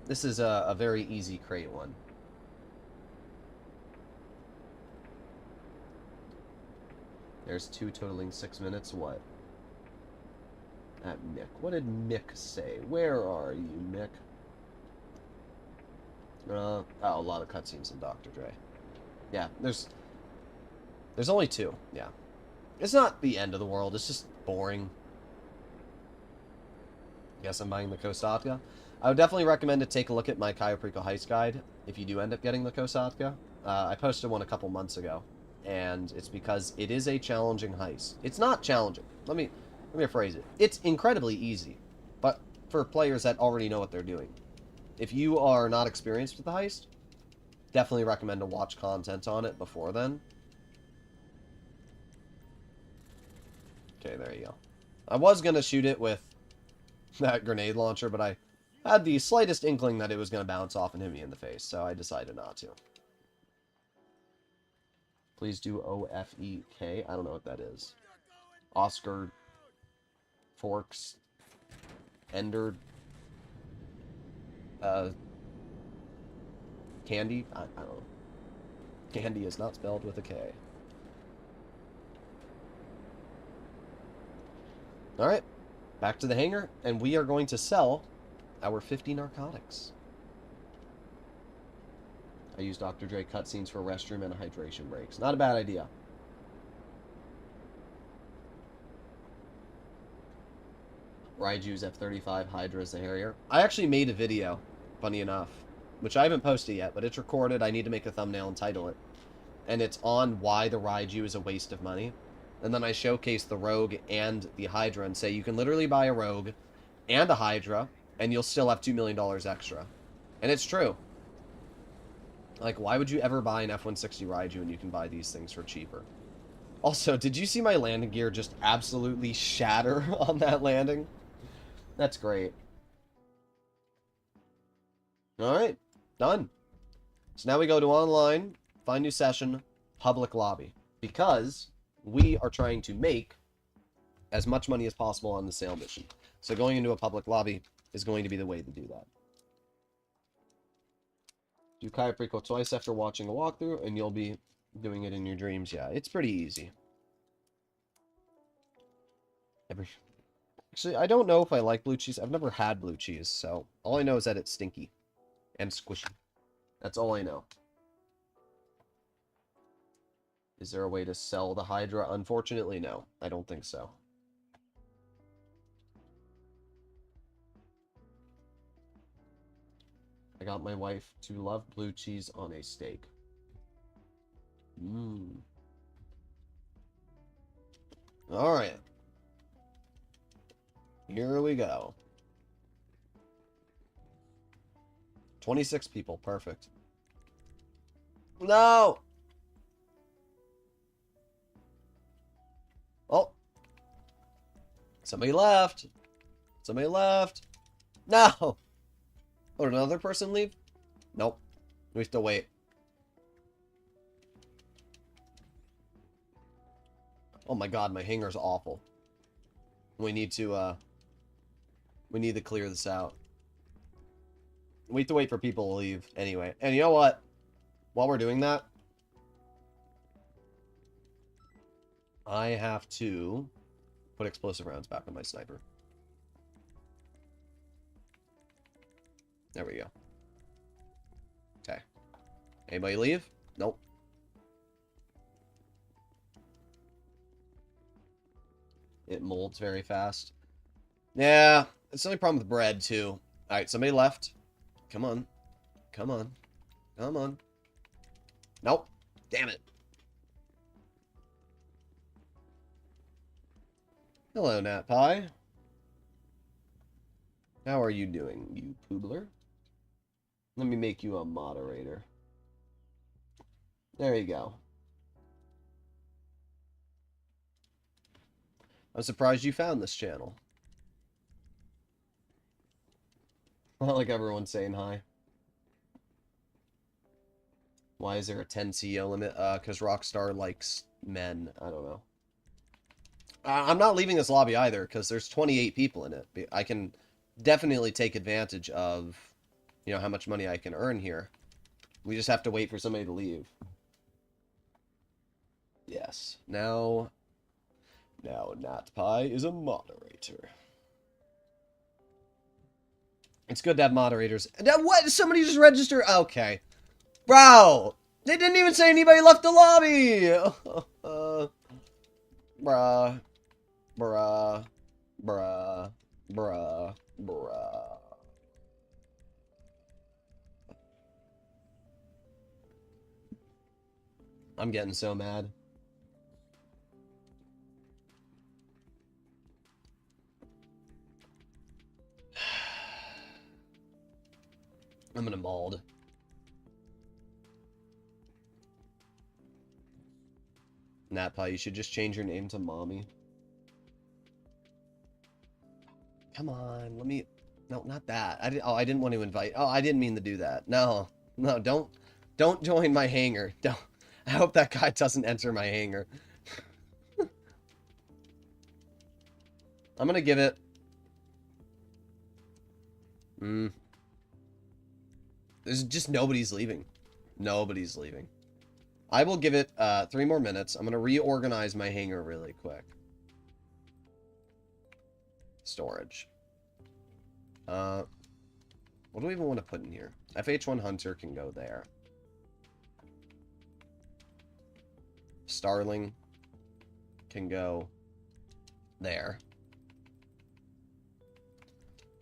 S1: This is a very easy crate one. There's 2 totaling 6 minutes. What? At Mick. What did Mick say? Where are you, Mick? Oh, a lot of cutscenes in Dr. Dre. Yeah, there's only 2. Yeah. It's not the end of the world. It's just boring. Guess I'm buying the Kosatka. I would definitely recommend to take a look at my Cayo Perico Heist Guide if you do end up getting the Kosatka. I posted one a couple months ago, and it's because it is a challenging heist. It's not challenging. Let me rephrase it. It's incredibly easy, but for players that already know what they're doing. If you are not experienced with the heist, definitely recommend to watch content on it before then. Okay, there you go. I was going to shoot it with that grenade launcher, but I had the slightest inkling that it was going to bounce off and hit me in the face, so I decided not to. Please do OFEK. I don't know what that is. Oscar Forks Ender Candy? I don't know. Candy is not spelled with a K. Alright, back to the hangar, and we are going to sell our 50 narcotics. I use Dr. Dre cutscenes for restroom and hydration breaks. Not a bad idea. Raiju's F-35, Hydra's the Harrier. I actually made a video, funny enough, which I haven't posted yet, but it's recorded. I need to make a thumbnail and title it. And it's on why the Raiju is a waste of money. And then I showcase the Rogue and the Hydra and say you can literally buy a Rogue and a Hydra, and you'll still have $2 million extra. And it's true. Like, why would you ever buy an F-160 Raiju when you can buy these things for cheaper? Also, did you see my landing gear just absolutely shatter on that landing? That's great. Alright, done. So now we go to online, find new session, public lobby. Because we are trying to make as much money as possible on the sale mission. So going into a public lobby is going to be the way to do that. Do Cayo Perico twice after watching a walkthrough, and you'll be doing it in your dreams. Yeah, it's pretty easy. Actually, I don't know if I like blue cheese. I've never had blue cheese, so all I know is that it's stinky and squishy. That's all I know. Is there a way to sell the Hydra? Unfortunately, no. I don't think so. I got my wife to love blue cheese on a steak. Mmm. Alright. Here we go. 26 people. Perfect. No! Oh. Somebody left. Somebody left. No! Oh, did another person leave? Nope. We have to wait. Oh my god, my hangar's awful. We need to clear this out. to wait for people to leave anyway. And you know what? While we're doing that, I have to put explosive rounds back on my sniper. There we go. Okay. Anybody leave? Nope. It molds very fast. Yeah, it's the only problem with bread, too. Alright, somebody left. Come on. Come on. Come on. Nope. Damn it. Hello, Nat Pie. How are you doing, you poobler? Let me make you a moderator. There you go. I'm surprised you found this channel. Not like everyone's saying hi. Why is there a 10 CEO limit? Because Rockstar likes men. I don't know. I'm not leaving this lobby either, because there's 28 people in it. I can definitely take advantage of, you know, how much money I can earn here. We just have to wait for somebody to leave. Yes. Now Nat Pie is a moderator. It's good to have moderators. What? Somebody just registered? Okay. Bro! They didn't even say anybody left the lobby! Bruh. Bruh. Bruh. Bruh. Bruh. I'm getting so mad. I'm gonna mold. Natpie, you should just change your name to Mommy. Come on, let me... No, not that. I didn't want to invite... Oh, I didn't mean to do that. No. No, don't join my hangar. Don't. I hope that guy doesn't enter my hangar. I'm gonna give it... There's just nobody's leaving. Nobody's leaving. I will give it 3 more minutes. I'm gonna reorganize my hangar really quick. Storage. What do we even want to put in here? FH1 Hunter can go there. Starling can go there.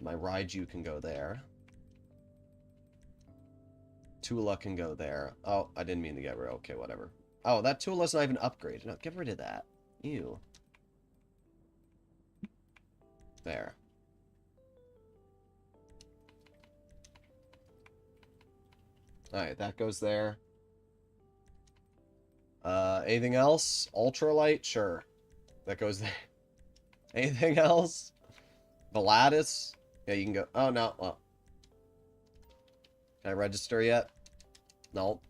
S1: My Raiju can go there. Tula can go there. Oh, I didn't mean to get rid of... Okay, whatever. Oh, that Tula's not even upgraded. No, get rid of that. Ew. There. Alright, that goes there. Anything else? Ultralight? Sure. That goes there. Anything else? Velatus? Yeah, you can go... Oh, no. Well. Can I register yet? Nope.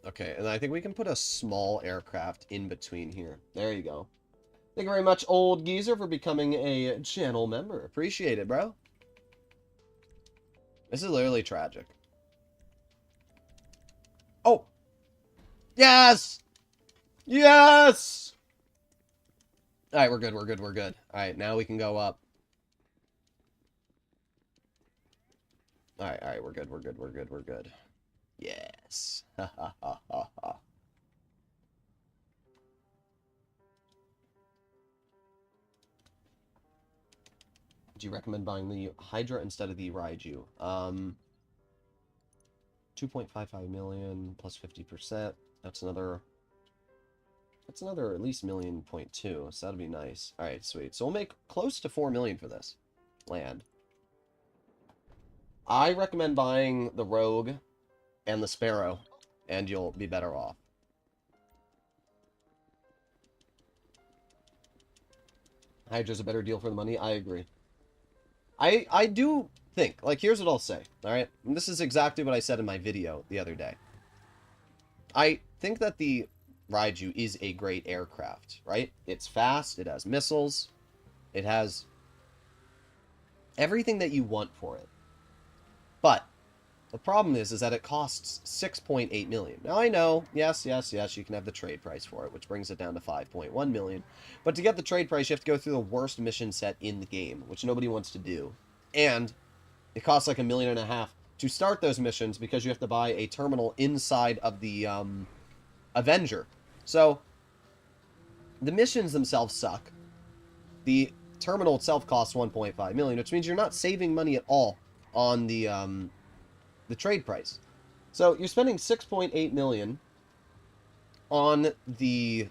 S1: Okay, and I think we can put a small aircraft in between here. There you go. Thank you very much, Old Geezer, for becoming a channel member. Appreciate it, bro. This is literally tragic. Oh! Yes! Yes! Alright, we're good, we're good, we're good. Alright, now we can go up. Alright, we're good, we're good, we're good, we're good. Yes. Ha ha ha ha ha. Do you recommend buying the Hydra instead of the Raiju? 2.55 million plus 50%. That's another at least $1.2 so that'd be nice. Alright, sweet. So we'll make close to 4 million for this land. I recommend buying the Rogue and the Sparrow, and you'll be better off. Hydra's a better deal for the money. I agree. I do think, like, here's what I'll say, alright? This is exactly what I said in my video the other day. I think that the Raiju is a great aircraft, right? It's fast, it has missiles, it has Everything that you want for it. But the problem is that it costs 6.8 million. Now I know, yes, you can have the trade price for it, which brings it down to 5.1 million. But to get the trade price, you have to go through the worst mission set in the game, which nobody wants to do. And it costs like $1.5 million to start those missions because you have to buy a terminal inside of the Avenger. So the missions themselves suck. The terminal itself costs 1.5 million, which means you're not saving money at all on the trade price. So you're spending 6.8 million on the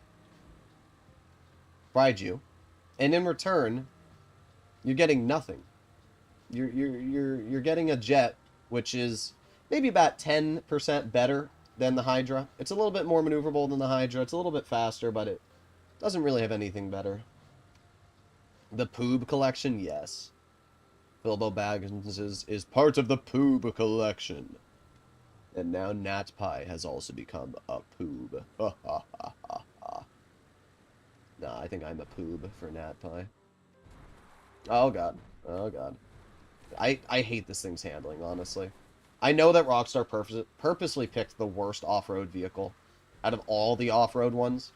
S1: Raiju, and in return, you're getting nothing. You're getting a jet, which is maybe about 10% better than the Hydra. It's a little bit more maneuverable than the Hydra. It's a little bit faster, but it doesn't really have anything better. The Poob collection, yes. Bilbo Baggins is part of the Poob collection. And now Nat Pie has also become a Poob. Ha ha ha ha ha. Nah, I think I'm a Poob for Nat Pie. Oh god. Oh god. I hate this thing's handling, honestly. I know that Rockstar purposely picked the worst off-road vehicle out of all the off-road ones.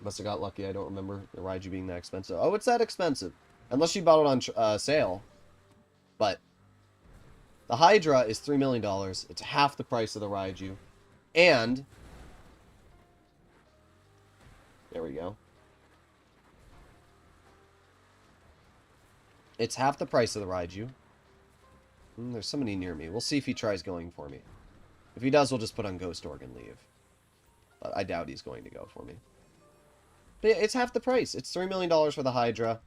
S1: Must have got lucky. I don't remember the Raiju being that expensive. Oh, it's that expensive. Unless you bought it on sale. But the Hydra is $3 million. It's half the price of the Raiju. And there we go. It's half the price of the Raiju. There's somebody near me. We'll see if he tries going for me. If he does, we'll just put on Ghost Org and leave. But I doubt he's going to go for me. But yeah, it's half the price. It's $3 million for the Hydra.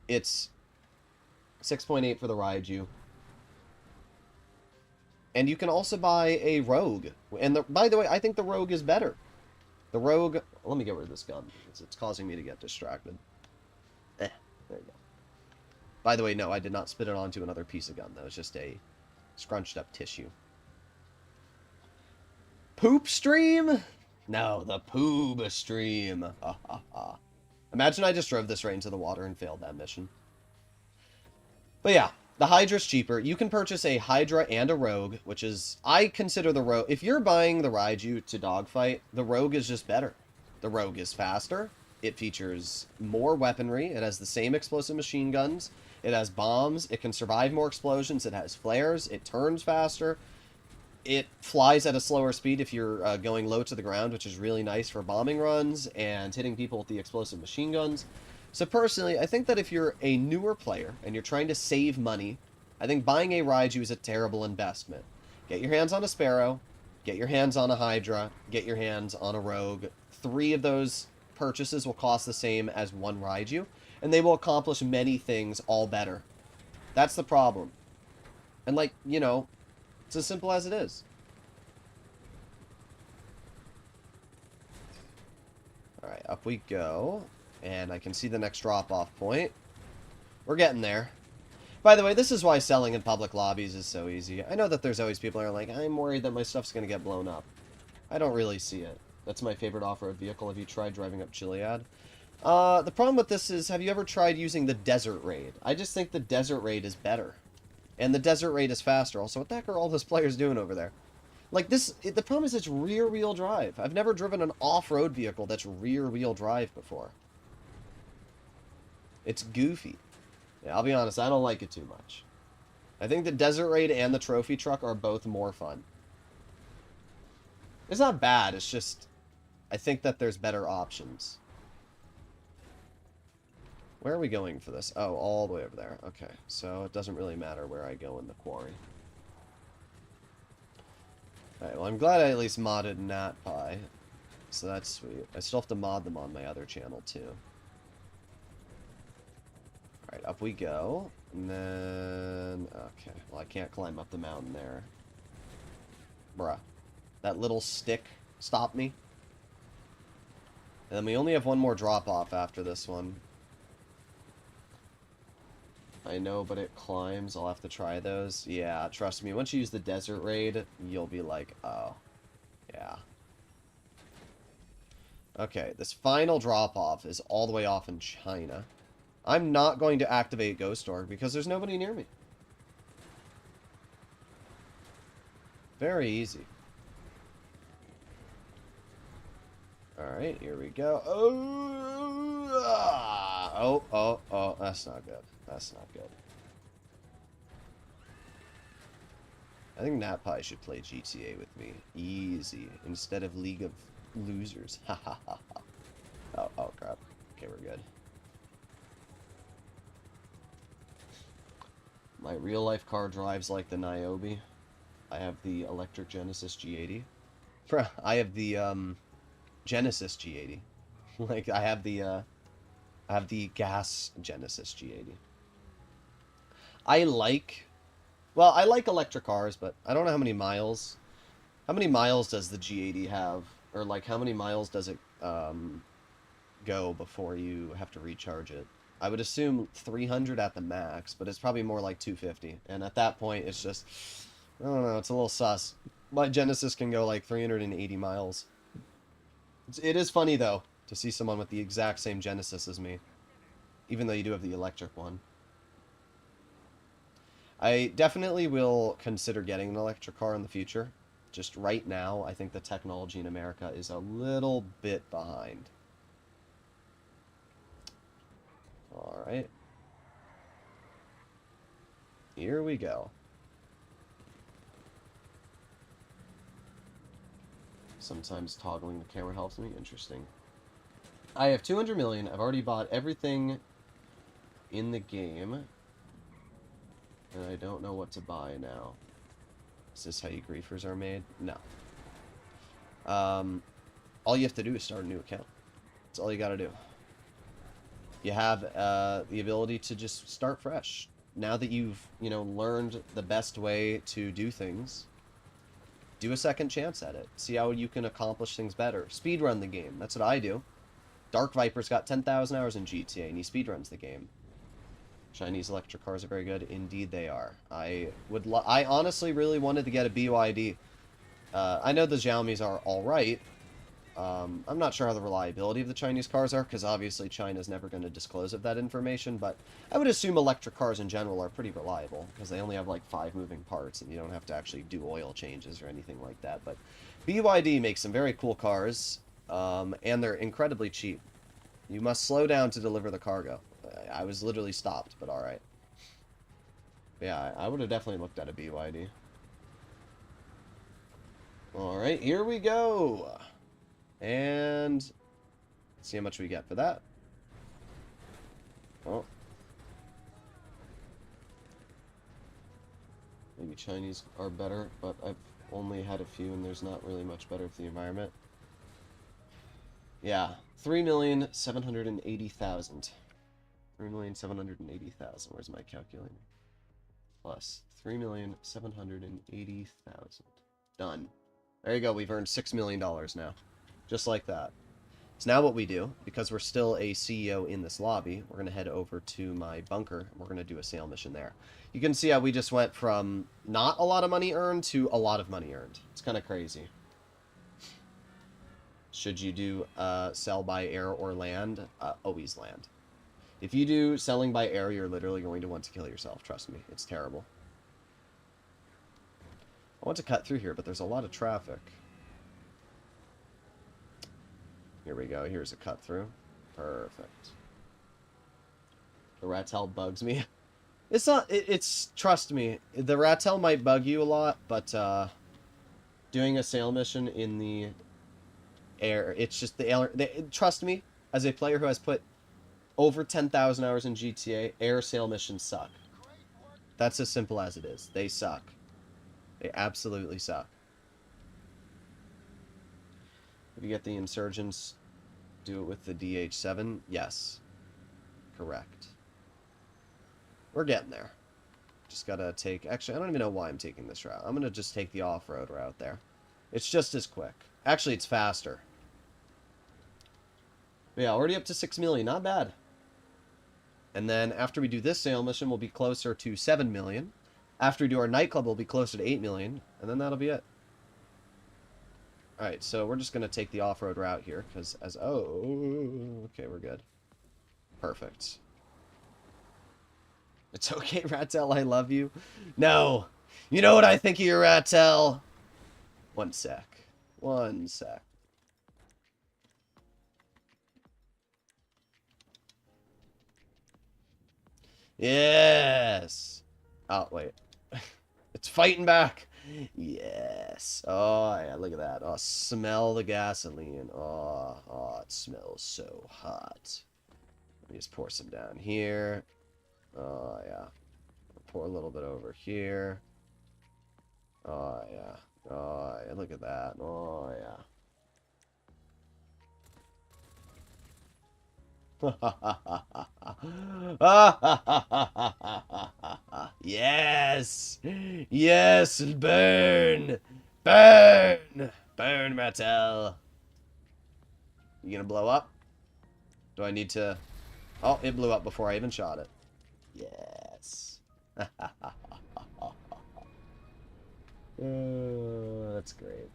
S1: It's 6.8 for the Raiju. And you can also buy a Rogue. And by the way, I think the Rogue is better. The Rogue... Let me get rid of this gun, because it's causing me to get distracted. There you go. By the way, no, I did not spit it onto another piece of gun. That was just a scrunched up tissue. Poop stream? No, the Poob stream. Ha ha ha. Imagine I just drove this right into the water and failed that mission. But yeah, the Hydra's cheaper. You can purchase a Hydra and a Rogue, which is... I consider the Rogue... If you're buying the Raiju to dogfight, the Rogue is just better. The Rogue is faster. It features more weaponry. It has the same explosive machine guns. It has bombs. It can survive more explosions. It has flares. It turns faster. It flies at a slower speed if you're going low to the ground, which is really nice for bombing runs and hitting people with the explosive machine guns. So personally, I think that if you're a newer player and you're trying to save money, I think buying a Raiju is a terrible investment. Get your hands on a Sparrow. Get your hands on a Hydra. Get your hands on a Rogue. 3 of those purchases will cost the same as 1 Raiju, and they will accomplish many things all better. That's the problem. And like, you know, it's as simple as it is. Alright, up we go. And I can see the next drop-off point. We're getting there. By the way, this is why selling in public lobbies is so easy. I know that there's always people who are like, I'm worried that my stuff's going to get blown up. I don't really see it. That's my favorite off-road vehicle. Have you tried driving up Chiliad? The problem with this is, have you ever tried using the Desert Raid? I just think the Desert Raid is better. And the Desert Raid is faster. Also, what the heck are all those players doing over there? Like, the problem is it's rear-wheel drive. I've never driven an off-road vehicle that's rear-wheel drive before. It's goofy. Yeah, I'll be honest, I don't like it too much. I think the Desert Raid and the Trophy Truck are both more fun. It's not bad, it's just... I think that there's better options. Where are we going for this? Oh, all the way over there. Okay, so it doesn't really matter where I go in the quarry. Alright, well, I'm glad I at least modded Nat Pie. So that's sweet. I still have to mod them on my other channel, too. Alright, up we go. And then... Okay, well, I can't climb up the mountain there. Bruh. That little stick stopped me. And then we only have one more drop-off after this one. I know, but it climbs. I'll have to try those. Yeah, trust me. Once you use the Desert Raid, you'll be like, oh, yeah. Okay, this final drop-off is all the way off in China. I'm not going to activate Ghost Org because there's nobody near me. Very easy. Alright, here we go. Oh, that's not good. That's not good. I think NatPie should play GTA with me. Easy. Instead of League of Losers. Ha ha ha ha. Oh, crap. Okay, we're good. My real-life car drives like the Niobe. I have the electric Genesis G80. I have the, Genesis G80. Like, I have the gas Genesis G80. I like electric cars, but I don't know how many miles. How many miles does the G80 have? Or, like, how many miles does it, go before you have to recharge it? I would assume 300 at the max, but it's probably more like 250. And at that point, it's just, I don't know, it's a little sus. My Genesis can go like 380 miles. It is funny, though, to see someone with the exact same Genesis as me. Even though you do have the electric one. I definitely will consider getting an electric car in the future. Just right now, I think the technology in America is a little bit behind. Alright. Here we go. Sometimes toggling the camera helps me. Interesting. I have 200 million. I've already bought everything in the game. And I don't know what to buy now. Is this how you griefers are made? No. All you have to do is start a new account. That's all you gotta do. You have the ability to just start fresh. Now that you've, learned the best way to do things, do a second chance at it. See how you can accomplish things better. Speedrun the game. That's what I do. Dark Viper's got 10,000 hours in GTA, and he speedruns the game. Chinese electric cars are very good. Indeed they are. I honestly really wanted to get a BYD. I know the Xiaomis are alright. I'm not sure how the reliability of the Chinese cars are, because obviously China's never going to disclose of that information, but I would assume electric cars in general are pretty reliable, because they only have like 5 moving parts, and you don't have to actually do oil changes or anything like that. But BYD makes some very cool cars, and they're incredibly cheap. You must slow down to deliver the cargo. I was literally stopped, but alright. Yeah, I would have definitely looked at a BYD. Alright, here we go! And let's see how much we get for that. Oh. Maybe Chinese are better, but I've only had a few and there's not really much better for the environment. Yeah, 3,780,000. 3,780,000. Where's my calculator? Plus 3,780,000. Done. There you go. We've earned $6 million now. Just like that. So now what we do, because we're still a CEO in this lobby, we're going to head over to my bunker, and we're going to do a sale mission there. You can see how we just went from not a lot of money earned to a lot of money earned. It's kind of crazy. Should you do sell by air or land? Always land. If you do selling by air, you're literally going to want to kill yourself. Trust me. It's terrible. I want to cut through here, but there's a lot of traffic. Here we go. Here's a cut through. Perfect. The rat tail bugs me. It's not... It's... Trust me. The rat tail might bug you a lot, but doing a sale mission in the air... It's just the air... Trust me, as a player who has put over 10,000 hours in GTA, air sale missions suck. That's as simple as it is. They suck. They absolutely suck. If you get the Insurgents, do it with the DH7? Yes. Correct. We're getting there. Just gotta take... Actually, I don't even know why I'm taking this route. I'm gonna just take the off-road route there. It's just as quick. Actually, it's faster. But yeah, already up to 6 million. Not bad. And then after we do this sale mission, we'll be closer to 7 million. After we do our nightclub, we'll be closer to 8 million. And then that'll be it. Alright, so we're just going to take the off-road route here, because as... Oh, okay, we're good. Perfect. It's okay, Rattel, I love you. No. You know what I think of you, Rattel? One sec. One sec. Yes. Oh, wait. It's fighting back. Yes. Oh, yeah, look at that. Oh, smell the gasoline. Oh, it smells so hot. Let me just pour some down here. Oh, yeah. Pour a little bit over here. Oh, yeah. Oh, yeah, look at that. Oh, yeah. Yes! Yes! Burn! Burn! Burn, Mattel! You gonna blow up? Do I need to... Oh, it blew up before I even shot it. Yes. That's great.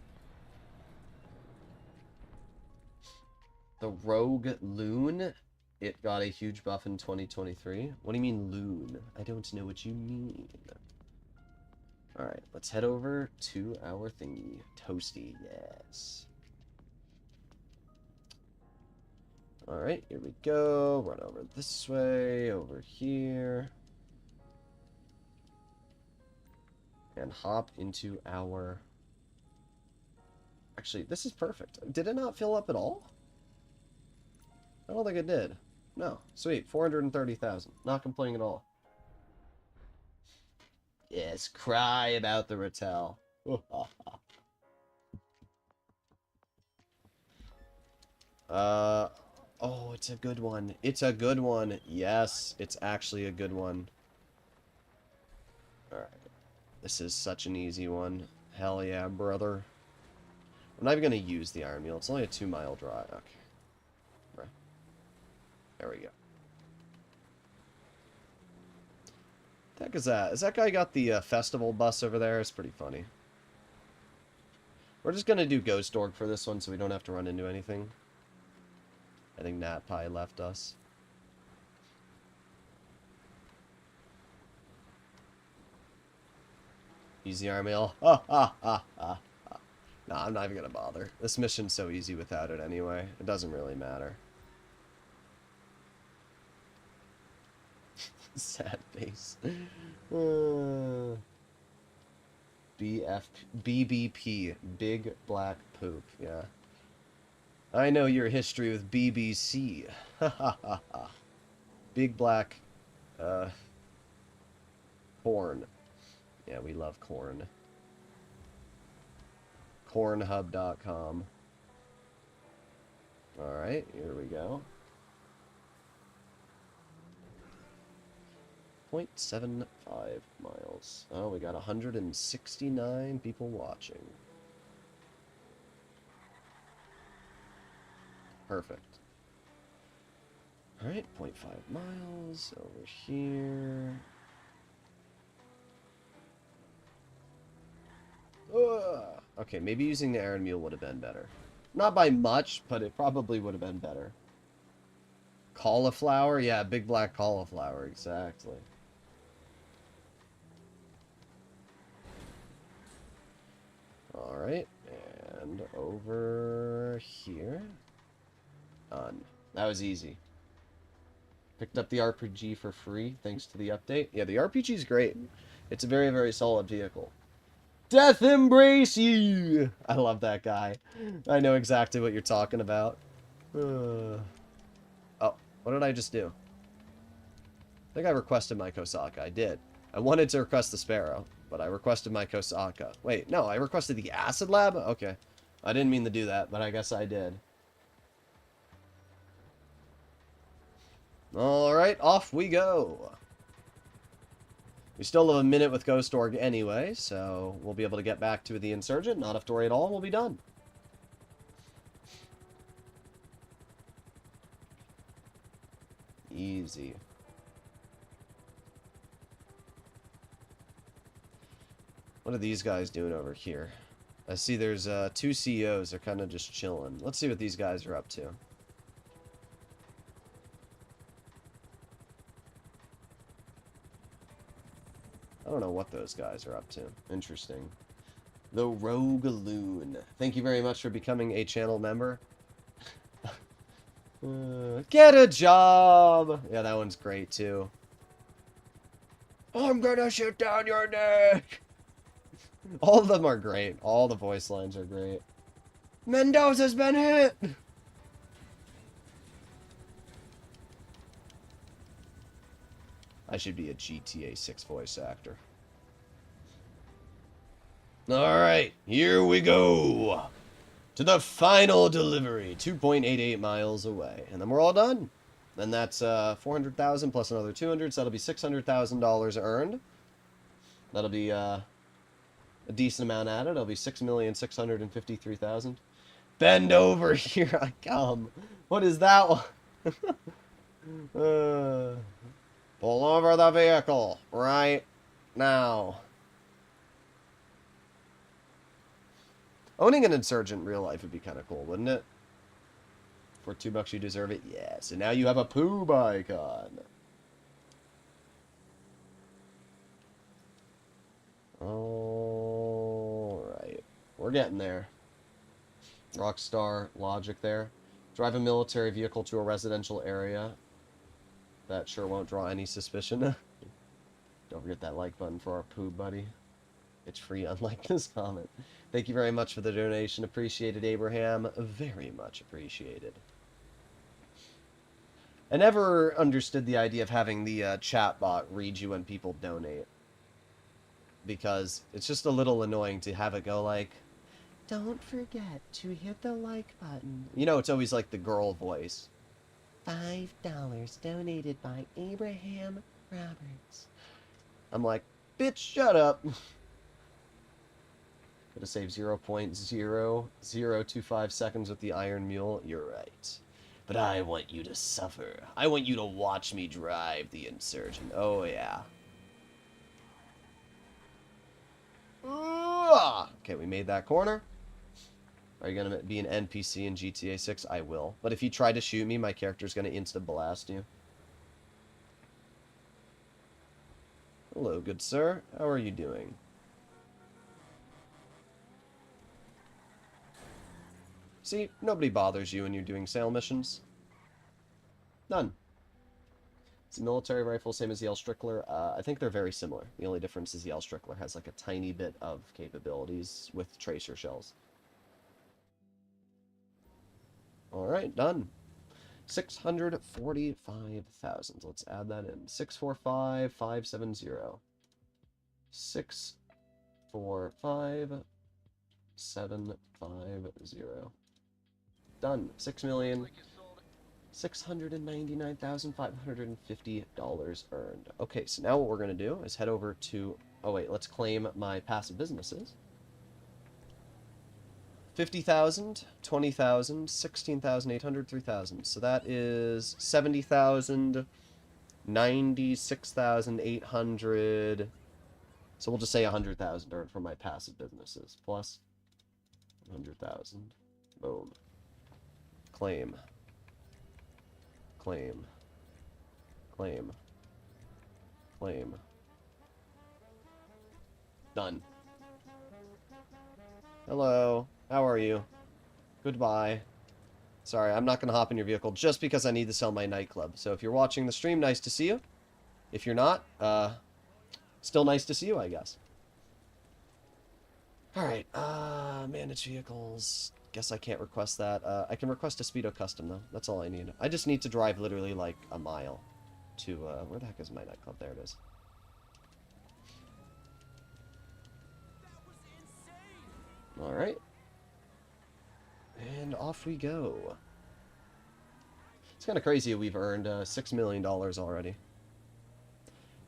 S1: The Rogue Loon. It got a huge buff in 2023. What do you mean, loon? I don't know what you mean. Alright, let's head over to our thingy. Toasty, yes. Alright, here we go. Run over this way, over here. And hop into our... Actually, this is perfect. Did it not fill up at all? I don't think it did. No. Sweet. 430,000. Not complaining at all. Yes, cry about the Rattel. Oh, it's a good one. It's a good one. Yes, it's actually a good one. Alright. This is such an easy one. Hell yeah, brother. I'm not even going to use the Iron Mule. It's only a 2-mile drive. Okay. There we go. The heck is that? Is that guy got the festival bus over there? It's pretty funny. We're just going to do Ghost Org for this one so we don't have to run into anything. I think Nat Pie left us. Easy Armail. Ha ha ha ha. Nah, I'm not even going to bother. This mission's so easy without it anyway. It doesn't really matter. Sad face. BBP. Big Black Poop. Yeah. I know your history with BBC. Big Black... corn. Yeah, we love corn. Cornhub.com. Alright, here we go. 0.75 miles. Oh, we got 169 people watching. Perfect. Alright, 0.5 miles over here. Okay, maybe using the Iron Mule would have been better. Not by much, but it probably would have been better. Cauliflower? Yeah, big black cauliflower, exactly. Alright, and over here. Done. That was easy. Picked up the RPG for free, thanks to the update. Yeah, the RPG is great. It's a very, very solid vehicle. Death embrace you! I love that guy. I know exactly what you're talking about. Oh, what did I just do? I think I requested my Kosaka. I did. I wanted to request the Sparrow, but I requested my Kosaka. Wait, no, I requested the Acid Lab? Okay. I didn't mean to do that, but I guess I did. Alright, off we go. We still have a minute with Ghost Org anyway, so we'll be able to get back to the Insurgent. Not have to worry at all, we'll be done. Easy. What are these guys doing over here? I see there's 2 CEOs. They're kind of just chilling. Let's see what these guys are up to. I don't know what those guys are up to. Interesting. The Rogaloon. Thank you very much for becoming a channel member. Get a job! Yeah, that one's great, too. I'm gonna shoot down your neck! All of them are great. All the voice lines are great. Mendoza's been hit! I should be a GTA 6 voice actor. Alright, here we go! To the final delivery, 2.88 miles away. And then we're all done. Then that's 400,000 plus another 200, so that'll be $600,000 earned. That'll be a decent amount added. It'll be 6,653,000. Bend over, here I come. What is that one? Pull over the vehicle right now. Owning an insurgent in real life would be kind of cool, wouldn't it? For $2 you deserve it? Yes. And now you have a poob icon. Alright. We're getting there. Rockstar logic there. Drive a military vehicle to a residential area. That sure won't draw any suspicion. Don't forget that like button for our poob buddy. It's free, unlike this comment. Thank you very much for the donation. Appreciated, Abraham. Very much appreciated. I never understood the idea of having the chat bot read you when people donate. Because it's just a little annoying to have it go like, don't forget to hit the like button. You know, it's always like the girl voice. $5 donated by Abraham Roberts. I'm like, bitch, shut up. Gotta save 0.0025 seconds with the Iron Mule. You're right. But I want you to suffer. I want you to watch me drive the Insurgent. Oh, yeah. Okay, we made that corner. Are you going to be an NPC in GTA 6? I will. But if you try to shoot me, my character's going to insta-blast you. Hello, good sir. How are you doing? See, nobody bothers you when you're doing sale missions. None. It's a military rifle, same as the L Strickler. I think they're very similar. The only difference is the L Strickler has like a tiny bit of capabilities with tracer shells. Alright, done. 645,000. Let's add that in. 645,570. 645,750. Done. $6,699,550 earned. Okay, so now what we're going to do is head over to... Oh, wait, let's claim my passive businesses. 50,000, 20,000, 16,800, 3,000. So that is 70,000, 96,800. So we'll just say 100,000 earned from my passive businesses. Plus 100,000. Boom. Claim. Claim. Claim. Claim. Done. Hello. How are you? Goodbye. Sorry, I'm not going to hop in your vehicle just because I need to sell my nightclub. So if you're watching the stream, nice to see you. If you're not, still nice to see you, I guess. Alright, manage vehicles. Guess I can't request that. I can request a Speedo Custom, though. That's all I need. I just need to drive literally, like, a mile to, where the heck is my nightclub? There it is. Alright. And off we go. It's kind of crazy we've earned $6 million already.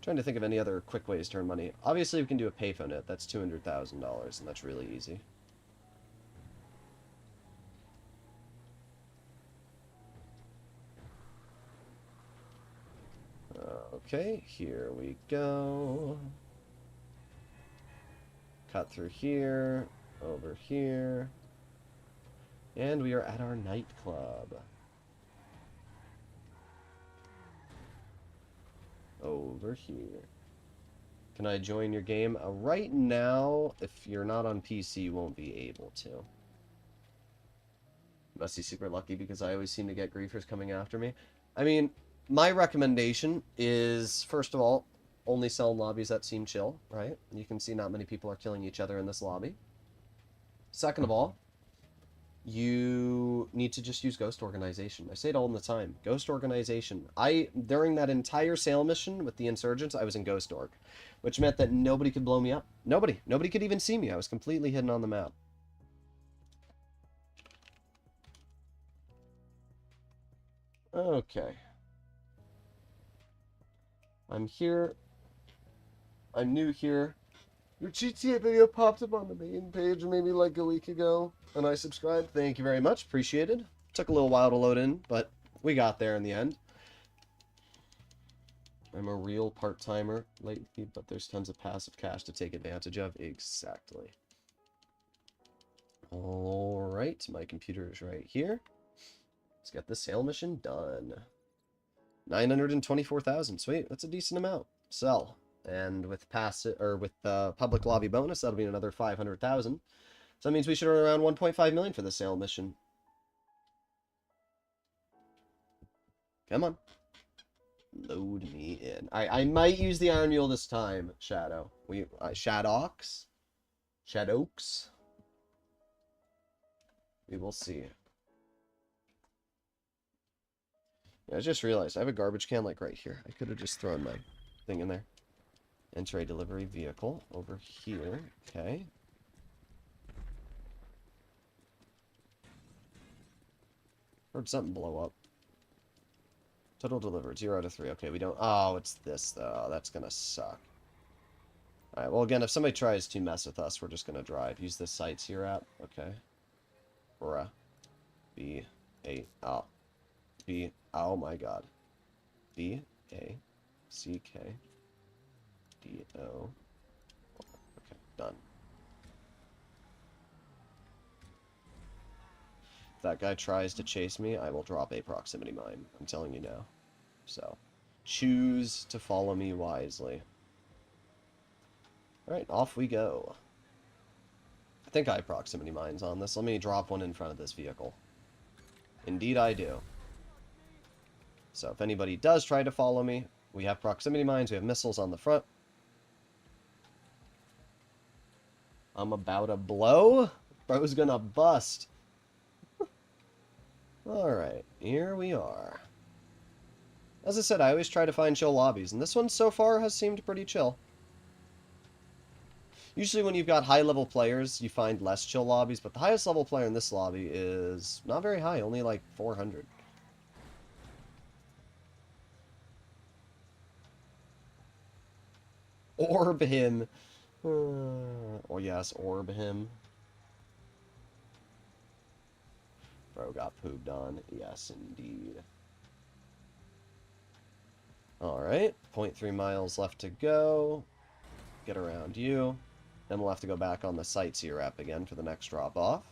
S1: Trying to think of any other quick ways to earn money. Obviously, we can do a payphone it. That's $200,000, and that's really easy. Okay, here we go. Cut through here, over here. And we are at our nightclub. Over here. Can I join your game? Right now, if you're not on PC, you won't be able to. Must be super lucky because I always seem to get griefers coming after me. I mean, my recommendation is, first of all, only sell in lobbies that seem chill, right? You can see not many people are killing each other in this lobby. Second of all, you need to just use Ghost Organization. I say it all the time. Ghost Organization. During that entire sale mission with the Insurgents, I was in Ghost Org, which meant that nobody could blow me up. Nobody. Nobody could even see me. I was completely hidden on the map. Okay. I'm here. I'm new here. Your GTA video popped up on the main page maybe like a week ago, and I subscribed. Thank you very much. Appreciated. Took a little while to load in, but we got there in the end. I'm a real part-timer, late fee, but there's tons of passive cash to take advantage of. Exactly. Alright, my computer is right here. Let's get the sale mission done. 924,000. Sweet, that's a decent amount. Sell. And with public lobby bonus, that'll be another 500,000. So that means we should earn around 1.5 million for the sale mission. Come on. Load me in. I might use the Iron Mule this time, Shadow. Shadowks? Shadowks? We will see. Yeah, I just realized I have a garbage can like right here. I could have just thrown my thing in there. Enter a delivery vehicle over here. Okay. Heard something blow up. Total delivered, 0 out of 3. Okay, we don't... Oh, it's this, though. That's gonna suck. Alright, well, again, if somebody tries to mess with us, we're just gonna drive. Use this Sites Here app. Okay. Bruh. Oh my god. B-A-C-K-D-O. Okay, done. If that guy tries to chase me, I will drop a proximity mine. I'm telling you now. So, choose to follow me wisely. Alright, off we go. I think I have proximity mines on this. Let me drop one in front of this vehicle. Indeed I do. So if anybody does try to follow me, we have proximity mines, we have missiles on the front. I'm about to blow. Bro's gonna bust. Alright, here we are. As I said, I always try to find chill lobbies, and this one so far has seemed pretty chill. Usually when you've got high-level players, you find less chill lobbies, but the highest level player in this lobby is not very high, only like 400. Orb him. Oh yes, orb him. Bro got pooped on. Yes, indeed. Alright, 0.3 miles left to go. Get around you. Then we'll have to go back on the Sites Here app again for the next drop-off.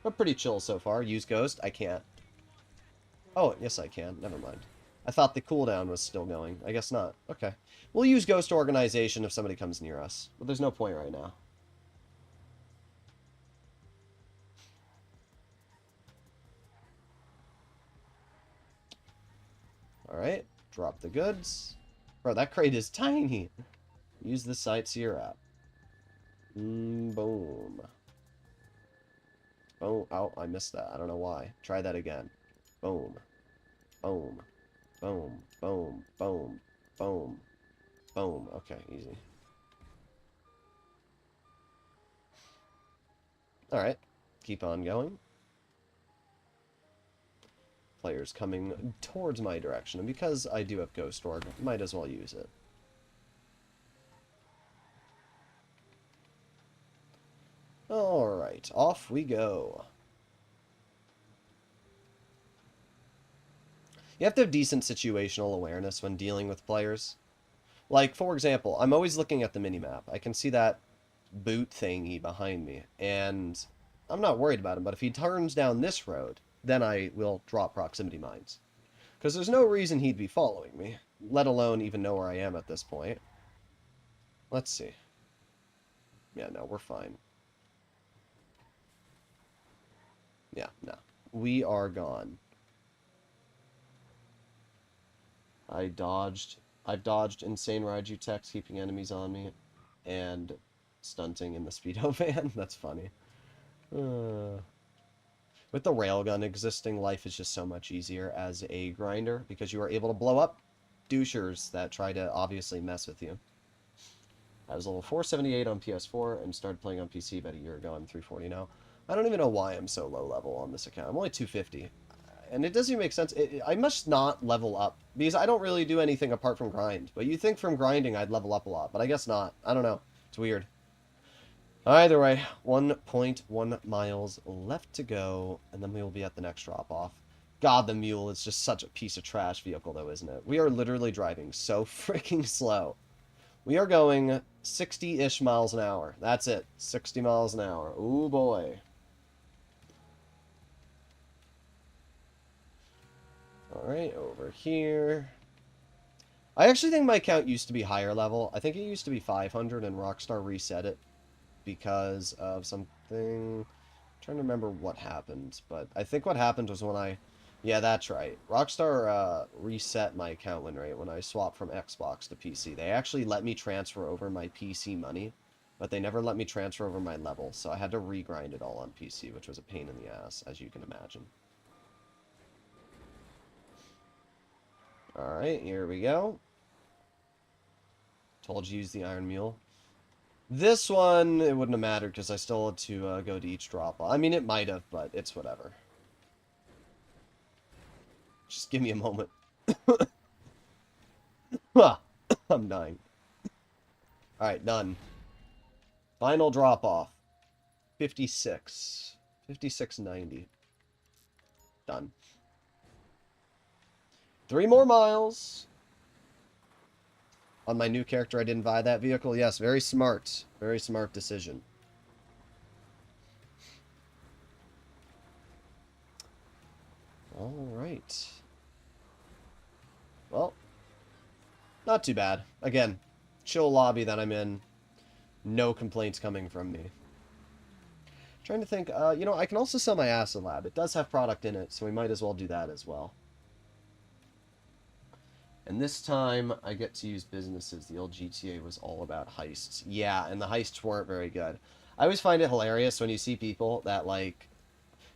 S1: But pretty chill so far. Use Ghost? I can't. Oh, yes I can. Never mind. I thought the cooldown was still going. I guess not. Okay. We'll use Ghost Organization if somebody comes near us. But there's no point right now. Alright. Drop the goods. Bro, that crate is tiny. Use the Sites Here app. Boom. Boom. Oh, I missed that. I don't know why. Try that again. Boom. Boom. Boom. Boom. Boom. Boom. Boom. Okay, easy. Alright. Keep on going. Players coming towards my direction. And because I do have Ghost Org, might as well use it. Alright, off we go. You have to have decent situational awareness when dealing with players. Like, for example, I'm always looking at the minimap. I can see that boot thingy behind me, and I'm not worried about him, but if he turns down this road, then I will drop proximity mines. Because there's no reason he'd be following me, let alone even know where I am at this point. Let's see. Yeah, no, we're fine. Yeah, no. We are gone. I've dodged insane Raiju techs keeping enemies on me, and stunting in the speedo van. That's funny. With the railgun existing, life is just so much easier as a grinder because you are able to blow up douchers that try to obviously mess with you. I was level 478 on PS4 and started playing on PC about a year ago. I'm 340 now. I don't even know why I'm so low level on this account. I'm only 250. And it doesn't even make sense. I must not level up because I don't really do anything apart from grind. But you'd think from grinding I'd level up a lot, but I guess not. I don't know. It's weird. Either way, 1.1 miles left to go, and then we will be at the next drop-off. God, the mule is just such a piece of trash vehicle, though, isn't it? We are literally driving so freaking slow. We are going 60-ish miles an hour. That's it. 60 miles an hour. Ooh, boy. Alright, over here. I actually think my account used to be higher level. I think it used to be 500, and Rockstar reset it because of something. I'm trying to remember what happened, but I think what happened was when I... Yeah, that's right. Rockstar reset my account win rate when I swapped from Xbox to PC. They actually let me transfer over my PC money, but they never let me transfer over my level, so I had to regrind it all on PC, which was a pain in the ass, as you can imagine. Alright, here we go. Told you use the Iron Mule. This one, it wouldn't have mattered because I still had to go to each drop. I mean, it might have, but it's whatever. Just give me a moment. I'm dying. Alright, done. Final drop-off. 56. 56.90. Done. 3 more miles. On my new character, I didn't buy that vehicle. Yes, very smart. Very smart decision. Alright. Well, not too bad. Again, chill lobby that I'm in. No complaints coming from me. Trying to think, you know, I can also sell my acid lab. It does have product in it, so we might as well do that as well. And this time, I get to use businesses. The old GTA was all about heists. Yeah, and the heists weren't very good. I always find it hilarious when you see people that, like...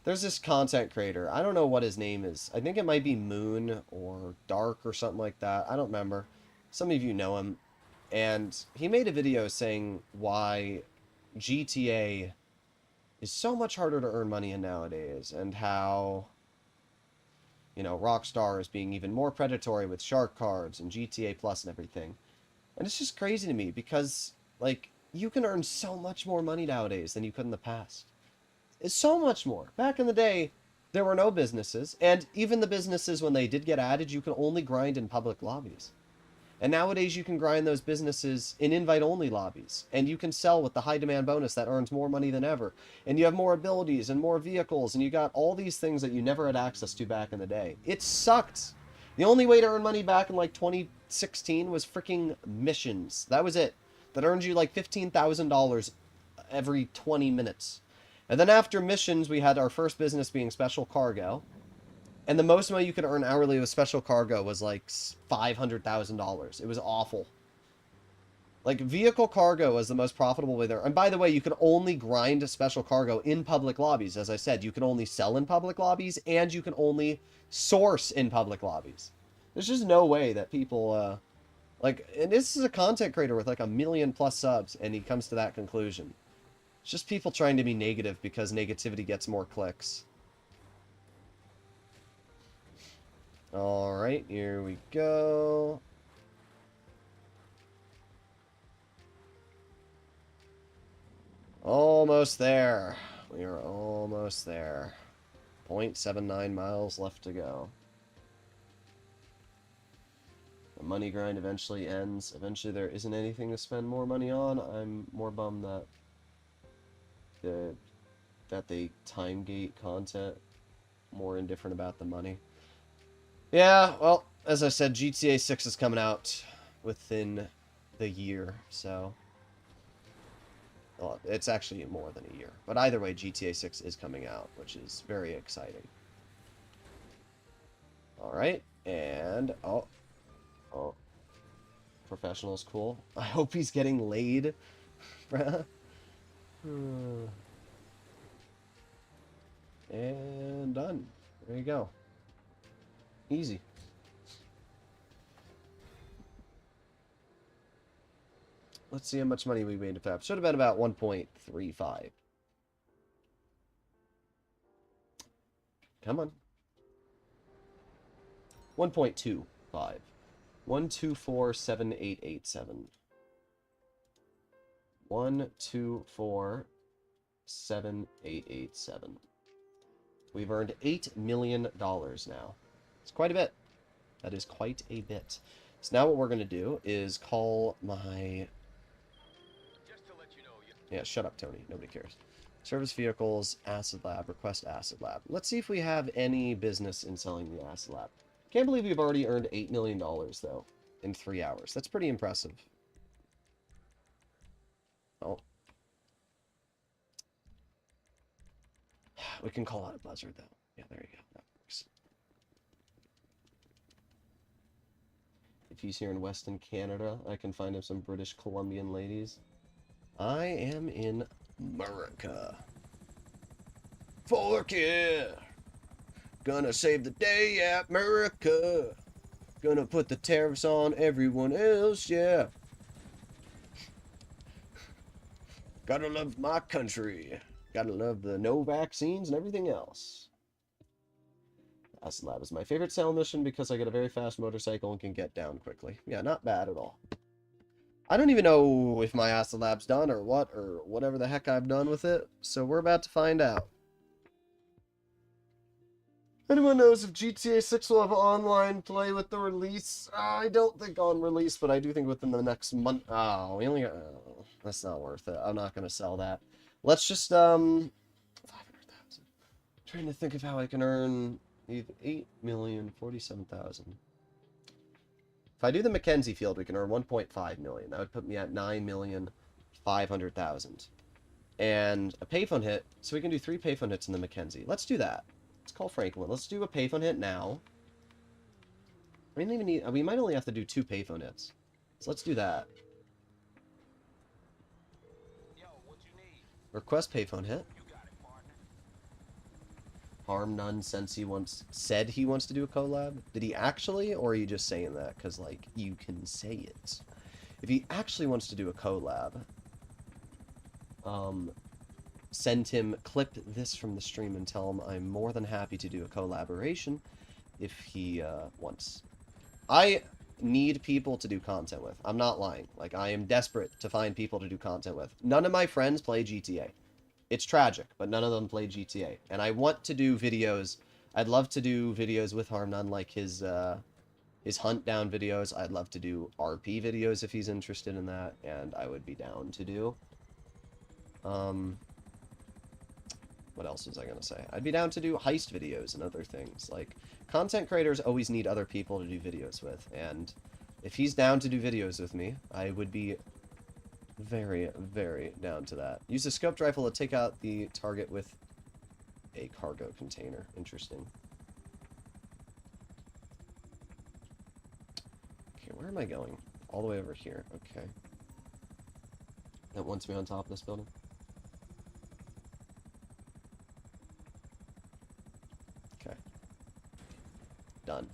S1: There's this content creator. I don't know what his name is. I think it might be Moon or Dark or something like that. I don't remember. Some of you know him. And he made a video saying why GTA is so much harder to earn money in nowadays. And how... You know, Rockstar is being even more predatory with shark cards and GTA Plus and everything. And it's just crazy to me because, like, you can earn so much more money nowadays than you could in the past. It's so much more. Back in the day, there were no businesses, and even the businesses, when they did get added, you could only grind in public lobbies. And nowadays, you can grind those businesses in invite-only lobbies, and you can sell with the high-demand bonus that earns more money than ever. And you have more abilities and more vehicles, and you got all these things that you never had access to back in the day. It sucked. The only way to earn money back in, like, 2016 was freaking missions. That was it. That earned you, like, $15,000 every 20 minutes. And then after missions, we had our first business being special cargo. And the most money you could earn hourly with special cargo was like $500,000. It was awful. Like, vehicle cargo was the most profitable way there. And by the way, you could only grind special cargo in public lobbies. As I said, you can only sell in public lobbies, and you can only source in public lobbies. There's just no way that people, like, and this is a content creator with like 1 million+ subs, and he comes to that conclusion. It's just people trying to be negative because negativity gets more clicks. Alright, here we go. Almost there. We are almost there. 0.79 miles left to go. The money grind eventually ends. Eventually there isn't anything to spend more money on. I'm more bummed that they time gate content. More indifferent about the money. Yeah, well, as I said, GTA 6 is coming out within the year, so Well, it's actually more than a year. But either way, GTA 6 is coming out, which is very exciting. Alright, and... Oh. Professional's cool. I hope he's getting laid. Bruh. And done. There you go. Easy. Let's see how much money we made to Fab. Should have been about 1.35. Come on. 1.25. 1247887. 1247887. We've earned $8 million now. It's quite a bit. That is quite a bit. So now what we're going to do is call my... Yeah, shut up, Tony. Nobody cares. Service vehicles, acid lab, request acid lab. Let's see if we have any business in selling the acid lab. Can't believe we've already earned $8 million, though, in 3 hours. That's pretty impressive. Oh. We can call out a buzzard, though. Yeah, there you go. That works. If he's here in Western Canada, I can find him some British Columbian ladies. I am in America. Fork yeah! Gonna save the day, yeah, America. Gonna put the tariffs on everyone else, yeah. Gotta love my country. Gotta love the no vaccines and everything else. Acid Lab is my favorite sale mission because I get a very fast motorcycle and can get down quickly. Yeah, not bad at all. I don't even know if my Acid Lab's done or whatever the heck I've done with it, so we're about to find out. Anyone knows if GTA 6 will have online play with the release? I don't think on release, but I do think within the next month. Oh, we only got... Oh, that's not worth it. I'm not going to sell that. Let's just, 500,000. Trying to think of how I can earn 8,047,000. If I do the Mackenzie field, we can earn 1.5 million. That would put me at 9,500,000. And a payphone hit, so we can do 3 payphone hits in the Mackenzie. Let's do that. Let's call Franklin. Let's do a payphone hit now. We don't even need... We might only have to do 2 payphone hits. So let's do that.
S3: Yo, what you need?
S1: Request payphone hit.
S3: You got it, partner.
S1: Harm none since he said he wants to do a collab. Did he actually, or are you just saying that because, like, you can say it? If he actually wants to do a collab, send him, clip this from the stream and tell him I'm more than happy to do a collaboration if he wants. I need people to do content with. I'm not lying. Like, I am desperate to find people to do content with. None of my friends play GTA. It's tragic, but none of them play GTA. And I want to do videos. I'd love to do videos with Harm None, like his hunt down videos. I'd love to do RP videos if he's interested in that, and I would be down to do. What else was I going to say? I'd be down to do heist videos and other things. Like, content creators always need other people to do videos with, and if he's down to do videos with me, I would be very, very down to that. Use a scoped rifle to take out the target with a cargo container. Interesting. Okay, where am I going? All the way over here. Okay. That wants me on top of this building. Okay. Done.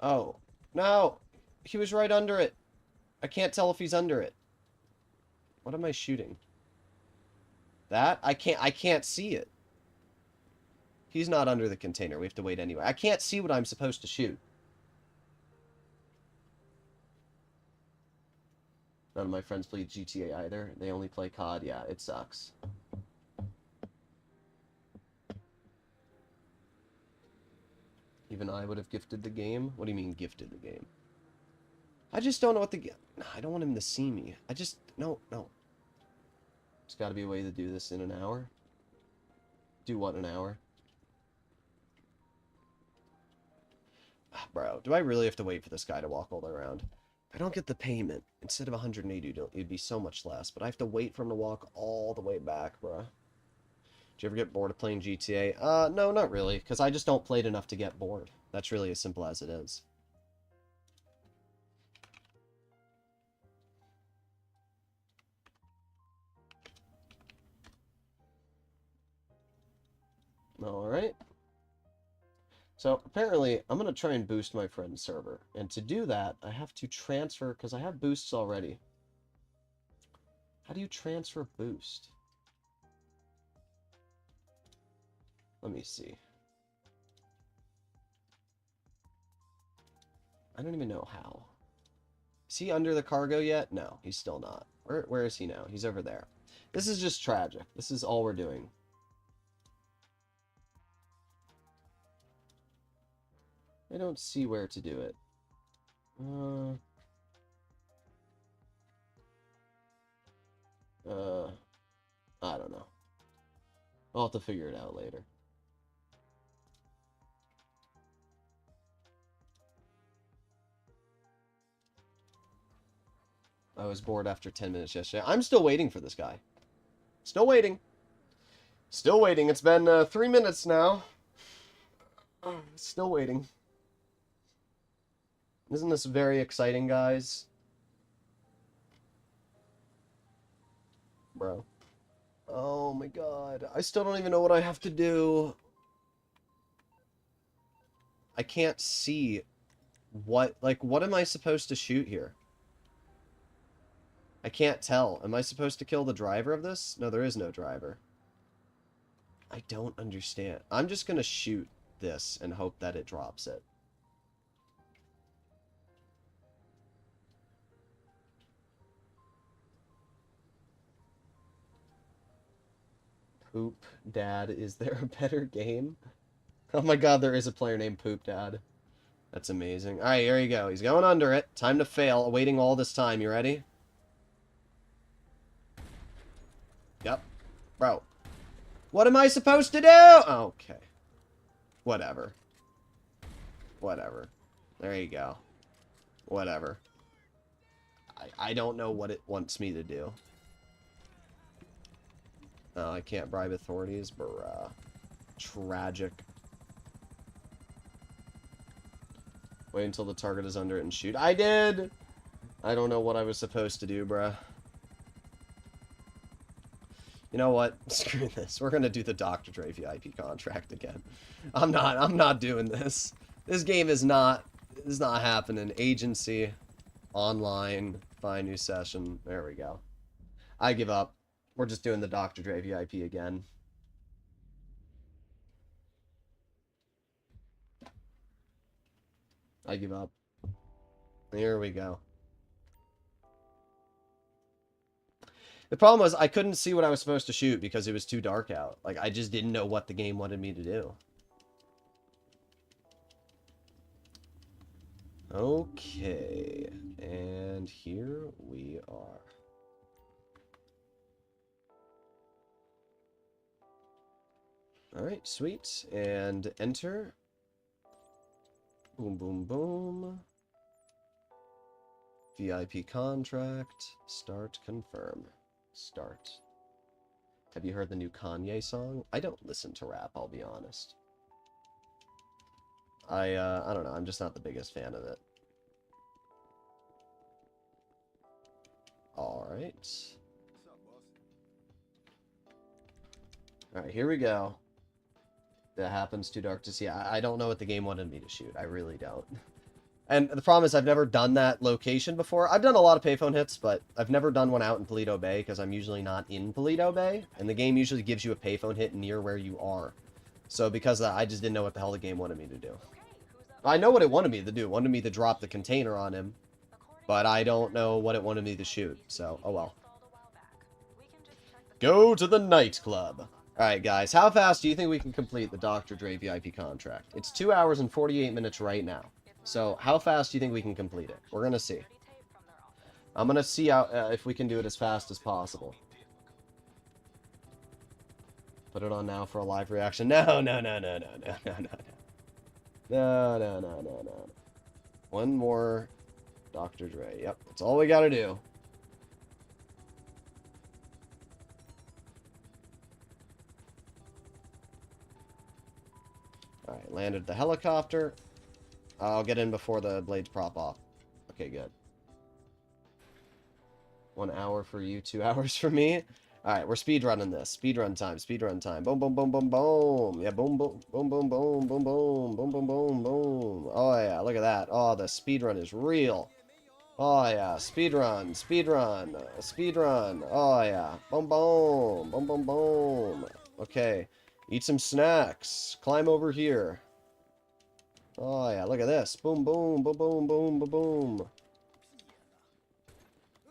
S1: Oh. No! He was right under it. I can't tell if he's under it. What am I shooting? That? I can't see it. He's not under the container. We have to wait anyway. I can't see what I'm supposed to shoot. None of my friends play GTA either. They only play COD. Yeah, it sucks. Even I would have gifted the game? What do you mean gifted the game? I just don't know what the... I don't want him to see me. I just... No. There's got to be a way to do this in an hour. Do what in an hour? Bro, do I really have to wait for this guy to walk all the way around? If I don't get the payment, instead of 180, it'd be so much less. But I have to wait for him to walk all the way back, bruh. Did you ever get bored of playing GTA? No, not really, because I just don't play it enough to get bored. That's really as simple as it is. Alright. So, apparently, I'm going to try and boost my friend's server. And to do that, I have to transfer, because I have boosts already. How do you transfer boost? Let me see. I don't even know how. Is he under the cargo yet? No, he's still not. Where is he now? He's over there. This is just tragic. This is all we're doing. I don't see where to do it. I don't know. I'll have to figure it out later. I was bored after 10 minutes yesterday. I'm still waiting for this guy. Still waiting. Still waiting. It's been 3 minutes now. Still waiting. Isn't this very exciting, guys? Bro. Oh my god. I still don't even know what I have to do. I can't see what am I supposed to shoot here? I can't tell. Am I supposed to kill the driver of this? No, there is no driver. I don't understand. I'm just gonna shoot this and hope that it drops it. Poop Dad, is there a better game? Oh my god, there is a player named Poop Dad. That's amazing. Alright, here you go. He's going under it. Time to fail. Waiting all this time. You ready? Yep. Bro. What am I supposed to do? Okay. Whatever. Whatever. There you go. Whatever. I don't know what it wants me to do. Oh, I can't bribe authorities, bruh. Tragic. Wait until the target is under it and shoot. I did! I don't know what I was supposed to do, bruh. You know what? Screw this. We're gonna do the Dr. Dre VIP contract again. I'm not doing this. This game is not happening. Agency. Online. Find new session. There we go. I give up. We're just doing the Dr. Dre VIP again. I give up. Here we go. The problem was I couldn't see what I was supposed to shoot because it was too dark out. Like, I just didn't know what the game wanted me to do. Okay. And here we are. Alright, sweet. And enter. Boom, boom, boom. VIP contract. Start, confirm. Start. Have you heard the new Kanye song? I don't listen to rap, I'll be honest. I don't know, I'm just not the biggest fan of it. Alright. Alright, here we go. That happens too dark to see. I don't know what the game wanted me to shoot. I really don't. And the problem is I've never done that location before. I've done a lot of payphone hits, but I've never done one out in Paleto Bay because I'm usually not in Paleto Bay. And the game usually gives you a payphone hit near where you are. So because of that, I just didn't know what the hell the game wanted me to do. I know what it wanted me to do. It wanted me to drop the container on him. But I don't know what it wanted me to shoot. So, oh well. Go to the nightclub. Alright, guys. How fast do you think we can complete the Dr. Dre VIP contract? It's 2 hours and 48 minutes right now. So, how fast do you think we can complete it? We're going to see. I'm going to see how, if we can do it as fast as possible. Put it on now for a live reaction. No, no, no, no, no, no, no, no, no. No, no, no, no, no. One more Dr. Dre. Yep, that's all we gotta do. Alright, landed the helicopter. I'll get in before the blades prop off. Okay, good. 1 hour for you, 2 hours for me. Alright, we're speedrunning this. Speedrun time, speedrun time. Boom, boom, boom, boom, boom. Yeah, boom, boom, boom, boom, boom, boom, boom, boom, boom, boom, boom. Oh, yeah, look at that. Oh, the speedrun is real. Oh, yeah, speedrun, speedrun, speedrun. Oh, yeah. Boom, boom, boom, boom, boom. Okay, eat some snacks. Climb over here. Oh, yeah, look at this. Boom, boom, boom, boom, boom, boom, boom.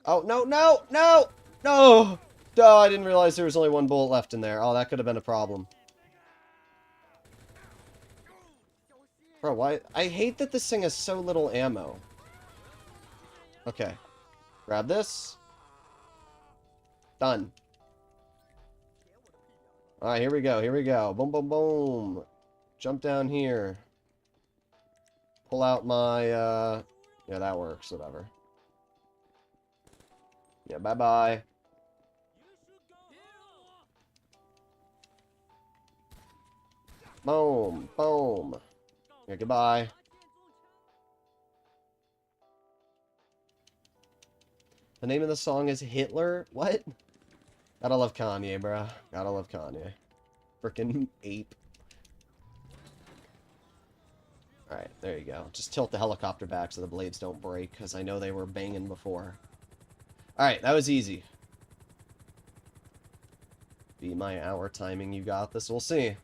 S1: Oh, no, no, no, no. Oh, I didn't realize there was only 1 bullet left in there. Oh, that could have been a problem. Bro, why? I hate that this thing has so little ammo. Okay. Grab this. Done. Alright, here we go, here we go. Boom, boom, boom. Jump down here. Pull out my, yeah, that works, whatever. Yeah, bye-bye. Boom, boom. Yeah, goodbye. The name of the song is Hitler? What? Gotta love Kanye, bruh. Gotta love Kanye. Frickin' ape. Alright, there you go. Just tilt the helicopter back so the blades don't break, because I know they were banging before. Alright, that was easy. Be my hour timing, you got this. We'll see.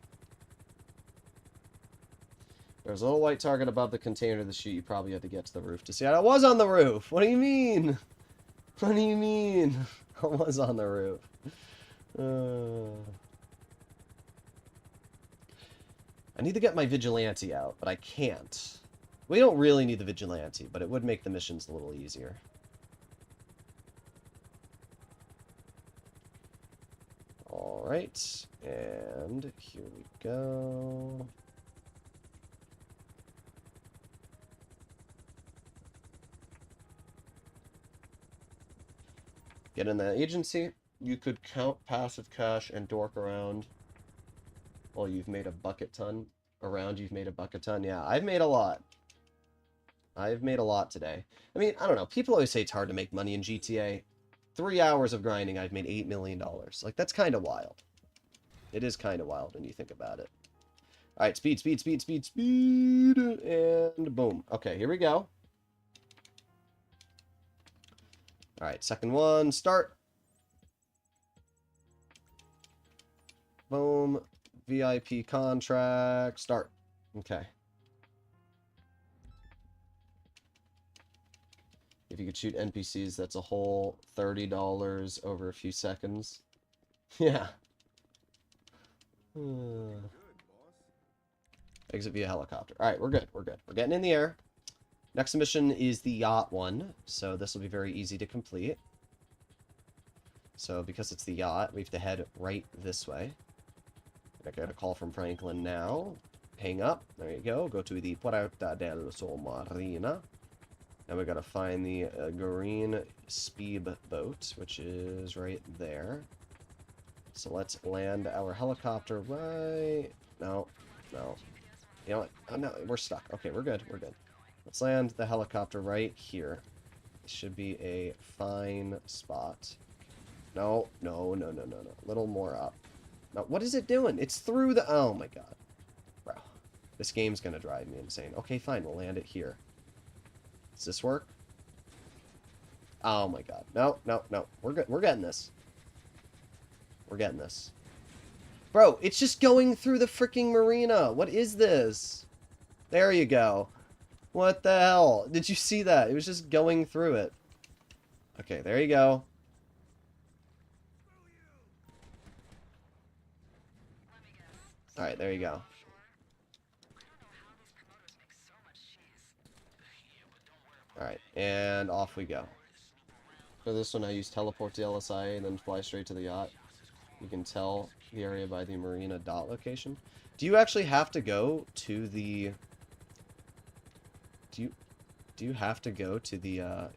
S1: There's a little white target above the container of the chute. You probably had to get to the roof to see it. I was on the roof! What do you mean? What do you mean? I was on the roof. I need to get my vigilante out, but I can't. We don't really need the vigilante, but it would make the missions a little easier. Alright, and here we go. Get in the agency. You could count passive cash and dork around. Well, you've made a bucket ton. Around, you've made a bucket ton. Yeah, I've made a lot. I've made a lot today. I mean, I don't know. People always say it's hard to make money in GTA. 3 hours of grinding, I've made $8 million. Like, that's kind of wild. It is kind of wild when you think about it. Alright, speed, speed, speed, speed, speed. And boom. Okay, here we go. Alright, second one, start. Boom. VIP contract, start. Okay. If you could shoot NPCs, that's a whole $30 over a few seconds. Yeah. Exit via helicopter. Alright, we're good, we're good. We're getting in the air. Next mission is the Yacht one, so this will be very easy to complete. So, because it's the Yacht, we have to head right this way. I got a call from Franklin now. Hang up. There you go. Go to the Puerta del Sol Marina. Now we gotta find the green speed boat, which is right there. So let's land our helicopter right... No. No. You know what? Oh, no, we're stuck. Okay, we're good. We're good. Let's land the helicopter right here. This should be a fine spot. No, no, no, no, no, no. A little more up. Now, what is it doing? It's through the... Oh, my God. Bro. This game's gonna drive me insane. Okay, fine. We'll land it here. Does this work? Oh, my God. No, no, no. We're good. We're getting this. We're getting this. Bro, it's just going through the freaking marina. What is this? There you go. What the hell? Did you see that? It was just going through it. Okay, there you go. Alright, there you go. Alright, and off we go. For this one, I use teleport to LSI and then fly straight to the yacht. You can tell the area by the marina dot location. Do you actually have to go to the... do you have to go to the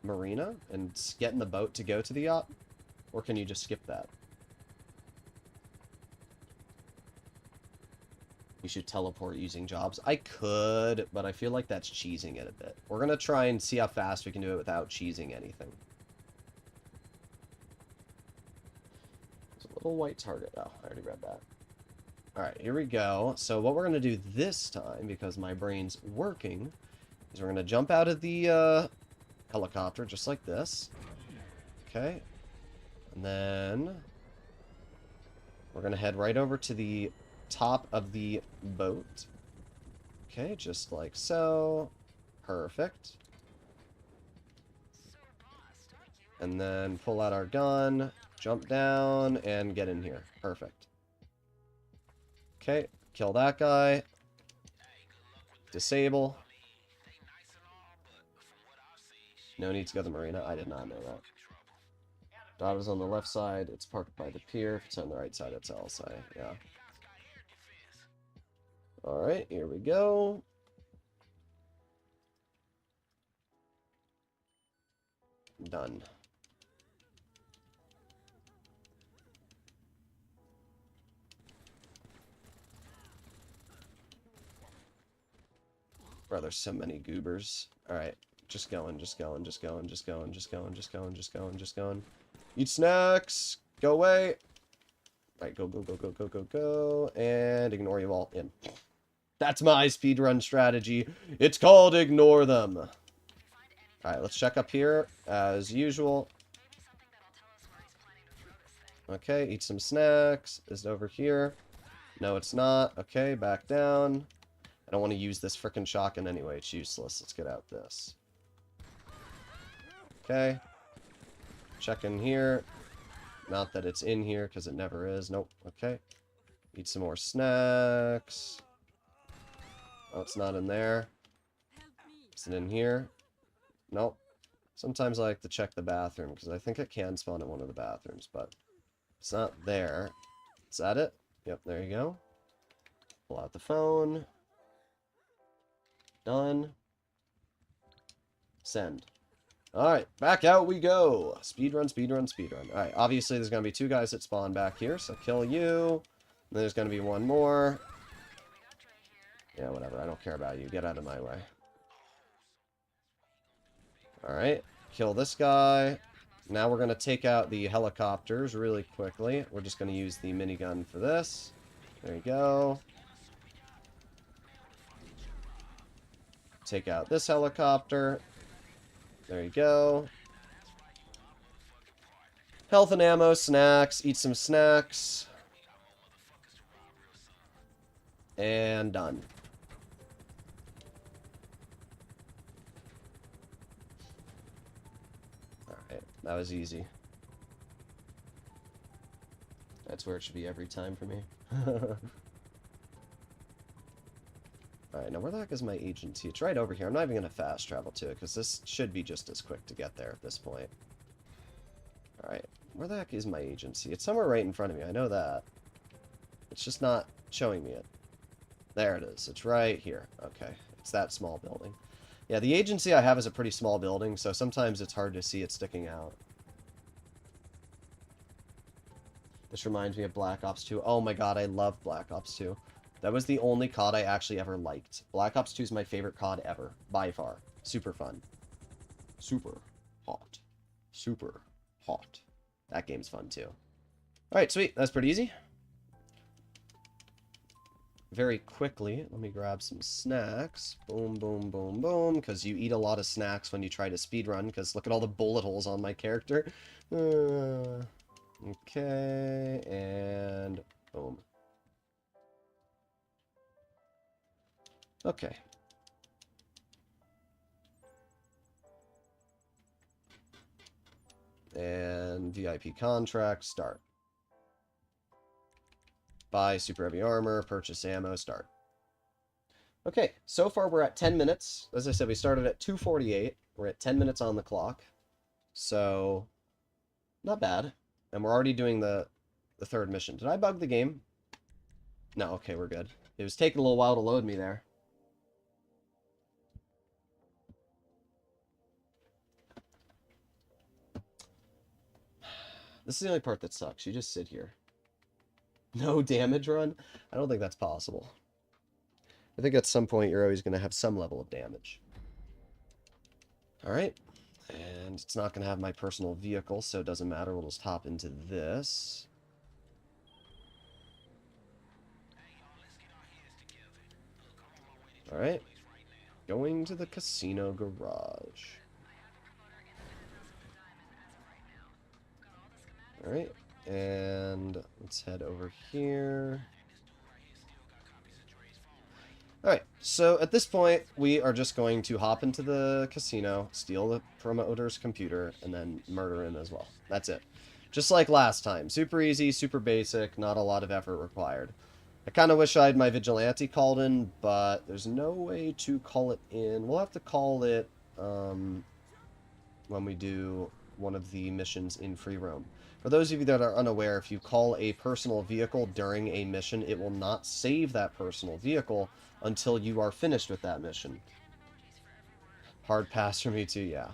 S1: marina and get in the boat to go to the yacht? Or can you just skip that? You should teleport using jobs. I could, but I feel like that's cheesing it a bit. We're going to try and see how fast we can do it without cheesing anything. There's a little white target. Oh, I already read that. Alright, here we go. So what we're going to do this time, because my brain's working, is we're going to jump out of the helicopter just like this. Okay. And then we're going to head right over to the top of the boat. Okay, just like so. Perfect. And then pull out our gun, jump down, and get in here. Perfect. Okay, kill that guy. Disable. No need to go to the marina. I did not know that. Dot is on the left side. It's parked by the pier. If it's on the right side, it's LSI. Yeah. Alright, here we go. Done. Bro, there's so many goobers. Alright, just going, just going, just going, just going, just going, just going, just going, just going. Eat snacks! Go away! Alright, go, go, go, go, go, go, go. And ignore you all in. That's my speedrun strategy. It's called ignore them. Alright, let's check up here as usual. Okay, eat some snacks. Is it over here? No, it's not. Okay, back down. I don't want to use this frickin' shotgun anyway. It's useless. Let's get out this. Okay. Check in here. Not that it's in here, because it never is. Nope. Okay. Eat some more snacks. Oh, it's not in there. Is it in here? Nope. Sometimes I like to check the bathroom, because I think it can spawn in one of the bathrooms, but it's not there. Is that it? Yep, there you go. Pull out the phone. Done. Send. Alright, back out we go. Speedrun, speedrun, speedrun. Alright, obviously there's going to be two guys that spawn back here, so kill you. And there's going to be one more. Yeah, whatever. I don't care about you. Get out of my way. Alright, kill this guy. Now we're going to take out the helicopters really quickly. We're just going to use the minigun for this. There you go. Take out this helicopter. There you go. Health and ammo, snacks. Eat some snacks. And done. Alright, that was easy. That's where it should be every time for me. Alright, now where the heck is my agency? It's right over here. I'm not even going to fast travel to it, because this should be just as quick to get there at this point. Alright, where the heck is my agency? It's somewhere right in front of me, I know that. It's just not showing me it. There it is. It's right here. Okay, it's that small building. Yeah, the agency I have is a pretty small building, so sometimes it's hard to see it sticking out. This reminds me of Black Ops 2. Oh my god, I love Black Ops 2. That was the only COD I actually ever liked. Black Ops 2 is my favorite COD ever, by far. Super fun. Super hot. Super hot. That game's fun too. Alright, sweet. That's pretty easy. Very quickly, let me grab some snacks. Boom, boom, boom, boom. Because you eat a lot of snacks when you try to speedrun, because look at all the bullet holes on my character. Okay, and boom. Okay. And VIP contract, start. Buy super heavy armor, purchase ammo, start. Okay, so far we're at 10 minutes. As I said, we started at 2:48. We're at 10 minutes on the clock. So, not bad. And we're already doing the third mission. Did I bug the game? No, okay, we're good. It was taking a little while to load me there. This is the only part that sucks. You just sit here. No damage run? I don't think that's possible. I think at some point you're always going to have some level of damage. Alright. And it's not going to have my personal vehicle, so it doesn't matter. We'll just hop into this. Alright. Going to the casino garage. Alright. And let's head over here. Alright, so at this point, we are just going to hop into the casino, steal the promoter's computer, and then murder him as well. That's it. Just like last time. Super easy, super basic, not a lot of effort required. I kind of wish I had my vigilante called in, but there's no way to call it in. We'll have to call it when we do one of the missions in free roam. For those of you that are unaware, if you call a personal vehicle during a mission, it will not save that personal vehicle until you are finished with that mission. Hard pass for me too, yeah.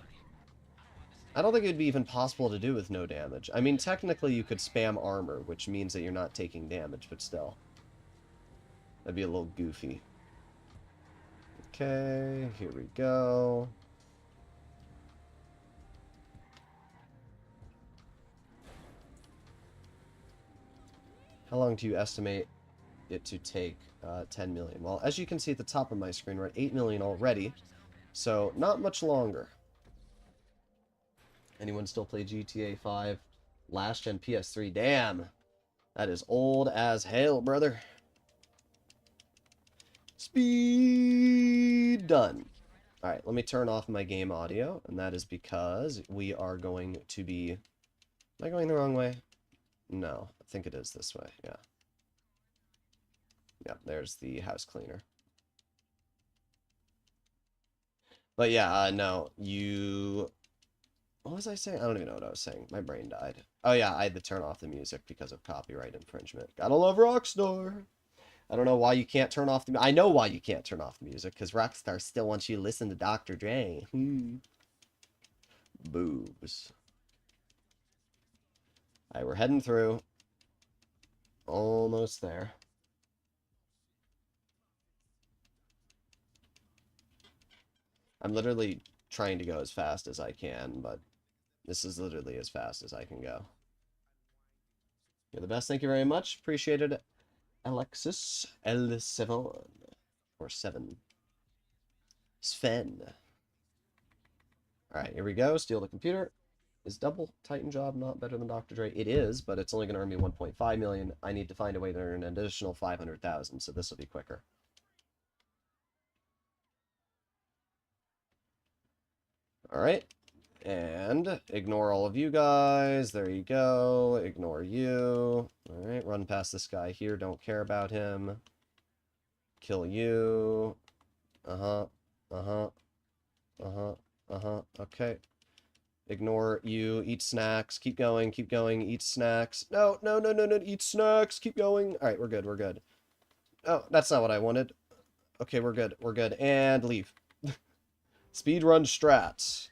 S1: I don't think it'd be even possible to do with no damage. I mean, technically you could spam armor, which means that you're not taking damage, but still. That'd be a little goofy. Okay, here we go. How long do you estimate it to take 10 million? Well, as you can see at the top of my screen, we're at 8 million already, so not much longer. Anyone still play GTA 5? Last gen PS3? Damn! That is old as hell, brother. Speed done. Alright, let me turn off my game audio, and that is because we are going to be... Am I going the wrong way? No, I think it is this way, yeah. Yeah, there's the house cleaner. But yeah, no, you... What was I saying? I don't even know what I was saying. My brain died. Oh yeah, I had to turn off the music because of copyright infringement. Gotta love Rockstar! I don't know why you can't turn off the... I know why you can't turn off the music, because Rockstar still wants you to listen to Dr. Dre. Boobs. Alright, we're heading through. Almost there. I'm literally trying to go as fast as I can, but this is literally as fast as I can go. You're the best. Thank you very much. Appreciate it, Alexis L7 or 7. Sven. Alright, here we go. Steal the computer. Is double Titan job not better than Dr. Dre? It is, but it's only going to earn me 1.5 million. I need to find a way to earn an additional 500,000, so this will be quicker. Alright. And ignore all of you guys. There you go. Ignore you. Alright, run past this guy here. Don't care about him. Kill you. Uh-huh. Uh-huh. Uh-huh. Uh-huh. Okay. Ignore you. Eat snacks. Keep going. Keep going. Eat snacks. No, no, no, no, no. Eat snacks. Keep going. Alright, we're good. We're good. Oh, that's not what I wanted. Okay, we're good. We're good. And leave. Speedrun strats.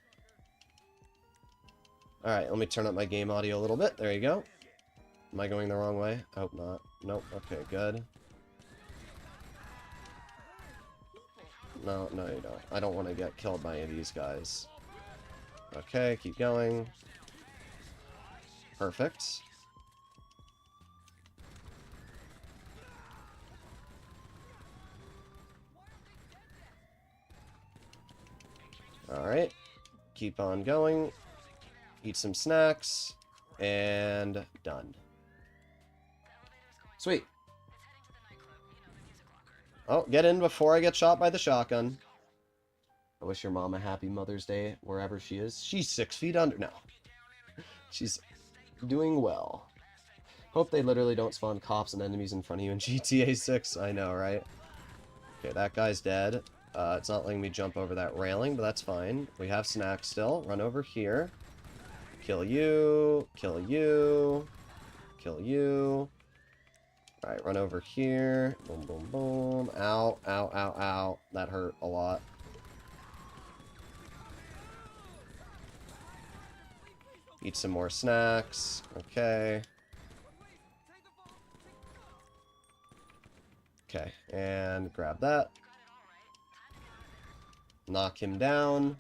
S1: Alright, let me turn up my game audio a little bit. There you go. Am I going the wrong way? I hope not. Nope. Okay, good. No, no you don't. I don't want to get killed by any of these guys. Okay, keep going. Perfect. Alright. Keep on going. Eat some snacks. And done. Sweet. Oh, get in before I get shot by the shotgun. I wish your mom a happy Mother's Day wherever she is. She's 6 feet under. No. She's doing well. Hope they literally don't spawn cops and enemies in front of you in GTA 6. I know, right? Okay, that guy's dead. It's not letting me jump over that railing, but that's fine. We have snacks still. Run over here. Kill you. Kill you. Kill you. Alright, run over here. Boom, boom, boom. Ow, ow, ow, ow. That hurt a lot. Eat some more snacks. Okay. Okay, and grab that. Knock him down.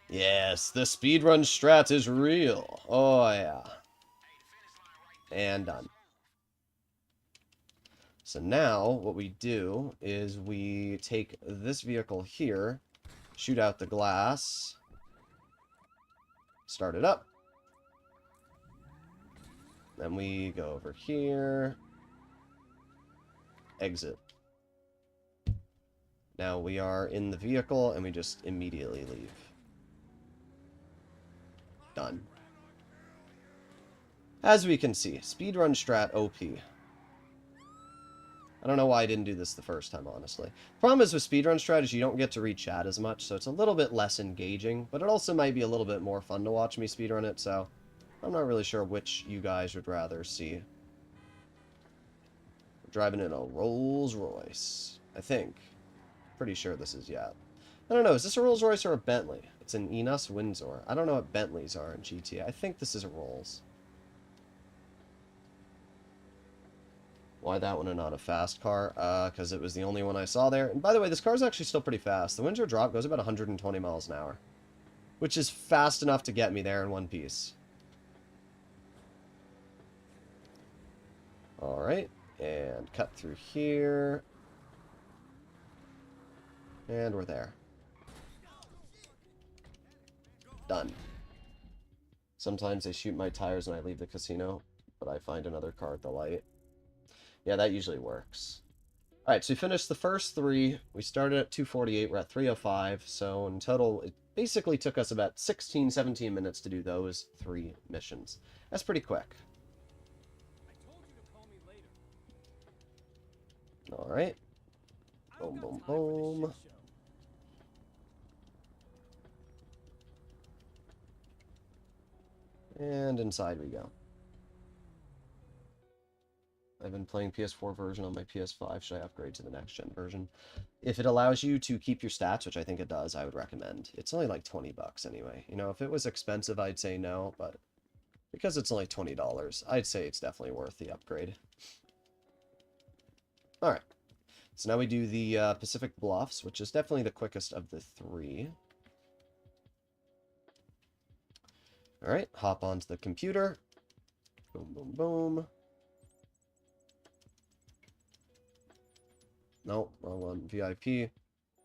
S1: Yes, the speedrun strat is real. Oh, yeah. And done. So now, what we do is we take this vehicle here, shoot out the glass, start it up. Then we go over here, exit. Now we are in the vehicle, and we just immediately leave. Done. As we can see, speedrun strat OP. I don't know why I didn't do this the first time, honestly. Problem is with speedrun strat is you don't get to read chat as much, so it's a little bit less engaging, but it also might be a little bit more fun to watch me speedrun it, so I'm not really sure which you guys would rather see. We're driving in a Rolls Royce, I think. Pretty sure this is Yacht. I don't know, is this a Rolls Royce or a Bentley? It's an Enos Windsor. I don't know what Bentleys are in GTA. I think this is a Rolls. Why that one and not a fast car? Because it was the only one I saw there. And by the way, this car is actually still pretty fast. The Windsor drop goes about 120 miles an hour. Which is fast enough to get me there in one piece. Alright. And cut through here. And we're there. Done. Sometimes they shoot my tires when I leave the casino, but I find another car at the light. Yeah, that usually works. Alright, so we finished the first 3. We started at 2:48. We're at 3:05. So in total, it basically took us about 16, 17 minutes to do those 3 missions. That's pretty quick. Alright. Boom, boom, boom. And inside we go. I've been playing PS4 version on my PS5. Should I upgrade to the next gen version? If it allows you to keep your stats, which I think it does, I would recommend. It's only like 20 bucks anyway. You know, if it was expensive, I'd say no, but because it's only $20, I'd say it's definitely worth the upgrade. Alright. So now we do the Pacific Bluffs, which is definitely the quickest of the 3. Alright, hop onto the computer. Boom, boom, boom. Nope, wrong one. VIP.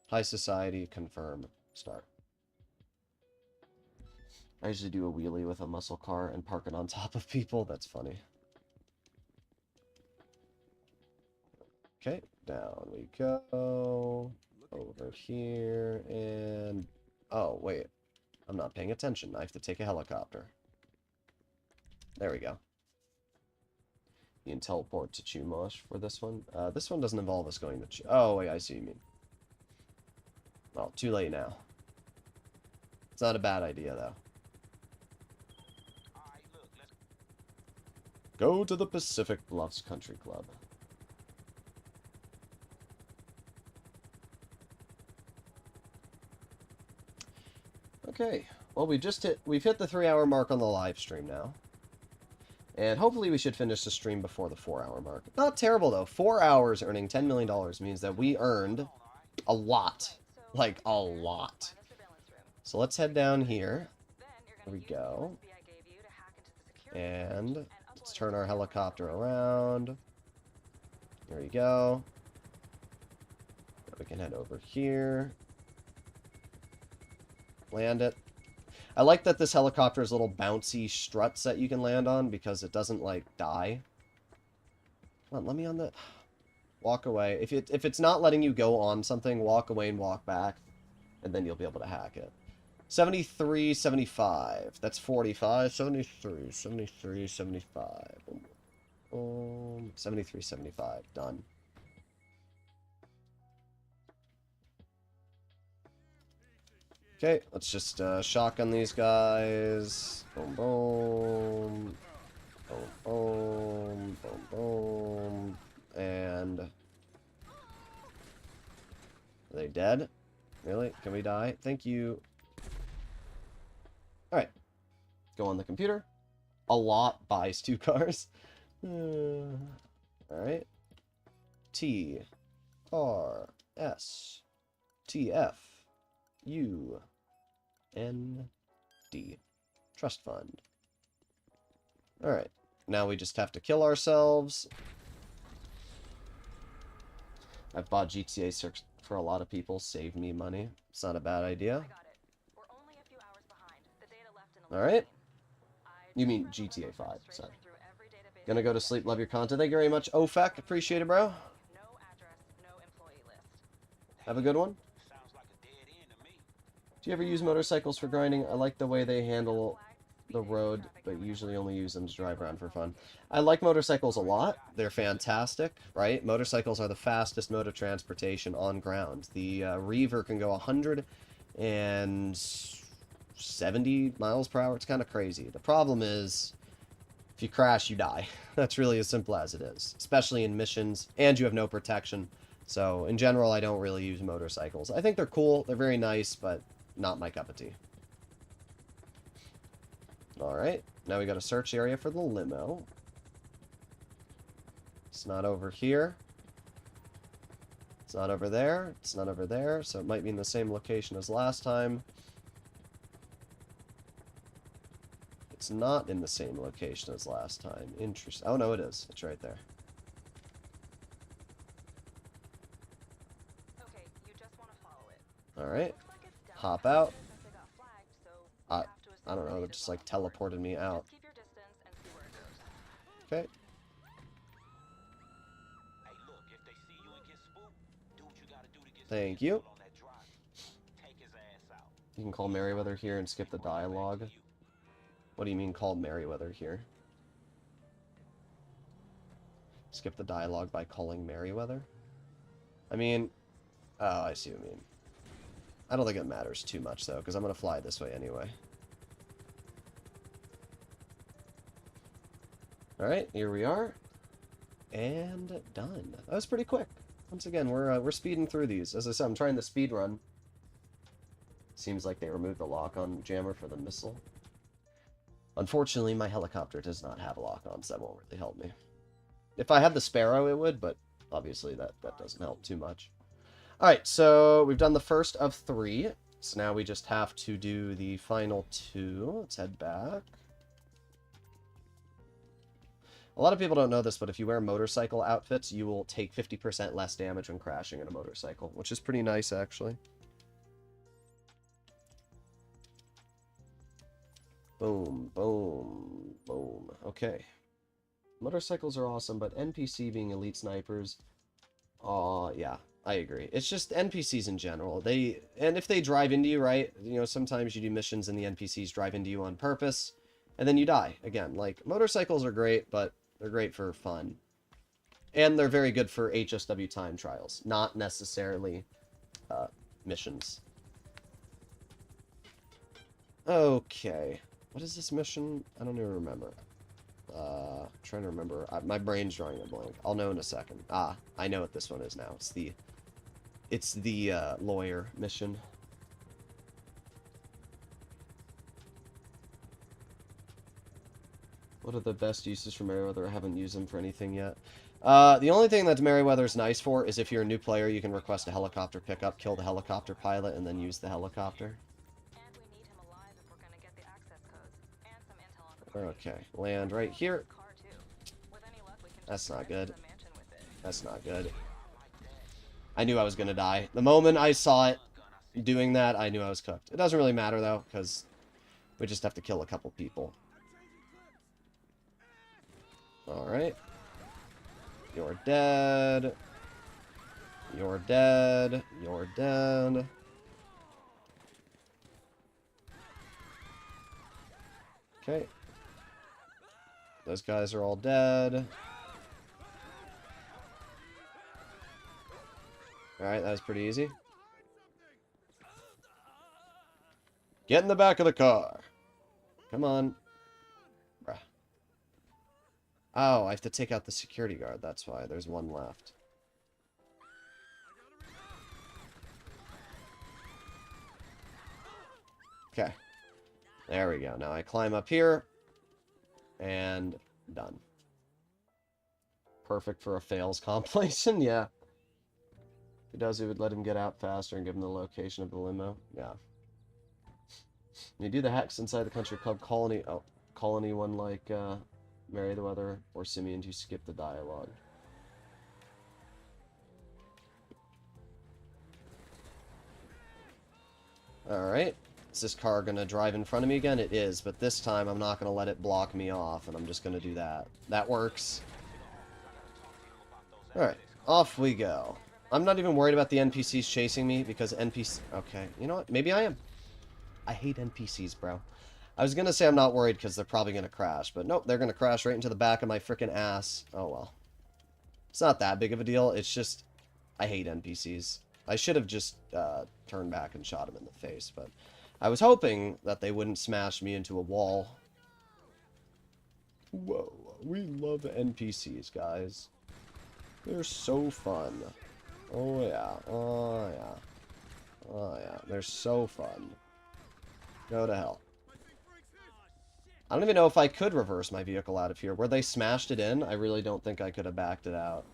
S1: High Society, confirm, start. I usually do a wheelie with a muscle car and park it on top of people. That's funny. Okay, down we go. Over here, and... Oh, wait. I'm not paying attention. I have to take a helicopter. There we go. You can teleport to Chumash for this one. This one doesn't involve us going to Oh, wait, I see what you mean. Well, too late now. It's not a bad idea, though.
S3: Alright, look, let's
S1: Go to the Pacific Bluffs Country Club. Okay. Well, we've hit the 3-hour mark on the live stream now. And hopefully we should finish the stream before the 4-hour mark. Not terrible, though. 4 hours earning $10 million means that we earned a lot. Like, a lot. So let's head down here. There we go. And let's turn our helicopter around. There we go. We can head over here. Land it. I like that this helicopter has little bouncy struts that you can land on because it doesn't, like, die. Come on, let me on the... Walk away. If it's not letting you go on something, walk away and walk back, and then you'll be able to hack it. 73, 75. That's 45. 73, 73, 75. Boom. 73, 75. Done. Okay, let's just shotgun these guys. Boom, boom. Boom, boom. Boom, boom. And... Are they dead? Really? Can we die? Thank you. Alright. Go on the computer. A lot buys 2 cars. Alright. T. R. S. T. F. U. N. D. Trust fund. Alright. Now we just have to kill ourselves. I've bought GTA 6 for a lot of people. Save me money. It's not a bad idea.
S2: I got it. We're only a few hours behind. The data left in a
S1: Alright.
S2: I
S1: You mean
S2: just ran the
S1: GTA 5,
S2: registration
S1: sorry.
S2: through every database
S1: Gonna go to sleep. Love your content. Thank you very much, OFAC. Appreciate it, bro.
S2: No address, no employee list.
S1: Have a good one.
S3: Sounds like a dead end to me.
S1: Do you ever use motorcycles for grinding? I like the way they handle the road, but usually only use them to drive around for fun. I like motorcycles a lot. They're fantastic, right? Motorcycles are the fastest mode of transportation on ground. The Reaver can go 170 miles per hour. It's kind of crazy. The problem is, if you crash, you die. That's really as simple as it is, especially in missions, and you have no protection. So, in general, I don't really use motorcycles. I think they're cool. They're very nice, but not my cup of tea. Alright, now we got a search area for the limo. It's not over here. It's not over there. It's not over there, so it might be in the same location as last time. It's not in the same location as last time. Interesting. Oh, no, it is. It's right there.
S2: Okay, you just want to follow it.
S1: Alright.
S2: Looks like it's down
S1: Hop out.
S2: since they got flagged, so we
S1: I
S2: have to assume
S1: don't
S2: the
S1: know,
S2: date
S1: it
S2: is
S1: just
S2: not
S1: like
S2: on board.
S1: teleported me out.
S2: Just keep your distance and see where it goes.
S1: Okay.
S3: Hey, look, if they see you and get spooked, do what you gotta do to get
S1: Thank
S3: some
S1: you.
S3: intel on that driver. Take his ass out.
S1: You can call Merryweather here and skip the dialogue. What do you mean call Merryweather here? Skip the dialogue by calling Merryweather? I mean... Oh, I see what you mean. I don't think it matters too much, though, because I'm going to fly this way anyway. Alright, here we are. And done. That was pretty quick. Once again, we're speeding through these. As I said, I'm trying the speed run. Seems like they removed the lock-on jammer for the missile. Unfortunately, my helicopter does not have a lock-on, so that won't really help me. If I had the Sparrow, it would, but obviously that doesn't help too much. Alright, so we've done the first of 3. So now we just have to do the final 2. Let's head back. A lot of people don't know this, but if you wear motorcycle outfits, you will take 50% less damage when crashing in a motorcycle, which is pretty nice, actually. Boom, boom, boom. Okay. Motorcycles are awesome, but NPC being elite snipers... yeah, I agree. It's just NPCs in general. And if they drive into you, right, you know, sometimes you do missions and the NPCs drive into you on purpose, and then you die. Again, like, motorcycles are great, but they're great for fun. And they're very good for HSW time trials, not necessarily missions. Okay. What is this mission? I don't even remember. Trying to remember. My brain's drawing a blank. I'll know in a second. Ah, I know what this one is now. It's the lawyer mission. What are the best uses for Merryweather? I haven't used them for anything yet. The only thing that Merryweather's nice for is if you're a new player, you can request a helicopter pickup, kill the helicopter pilot, and then use the helicopter.
S2: And we need him alive if we're gonna get the access codes and some intel on the party.
S1: Okay, land right here.
S2: Car too. With any luck, we can
S1: That's
S2: just
S1: not
S2: rent
S1: good.
S2: the mansion with it.
S1: That's not good. I knew I was gonna die. The moment I saw it doing that, I knew I was cooked. It doesn't really matter, though, because we just have to kill a couple people. Alright. You're dead. You're dead. You're dead. Okay. Those guys are all dead. Alright, that was pretty easy. Get in the back of the car. Come on. Bruh. Oh, I have to take out the security guard. That's why. There's one left. Okay. There we go. Now I climb up here. And done. Perfect for a fails compilation, yeah. If he does, it would let him get out faster and give him the location of the limo. Yeah. You do the hacks inside the country club colony. Oh, colony one like Merryweather or Simeon to skip the dialogue. Alright. Is this car going to drive in front of me again? It is, but this time I'm not going to let it block me off, and I'm just going to do that. That works. Alright, off we go. I'm not even worried about the NPCs chasing me, because NPC... Okay, you know what? Maybe I am. I hate NPCs, bro. I was going to say I'm not worried because they're probably going to crash, but nope, they're going to crash right into the back of my freaking ass. Oh, well. It's not that big of a deal. It's just... I hate NPCs. I should have just turned back and shot him in the face, but... I was hoping that they wouldn't smash me into a wall. Whoa, we love NPCs, guys. They're so fun. Oh yeah, oh yeah. Oh yeah, they're so fun. Go to hell. I don't even know if I could reverse my vehicle out of here. Where they smashed it in, I really don't think I could have backed it out.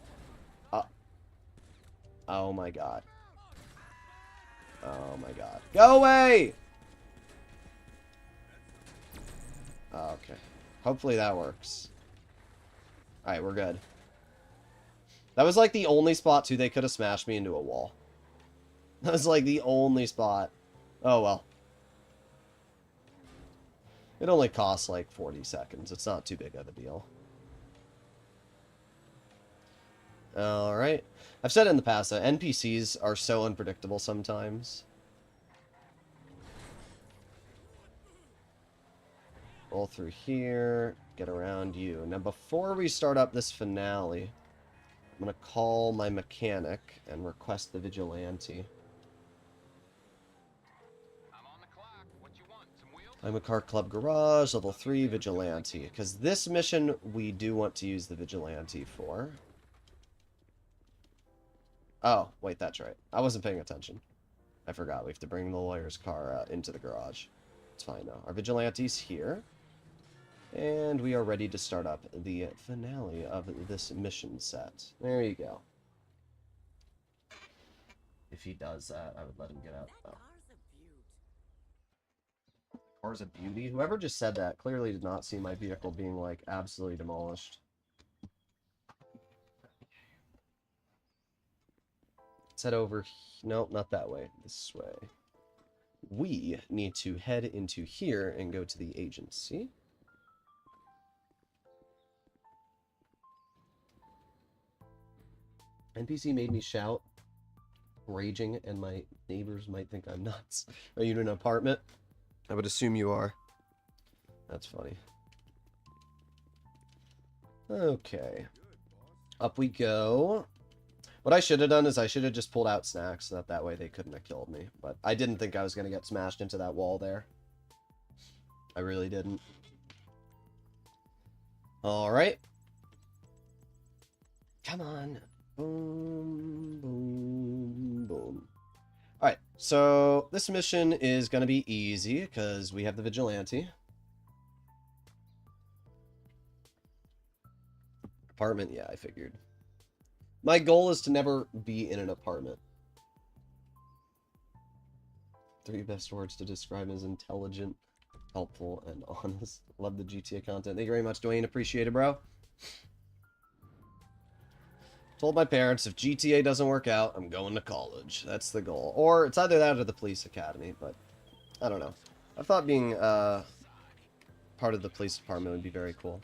S1: Oh my god. Oh my god. Go away! Okay. Hopefully that works. Alright, we're good. That was like the only spot, too, they could have smashed me into a wall. That was like the only spot. Oh, well. It only costs like 40 seconds. It's not too big of a deal. Alright. I've said it in the past that NPCs are so unpredictable sometimes. Roll through here, get around you. Now, before we start up this finale, I'm going to call my mechanic and request the vigilante.
S3: I'm on the clock. What you want? Some wheels?
S1: I'm a car club garage, level 3, vigilante. Because this mission, we do want to use the vigilante for. Oh, wait, that's right. I wasn't paying attention. I forgot. We have to bring the lawyer's car into the garage. It's fine now. Our vigilante's here. And we are ready to start up the finale of this mission set. There you go. If he does that, I would let him get out. Oh. Car's a beauty? Whoever just said that clearly did not see my vehicle being, like, absolutely demolished. Let's head over... Nope, not that way. This way. We need to head into here and go to the agency. NPC made me shout, raging, and my neighbors might think I'm nuts. Are you in an apartment? I would assume you are. That's funny. Okay. Up we go. What I should have done is I should have just pulled out snacks so that way they couldn't have killed me. But I didn't think I was going to get smashed into that wall there. I really didn't. Alright. Come on. Boom, boom, boom. Alright, so this mission is going to be easy because we have the vigilante. Apartment, yeah, I figured. My goal is to never be in an apartment. 3 best words to describe him as intelligent, helpful, and honest. Love the GTA content. Thank you very much, Dwayne. Appreciate it, bro. Told my parents if GTA doesn't work out, I'm going to college. That's the goal. Or it's either that or the police academy, but I don't know. I thought being part of the police department would be very cool.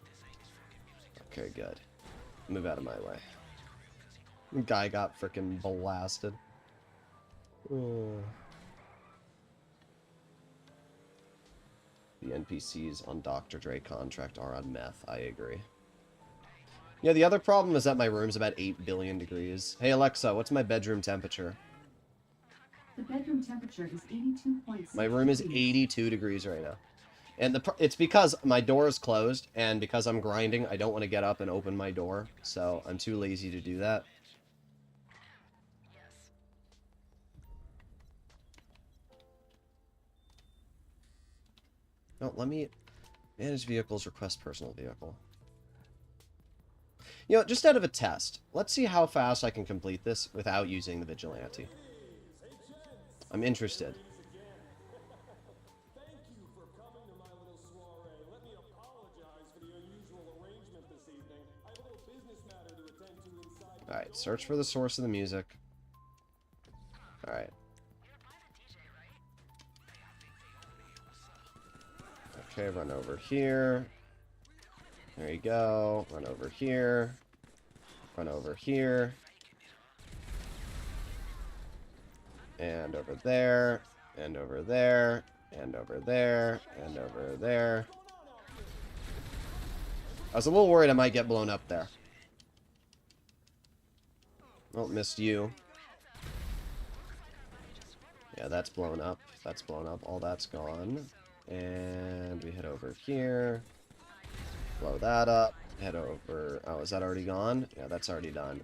S1: Okay, good. Move out of my way. The guy got freaking blasted. The NPCs on Dr. Dre contract are on meth. I agree. Yeah, the other problem is that my room's about 8 billion degrees. Hey Alexa, what's my bedroom temperature?
S4: The bedroom temperature is 82.6.
S1: My room is 82 degrees right now. And it's because my door is closed, and because I'm grinding, I don't want to get up and open my door. So I'm too lazy to do that. No, let me... Manage vehicles, request personal vehicle. You know, just out of a test, let's see how fast I can complete this without using the Vigilante. I'm interested. Alright, search for the source of the music. Alright. Okay, run over here. There you go. Run over here. Run over here. And over there. And over there. And over there. And over there. I was a little worried I might get blown up there. Oh, missed you. Yeah, that's blown up. That's blown up. All that's gone. And we head over here. Blow that up. Head over... Oh, is that already gone? Yeah, that's already done.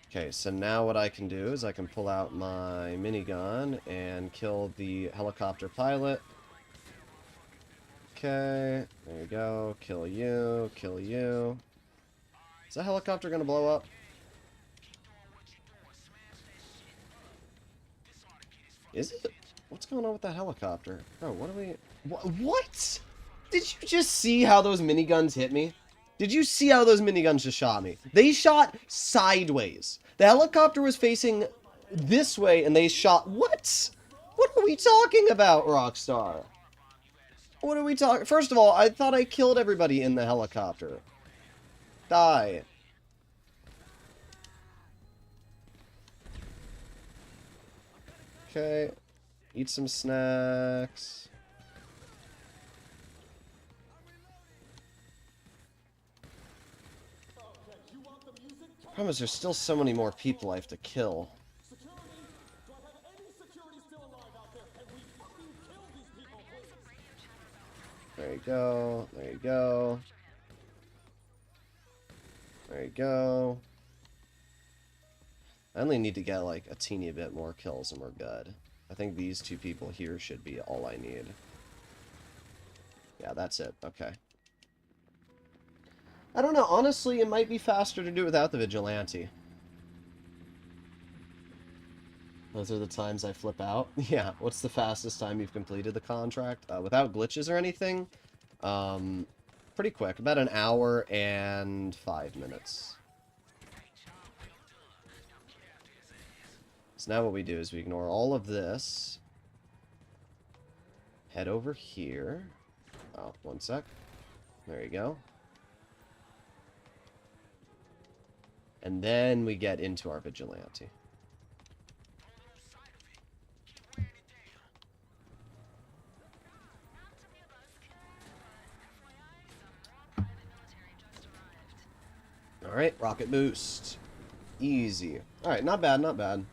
S1: Okay, so now what I can do is I can pull out my minigun and kill the helicopter pilot. Okay, there you go. Kill you. Kill you. Is that helicopter gonna blow up? Is it? What's going on with that helicopter? Oh, what are we... What? Did you just see how those miniguns hit me? Did you see how those miniguns just shot me? They shot sideways. The helicopter was facing this way, and they shot... What? What are we talking about, Rockstar? What are we talking... First of all, I thought I killed everybody in the helicopter. Die. Okay. Eat some snacks. Problem is, there's still so many more people I have to kill. There you go. There you go. There you go. I only need to get like a teeny bit more kills and we're good. I think these two people here should be all I need. Yeah, that's it. Okay. I don't know. Honestly, it might be faster to do it without the Vigilante. Those are the times I flip out. Yeah, what's the fastest time you've completed the contract? Without glitches or anything? Pretty quick. About an hour and 5 minutes. So now what we do is we ignore all of this. Head over here. Oh, one sec. There you go. And then we get into our Vigilante. Alright, rocket boost. Easy. Alright, not bad, not bad.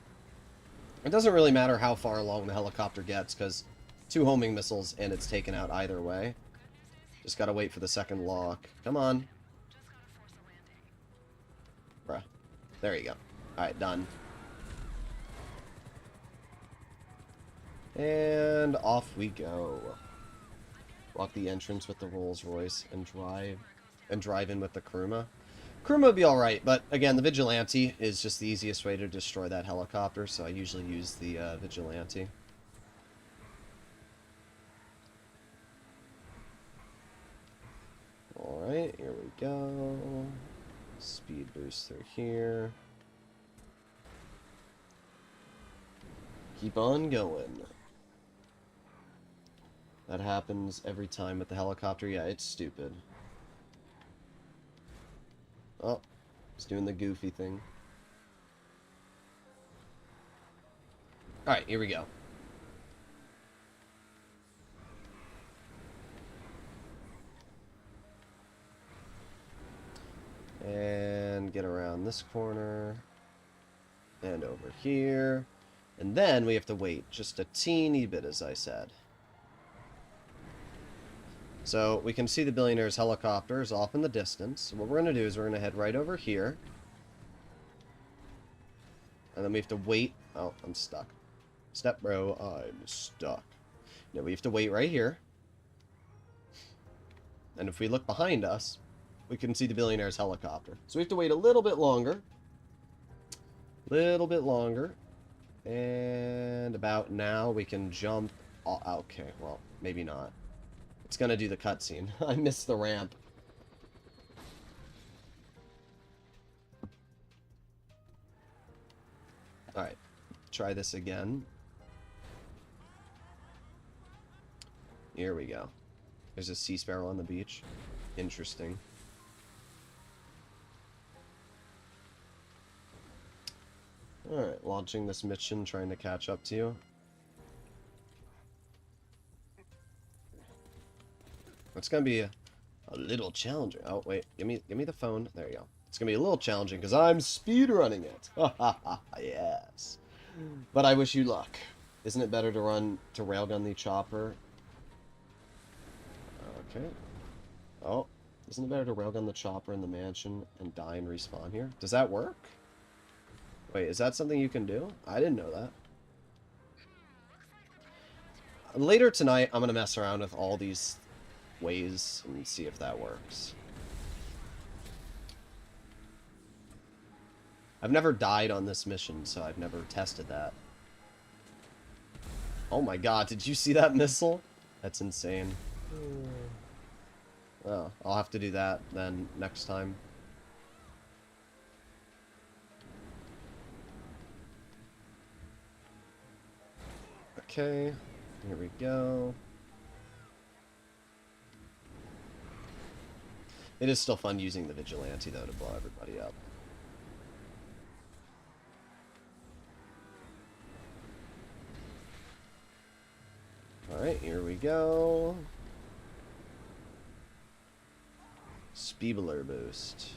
S1: It doesn't really matter how far along the helicopter gets, because 2 homing missiles and it's taken out either way. Just gotta wait for the second lock. Come on. Bruh. There you go. Alright, done. And off we go. Walk the entrance with the Rolls Royce and drive in with the Kuruma. Kuruma would be alright, but again, the Vigilante is just the easiest way to destroy that helicopter, so I usually use the Vigilante. Alright, here we go. Speed boost through here. Keep on going. That happens every time with the helicopter. Yeah, it's stupid. Oh, it's doing the goofy thing. Alright, here we go. And get around this corner. And over here. And then we have to wait just a teeny bit, as I said. So we can see the billionaire's helicopter is off in the distance. So what we're going to do is we're going to head right over here. And then we have to wait. Oh, I'm stuck. Step bro, I'm stuck. No, we have to wait right here. And if we look behind us, we can see the billionaire's helicopter. So we have to wait a little bit longer. Little bit longer. And about now we can jump. Oh, okay, well, maybe not. It's gonna do the cutscene. I missed the ramp. Alright, try this again. Here we go. There's a sea sparrow on the beach. Interesting. Alright, launching this mission, trying to catch up to you. It's gonna be a little challenging. Oh, wait, give me the phone. There you go. It's gonna be a little challenging because I'm speedrunning it. Ha ha ha, yes. But I wish you luck. Isn't it better to railgun the chopper? Okay. Oh, isn't it better to railgun the chopper in the mansion and die and respawn here? Does that work? Wait, is that something you can do? I didn't know that. Later tonight, I'm gonna mess around with all these ways and see if that works. I've never died on this mission, so I've never tested that. Oh my god, did you see that missile? That's insane. Oh, I'll have to do that then next time. Okay, here we go. It is still fun using the vigilante, though, to blow everybody up. Alright, here we go. Speebler boost.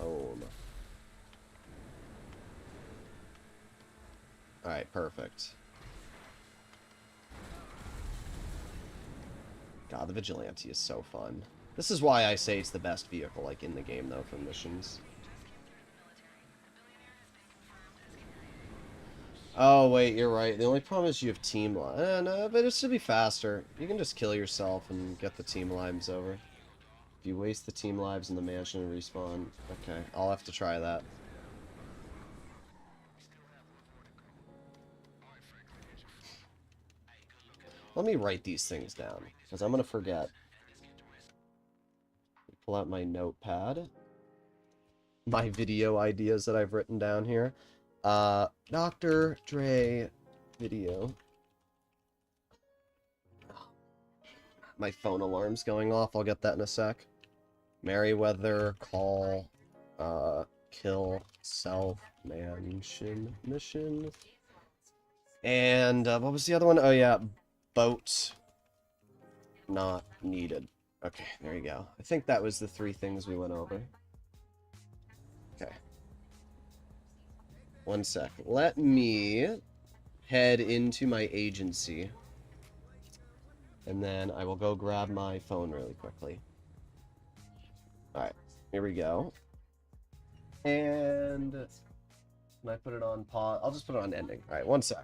S1: Oh. Alright, perfect. God, the vigilante is so fun. This is why I say it's the best vehicle, like, in the game, though, for missions. Oh, wait, you're right. The only problem is you have team lives. No, but it should be faster. You can just kill yourself and get the team lives over. If you waste the team lives in the mansion and respawn. Okay, I'll have to try that. Let me write these things down, because I'm going to forget. Pull out my notepad. My video ideas that I've written down here. Dr. Dre video. My phone alarm's going off. I'll get that in a sec. Merryweather, call, kill, self, mansion, mission. And, what was the other one? Oh, yeah, boat. Not needed. Okay, there you go. I think that was the 3 things we went over. Okay. One sec. Let me head into my agency. And then I will go grab my phone really quickly. Alright, here we go. And can I put it on pause? I'll just put it on ending. Alright, one sec.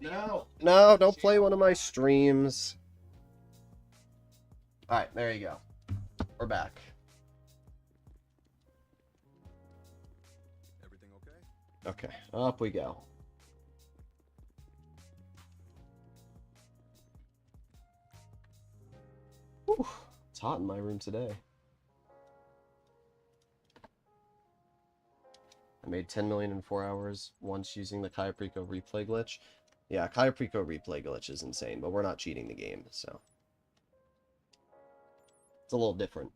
S1: No, don't play one of my streams. Alright, there you go. We're back.
S5: Everything okay?
S1: Okay, up we go. Whew, it's hot in my room today. I made 10 million in 4 hours once using the Kayaprico replay glitch. Yeah, Kayaprico replay glitch is insane, but we're not cheating the game, so. It's a little different.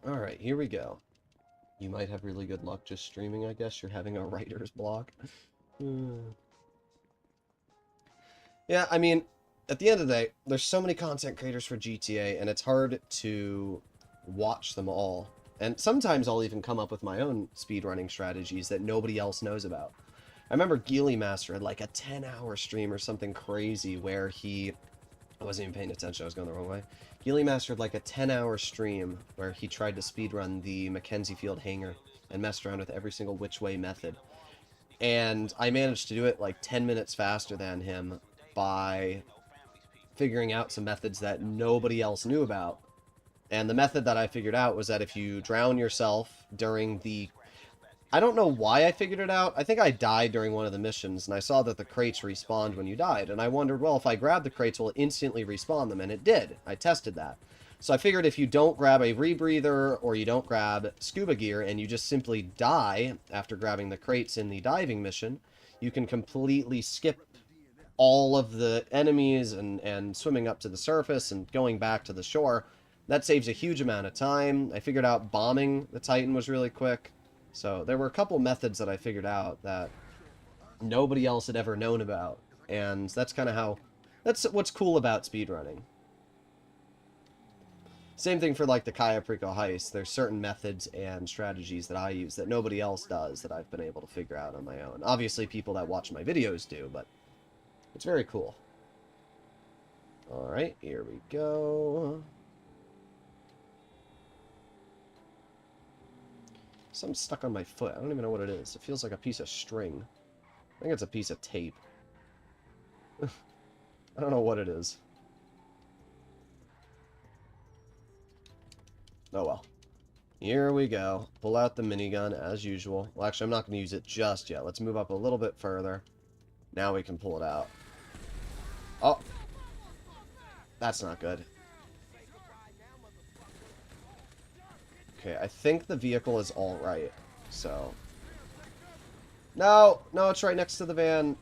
S1: Alright, here we go. You might have really good luck just streaming, I guess. You're having a writer's block. Yeah, I mean, at the end of the day, there's so many content creators for GTA, and it's hard to watch them all. And sometimes I'll even come up with my own speedrunning strategies that nobody else knows about. I remember Geely Master had like a 10-hour stream or something crazy where he... I wasn't even paying attention, I was going the wrong way. Geely Master had like a 10-hour stream where he tried to speedrun the Mackenzie Field Hangar. and messed around with every single which way method. And I managed to do it like 10 minutes faster than him by figuring out some methods that nobody else knew about. And the method that I figured out was that if you drown yourself during the... I don't know why I figured it out. I think I died during one of the missions, and I saw that the crates respawned when you died. And I wondered, well, if I grab the crates, will it instantly respawn them? And it did. I tested that. So I figured if you don't grab a rebreather or you don't grab scuba gear and you just simply die after grabbing the crates in the diving mission, you can completely skip all of the enemies and swimming up to the surface and going back to the shore. That saves a huge amount of time. I figured out bombing the Titan was really quick. So there were a couple methods that I figured out that nobody else had ever known about. And that's kind of how... That's what's cool about speedrunning. Same thing for like the Kaya Prico heist. There's certain methods and strategies that I use that nobody else does that I've been able to figure out on my own. Obviously people that watch my videos do, but it's very cool. Alright, here we go. Something's stuck on my foot. I don't even know what it is. It feels like a piece of string. I think it's a piece of tape. I don't know what it is. Oh well. Here we go. Pull out the minigun as usual. Well, actually, I'm not going to use it just yet. Let's move up a little bit further. Now we can pull it out. Oh. That's not good. Okay, I think the vehicle is alright. So. No! No, it's right next to the van.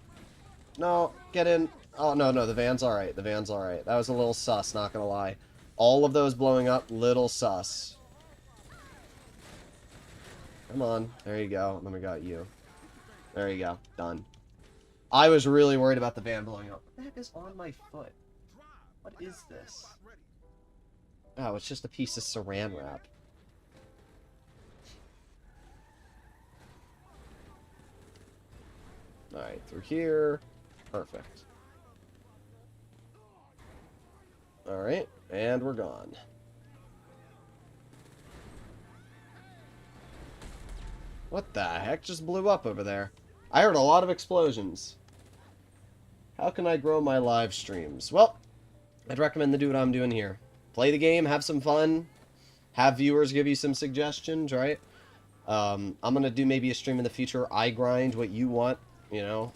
S1: No, get in. Oh, no, no, the van's alright. The van's alright. That was a little sus, not gonna lie. All of those blowing up, little sus. Come on. There you go. And then we got you. There you go. Done. I was really worried about the van blowing up. What the heck is on my foot? What is this? Oh, it's just a piece of saran wrap. Alright, through here. Perfect. Alright, and we're gone. What the heck just blew up over there? I heard a lot of explosions. How can I grow my live streams? Well, I'd recommend to do what I'm doing here. Play the game, have some fun, have viewers give you some suggestions, right? I'm going to do maybe a stream in the future. I grind what you want, you know.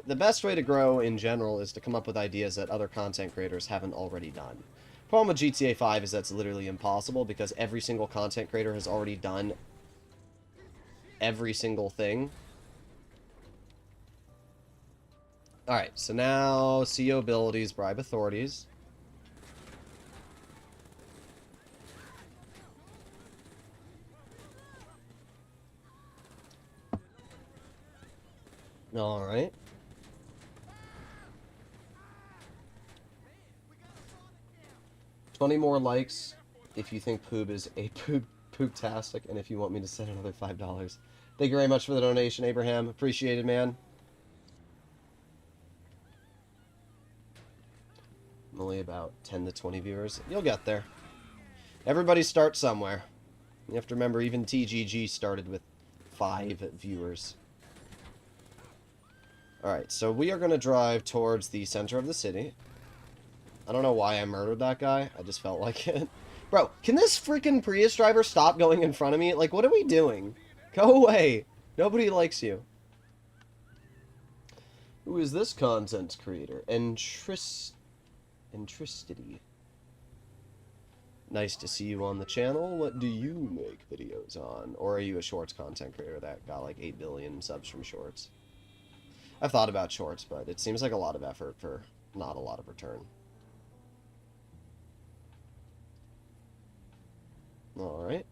S1: The best way to grow in general is to come up with ideas that other content creators haven't already done. The problem with GTA 5 is that's literally impossible because every single content creator has already done every single thing. Alright, so now CEO abilities, bribe authorities. Alright. $20 more likes if you think Poob is a poop-tastic, and if you want me to send another $5. Thank you very much for the donation, Abraham. Appreciate it, man. I'm only about 10 to 20 viewers. You'll get there. Everybody starts somewhere. You have to remember, even TGG started with 5 viewers. Alright, so we are going to drive towards the center of the city. I don't know why I murdered that guy. I just felt like it. Bro, can this freaking Prius driver stop going in front of me? Like, what are we doing? Go away. Nobody likes you. Who is this content creator? Entristity. Nice to see you on the channel. What do you make videos on? Or are you a shorts content creator that got like 8 billion subs from shorts? I've thought about shorts, but it seems like a lot of effort for not a lot of return. Alright.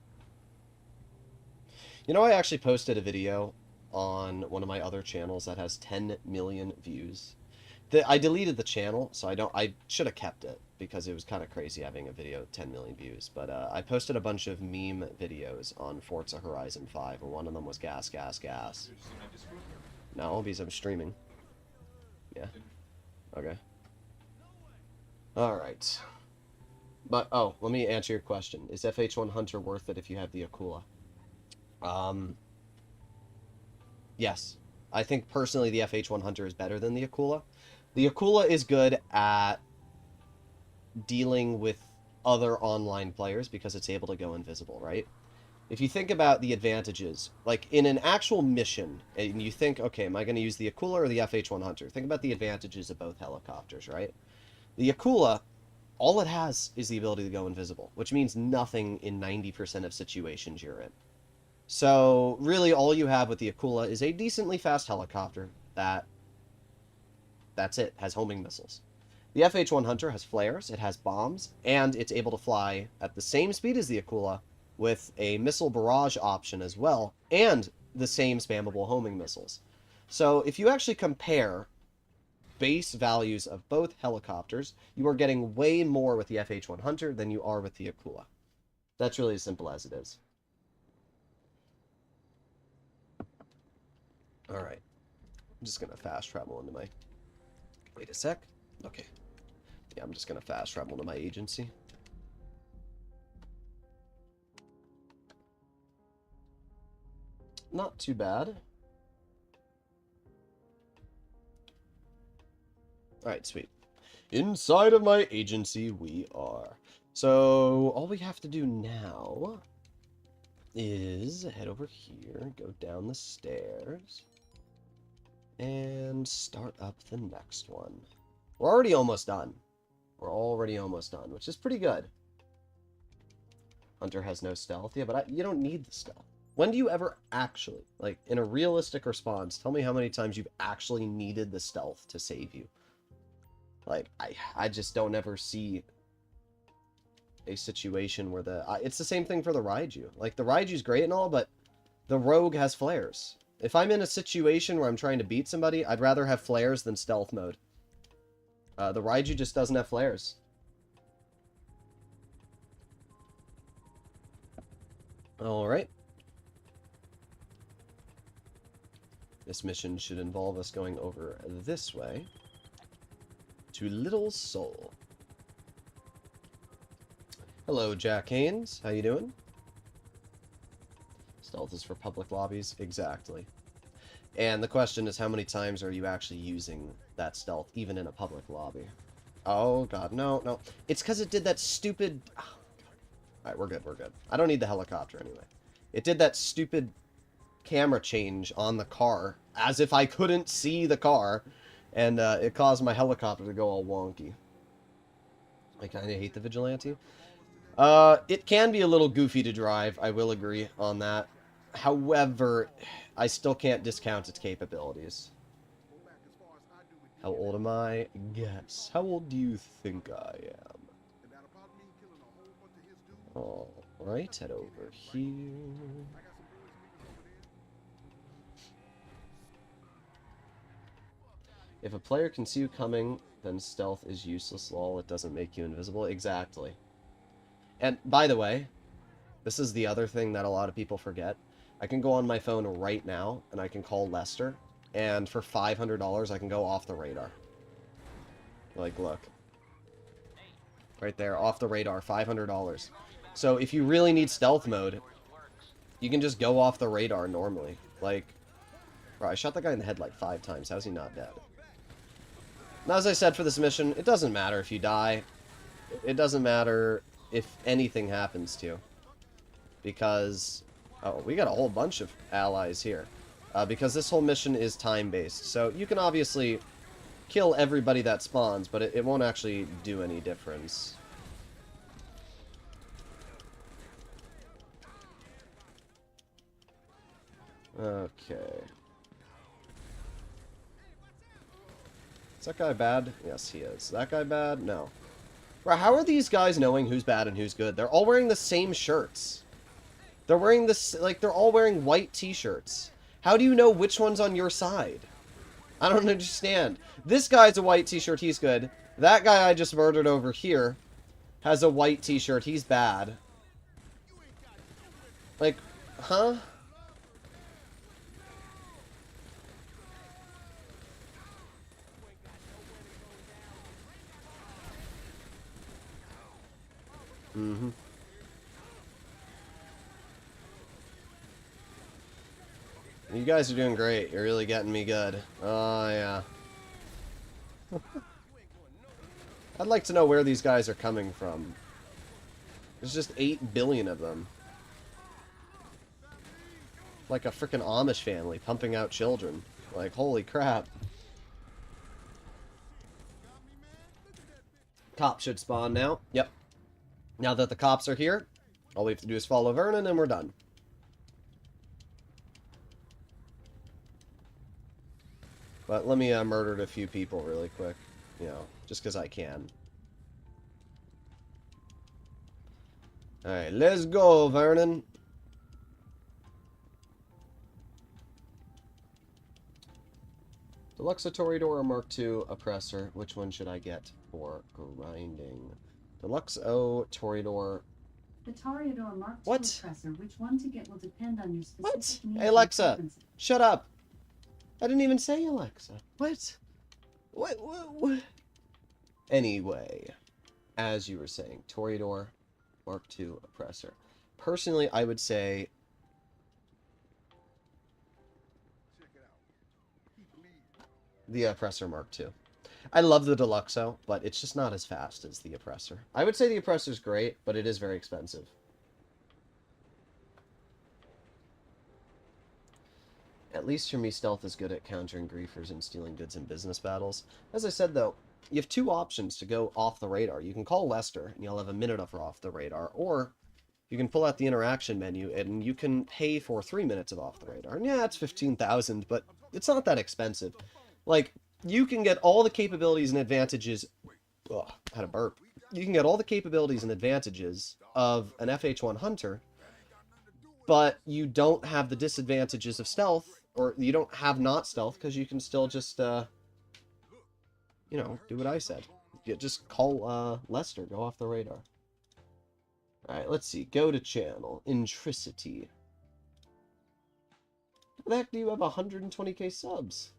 S1: You know, I actually posted a video on one of my other channels that has 10 million views. I deleted the channel, so I should have kept it, because it was kind of crazy having a video with 10 million views. But I posted a bunch of meme videos on Forza Horizon 5, and one of them was gas, gas, gas. No, because I'm streaming. Yeah. Okay. Alright. But, oh, let me answer your question. Is FH1 Hunter worth it if you have the Akula? Yes. I think personally the FH1 Hunter is better than the Akula. The Akula is good at dealing with other online players because it's able to go invisible, right? If you think about the advantages, like in an actual mission, and you think, okay, am I going to use the Akula or the FH1 Hunter? Think about the advantages of both helicopters, right? The Akula, all it has is the ability to go invisible, which means nothing in 90% of situations you're in. So, really, all you have with the Akula is a decently fast helicopter that's it, has homing missiles. The FH-1 Hunter has flares, it has bombs, and it's able to fly at the same speed as the Akula with a missile barrage option as well, and the same spammable homing missiles. So, if you actually compare base values of both helicopters, you are getting way more with the FH-1 Hunter than you are with the Akula. That's really as simple as it is. Alright. I'm just going to fast travel into my... Wait a sec. Okay. Yeah, I'm just going to fast travel to my agency. Not too bad. Alright, sweet. Inside of my agency we are. So, all we have to do now is head over here, go down the stairs, and start up the next one. We're already almost done. We're already almost done, which is pretty good. Hunter has no stealth. Yeah, but you don't need the stealth. When do you ever actually, like, in a realistic response, tell me how many times you've actually needed the stealth to save you. Like, I just don't ever see a situation where it's the same thing for the Raiju. Like, the Raiju's great and all, but the Rogue has flares. If I'm in a situation where I'm trying to beat somebody, I'd rather have flares than stealth mode. The Raiju just doesn't have flares. Alright. This mission should involve us going over this way to Little Seoul. Hello, Jack Haynes. How you doing? Stealth is for public lobbies. Exactly. And the question is, how many times are you actually using that stealth, even in a public lobby? Oh, God. No, no. It's because it did that stupid... Oh, alright, we're good, we're good. I don't need the helicopter anyway. It did that stupid camera change on the car, as if I couldn't see the car, and it caused my helicopter to go all wonky. I kind of hate the Vigilante. It can be a little goofy to drive, I will agree on that. However, I still can't discount its capabilities. How old am I? Guess. How old do you think I am? Alright, head over here. If a player can see you coming, then stealth is useless, lol. It doesn't make you invisible. Exactly. And, by the way, this is the other thing that a lot of people forget. I can go on my phone right now, and I can call Lester, and for $500, I can go off the radar. Like, look. Right there, off the radar, $500. So, if you really need stealth mode, you can just go off the radar normally. Like, bro, I shot that guy in the head like 5 times. How's he not dead? Now, as I said for this mission, it doesn't matter if you die. It doesn't matter if anything happens to you. Because... Oh, we got a whole bunch of allies here. Because this whole mission is time-based. So you can obviously kill everybody that spawns, but it won't actually do any difference. Okay. Is that guy bad? Yes, he is. Is that guy bad? No. Bro, how are these guys knowing who's bad and who's good? They're all wearing the same shirts. They're wearing this, like, they're all wearing white t-shirts. How do you know which one's on your side? I don't understand. This guy's a white t-shirt, he's good. That guy I just murdered over here has a white t-shirt, he's bad. Like, huh? Mm-hmm. guys are doing great. You're really getting me good. Oh, yeah. I'd like to know where these guys are coming from. There's just 8 billion of them. Like a frickin' Amish family pumping out children. Like, holy crap. Cops should spawn now. Yep. Now that the cops are here, all we have to do is follow Vernon and we're done. But let me murder a few people really quick. You know, just because I can. Alright, let's go, Vernon. Deluxe Toreador or Mark II Oppressor? Which one should I get for grinding? Deluxe O Toreador.
S4: The Toreador Mark II
S1: What?
S4: Oppressor, which one to get will depend on your specific
S1: What?
S4: needs
S1: Hey,
S4: and
S1: Alexa,
S4: preferences.
S1: shut up. I didn't even say Alexa. What? What? Anyway, as you were saying, Toreador, Mark II Oppressor. Personally, I would say the Oppressor Mark II. I love the Deluxo, but it's just not as fast as the Oppressor. I would say the Oppressor's great, but it is very expensive. At least for me, stealth is good at countering griefers and stealing goods in business battles. As I said, though, you have 2 options to go off the radar. You can call Lester, and you'll have a minute of off the radar, or you can pull out the interaction menu, and you can pay for 3 minutes of off the radar. And yeah, it's 15,000, but it's not that expensive. Like, you can get all the capabilities and advantages... Ugh, I had a burp. You can get all the capabilities and advantages of an FH1 Hunter, but you don't have the disadvantages of stealth, or you don't have not stealth, because you can still just, you know, do what I said. You just call, Lester, go off the radar. Alright, let's see. Go to channel. Intricity. How the heck do you have 120k subs?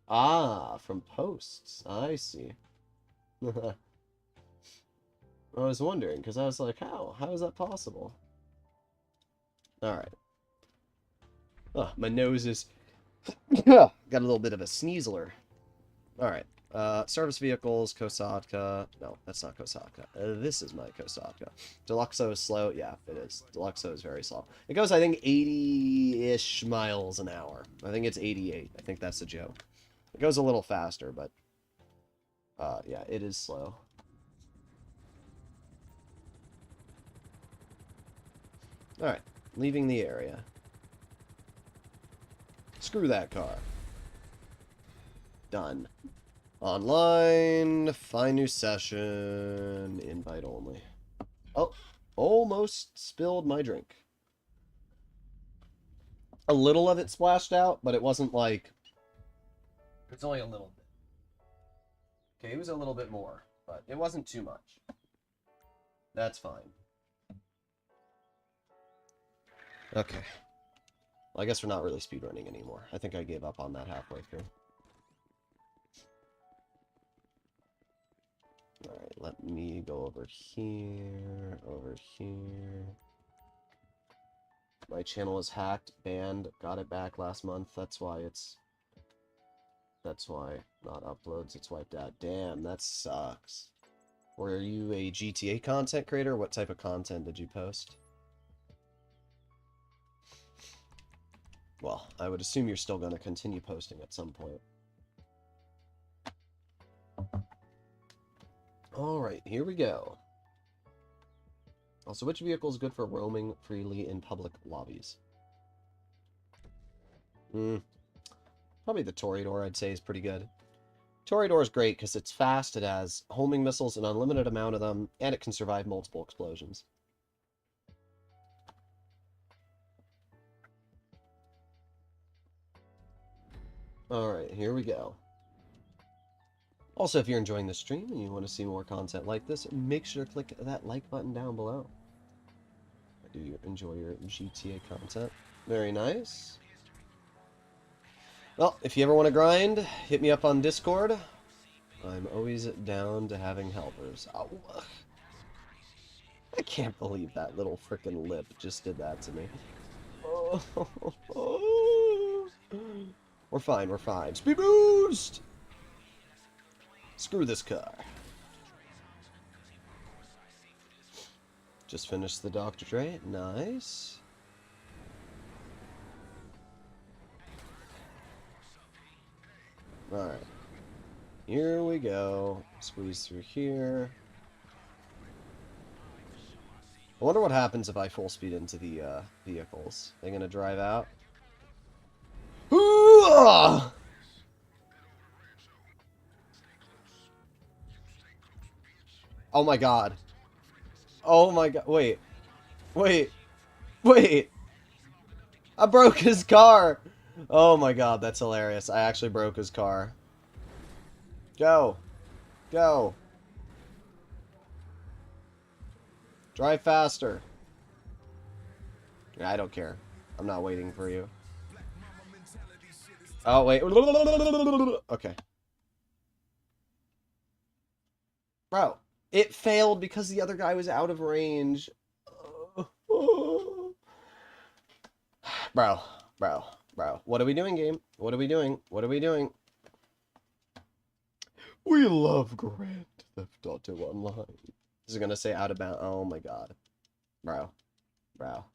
S1: Ah, from posts. I see. I was wondering, because I was like, how? How is that possible? Alright. Oh, my nose is... got a little bit of a sneezler. Alright. Service vehicles, Kosatka. No, that's not Kosatka. This is my Kosatka. Deluxo is slow. Yeah, it is. Deluxo is very slow. It goes, I think, 80-ish miles an hour. I think it's 88. I think that's the joke. It goes a little faster, but... yeah, it is slow. Alright. Leaving the area. Screw that car. Done. Online. Find new session. Invite only. Oh. Almost spilled my drink. A little of it splashed out, but it wasn't like... It's only a little bit. Okay, it was a little bit more, but it wasn't too much. That's fine. Okay. Well, I guess we're not really speedrunning anymore. I think I gave up on that halfway through. Alright, let me go over here, over here. My channel was hacked, banned, got it back last month. That's why it's... That's why not uploads, it's wiped out. Damn, that sucks. Were you a GTA content creator? What type of content did you post? Well, I would assume you're still going to continue posting at some point. Alright, here we go. Also, which vehicle is good for roaming freely in public lobbies? Probably the Toreador, I'd say, is pretty good. Toreador is great because it's fast, it has homing missiles, an unlimited amount of them, and it can survive multiple explosions. Alright, here we go. Also, if you're enjoying the stream and you want to see more content like this, make sure to click that like button down below. I do enjoy your GTA content. Very nice. Well, if you ever want to grind, hit me up on Discord. I'm always down to having helpers. Oh, I can't believe that little frickin' lip just did that to me. Oh. We're fine, we're fine. Speed boost! Screw this car. Just finished the Dr. Dre. Nice. Alright. Here we go. Squeeze through here. I wonder what happens if I full speed into the vehicles. They gonna drive out? Ooh! Oh my god. Oh my god. Wait. Wait. Wait. I broke his car. Oh my god, that's hilarious. I actually broke his car. Go. Go. Drive faster. I don't care. I'm not waiting for you. Oh, wait. Okay. Bro, it failed because the other guy was out of range. Bro, bro, bro. What are we doing, game? What are we doing? What are we doing? We love Grand Theft Auto Online. This is gonna say out of bounds. Oh my god. Bro. Bro.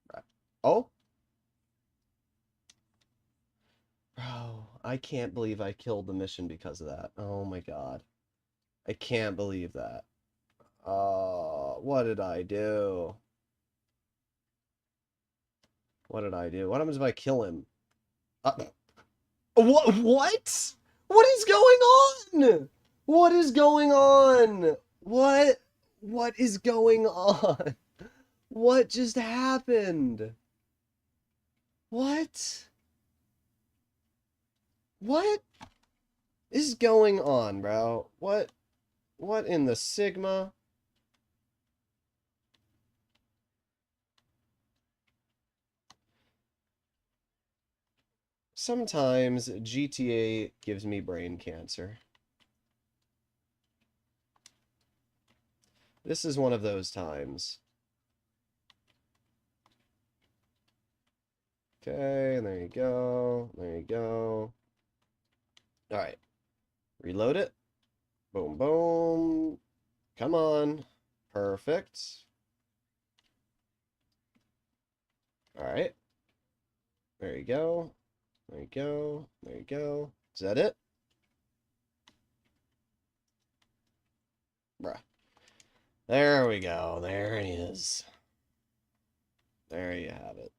S1: Bro. Oh? Bro, I can't believe I killed the mission because of that. Oh my god. I can't believe that. What did I do? What did I do? What happens if I kill him? What? What? What is going on? What is going on? What? What is going on? What just happened? What? What is going on, bro? What? What in the Sigma? Sometimes GTA gives me brain cancer. This is one of those times. Okay, and there you go. There you go. Alright. Reload it. Boom, boom. Come on. Perfect. Alright. There you go. There you go. There you go. Is that it? Bruh. There we go. There he is. There you have it.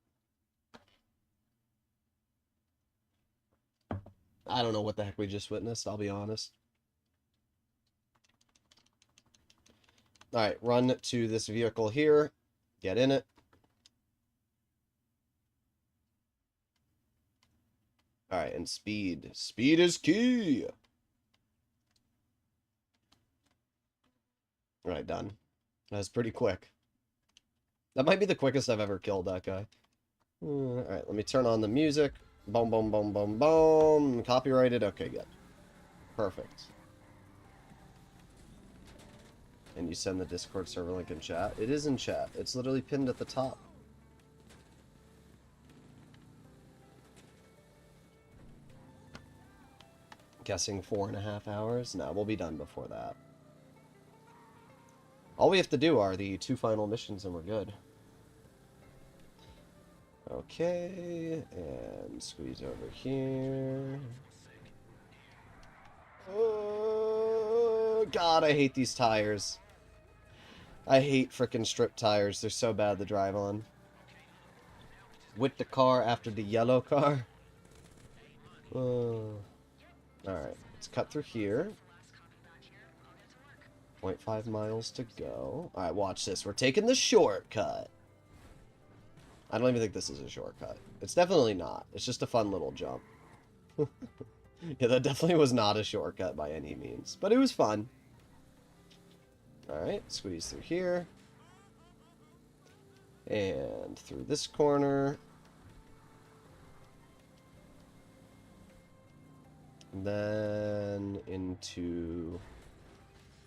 S1: I don't know what the heck we just witnessed, I'll be honest. Alright, run to this vehicle here. Get in it. Alright, and speed. Speed is key! Alright, done. That's pretty quick. That might be the quickest I've ever killed that guy. Alright, let me turn on the music. Boom, boom, boom, boom, boom. Copyrighted. Okay, good. Perfect. And you send the Discord server link in chat. It is in chat. It's literally pinned at the top. Guessing 4.5 hours? No, we'll be done before that. All we have to do are the 2 final missions and we're good. Okay, and squeeze over here. Oh, God, I hate these tires. I hate frickin' strip tires. They're so bad to drive on. With the car after the yellow car. Oh. Alright, let's cut through here. 0.5 miles to go. Alright, watch this. We're taking the shortcut. I don't even think this is a shortcut. It's definitely not. It's just a fun little jump. Yeah, that definitely was not a shortcut by any means. But it was fun. Alright, squeeze through here. And through this corner. And then into...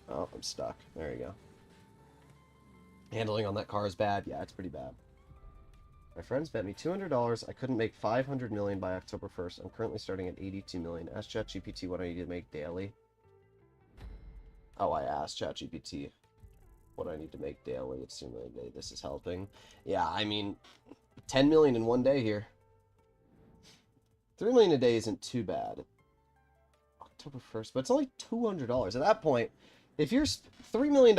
S1: Oh, I'm stuck. There you go. Handling on that car is bad. Yeah, it's pretty bad. My friends bet me $200 I couldn't make 500 million by October 1st. I'm currently starting at 82 million. Ask ChatGPT what I need to make daily. Oh, I asked ChatGPT what I need to make daily. It's $2 million a day. This is helping. Yeah, I mean, 10 million in one day here. 3 million a day isn't too bad. October 1st, but it's only $200. At that point, if you're $3 million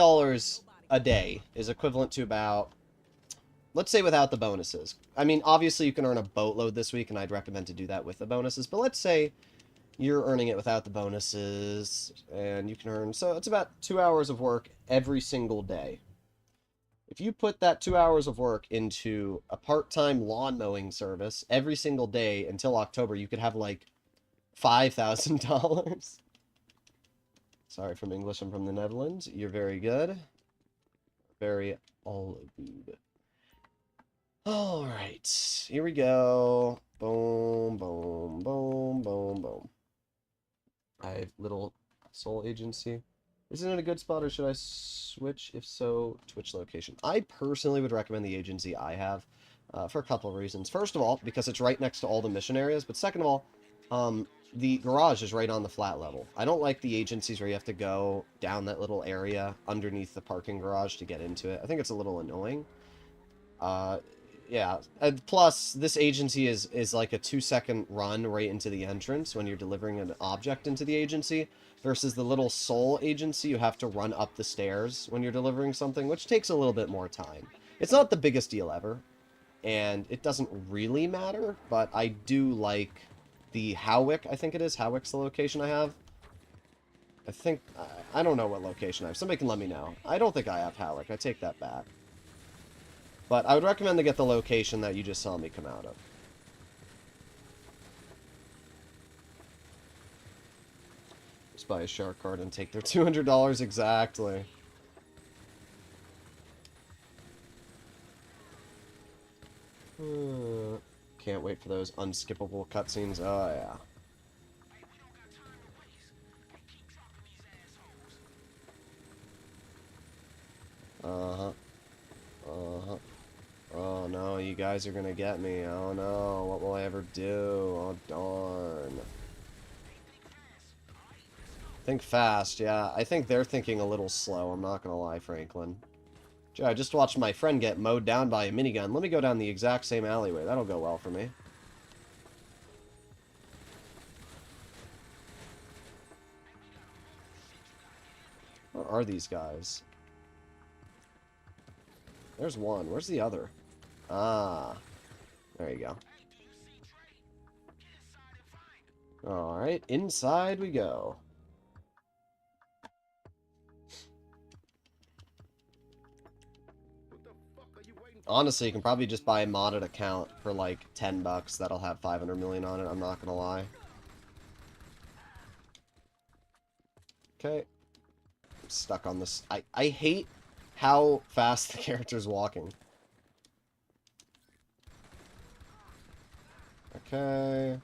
S1: a day is equivalent to about, let's say without the bonuses. I mean, obviously you can earn a boatload this week, and I'd recommend to do that with the bonuses, but let's say you're earning it without the bonuses, and you can earn, so it's about 2 hours of work every single day. If you put that 2 hours of work into a part-time lawn mowing service every single day until October, you could have like $5,000. Sorry from English, I'm from the Netherlands. You're very good. Very all good. Alright, here we go. Boom, boom, boom, boom, boom. I have little soul agency. Isn't it a good spot, or should I switch? If so, Twitch location. I personally would recommend the agency I have for a couple of reasons. First of all, because it's right next to all the mission areas. But second of all, the garage is right on the flat level. I don't like the agencies where you have to go down that little area underneath the parking garage to get into it. I think it's a little annoying. Yeah. Plus, this agency is like a 2-second run right into the entrance when you're delivering an object into the agency, versus the little soul agency you have to run up the stairs when you're delivering something, which takes a little bit more time. It's not the biggest deal ever, and it doesn't really matter, but I do like the Howick, I think it is. Howick's the location I have. I think, I don't know what location I have. Somebody can let me know. I don't think I have Howick. I take that back. But I would recommend to get the location that you just saw me come out of. Just buy a shark card and take their $200 exactly. Can't wait for those unskippable cutscenes. Oh, yeah. Uh-huh. Uh-huh. Oh, no, you guys are gonna get me. Oh, no, what will I ever do? Oh, darn. Think fast, yeah. I think they're thinking a little slow, I'm not gonna lie, Franklin. Gee, I just watched my friend get mowed down by a minigun. Let me go down the exact same alleyway. That'll go well for me. Where are these guys? There's one. Where's the other? Ah. There you go. Alright, inside we go. Honestly, you can probably just buy a modded account for like 10 bucks that'll have 500 million on it, I'm not gonna lie. Okay. I'm stuck on this. I hate how fast the character's walking. Okay.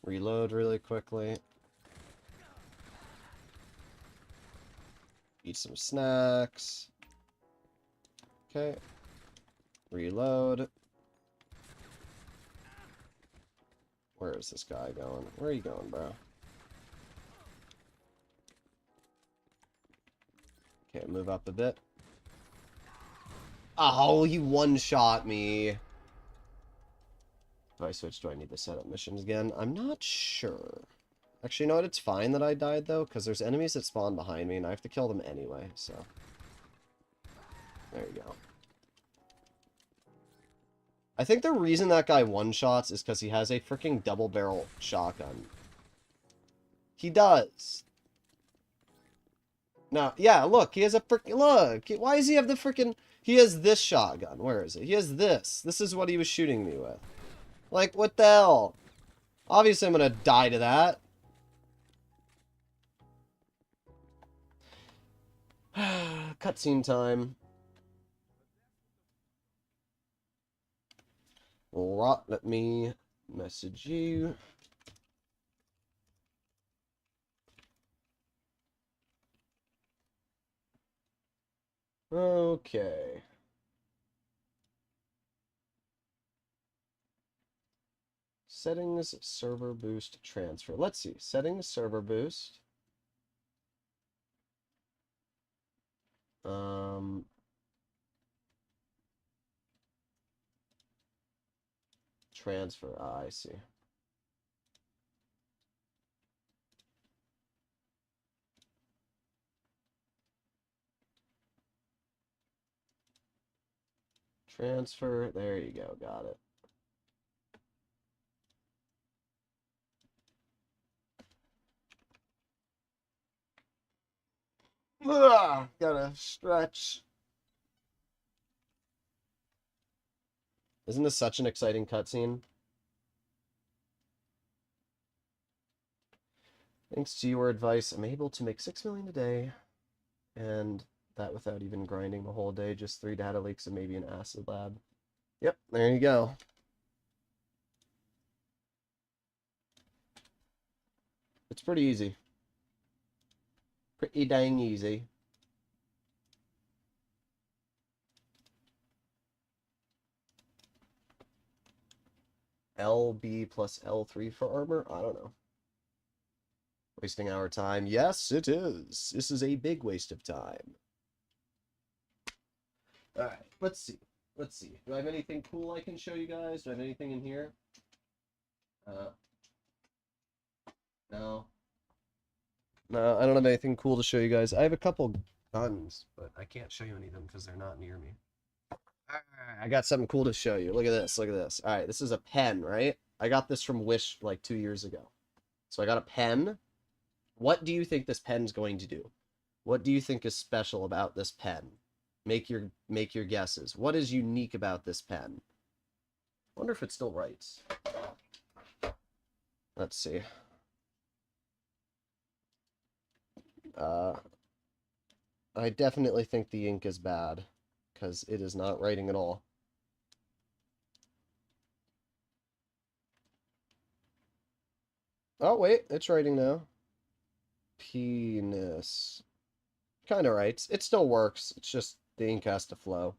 S1: Reload really quickly. Eat some snacks. Okay. Reload. Where is this guy going? Where are you going, bro? Okay, move up a bit. Oh, he one-shot me. If I switch, do I need to set up missions again? I'm not sure. Actually, you know what? It's fine that I died, though, because there's enemies that spawn behind me, and I have to kill them anyway, so... There you go. I think the reason that guy one-shots is because he has a freaking double-barrel shotgun. He does. No, yeah, look, he has a freaking... Look! Why does he have the freaking... He has this shotgun. Where is it? He has this. This is what he was shooting me with. Like, what the hell? Obviously, I'm gonna die to that. Cutscene time. Right, let me message you. Okay. Settings, server boost, transfer. Let's see. Settings, server boost. Transfer. Ah, I see. Transfer. There you go. Got it. Ugh, gotta stretch. Isn't this such an exciting cutscene? Thanks to your advice, I'm able to make 6 million a day, and that without even grinding the whole day, just 3 data leaks and maybe an acid lab. Yep, there you go. It's pretty easy. Pretty dang easy. LB plus L3 for armor? I don't know. Wasting our time? Yes, it is. This is a big waste of time. Alright, let's see. Let's see. Do I have anything cool I can show you guys? Do I have anything in here? No. No, I don't have anything cool to show you guys. I have a couple guns, but I can't show you any of them because they're not near me. I got something cool to show you. Look at this. Look at this. All right, this is a pen, right? I got this from Wish like 2 years ago. So I got a pen. What do you think this pen's going to do? What do you think is special about this pen? Make your guesses. What is unique about this pen? Wonder if it still writes. Let's see. I definitely think the ink is bad because it is not writing at all. Oh, wait, it's writing now. Penis. Kind of writes. It still works. It's just the ink has to flow.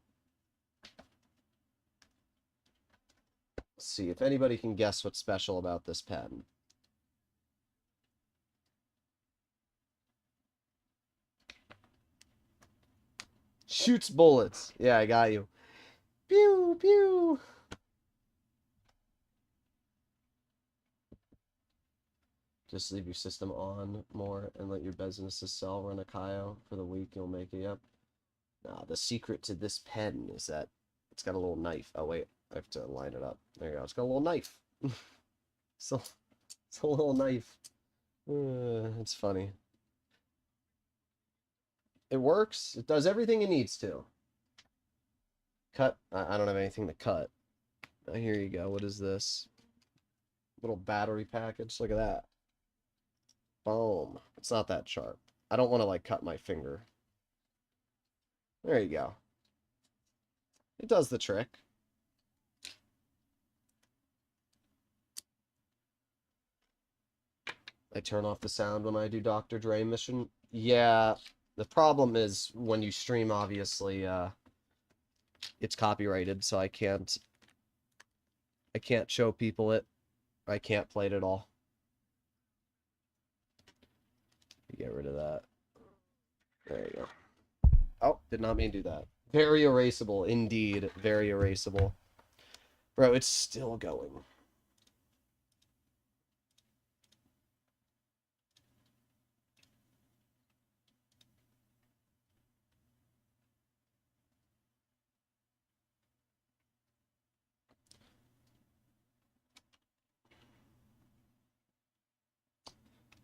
S1: Let's see if anybody can guess what's special about this pen. Shoots bullets. Yeah, I got you. Pew, pew. Just leave your system on more and let your businesses sell. Run a Kaio for the week. You'll make it. Yep. Nah, the secret to this pen is that it's got a little knife. Oh, wait. I have to line it up. There you go. It's got a little knife. So, it's a little knife. It's funny. It works. It does everything it needs to. Cut. I don't have anything to cut. Here you go. What is this? Little battery package. Look at that. Boom. It's not that sharp. I don't want to, like, cut my finger. There you go. It does the trick. I turn off the sound when I do Dr. Dre mission. Yeah, the problem is when you stream, obviously, it's copyrighted, so I can't show people it. I can't play it at all. Get rid of that. There you go. Oh, did not mean to do that. Very erasable, indeed. Very erasable. Bro, it's still going.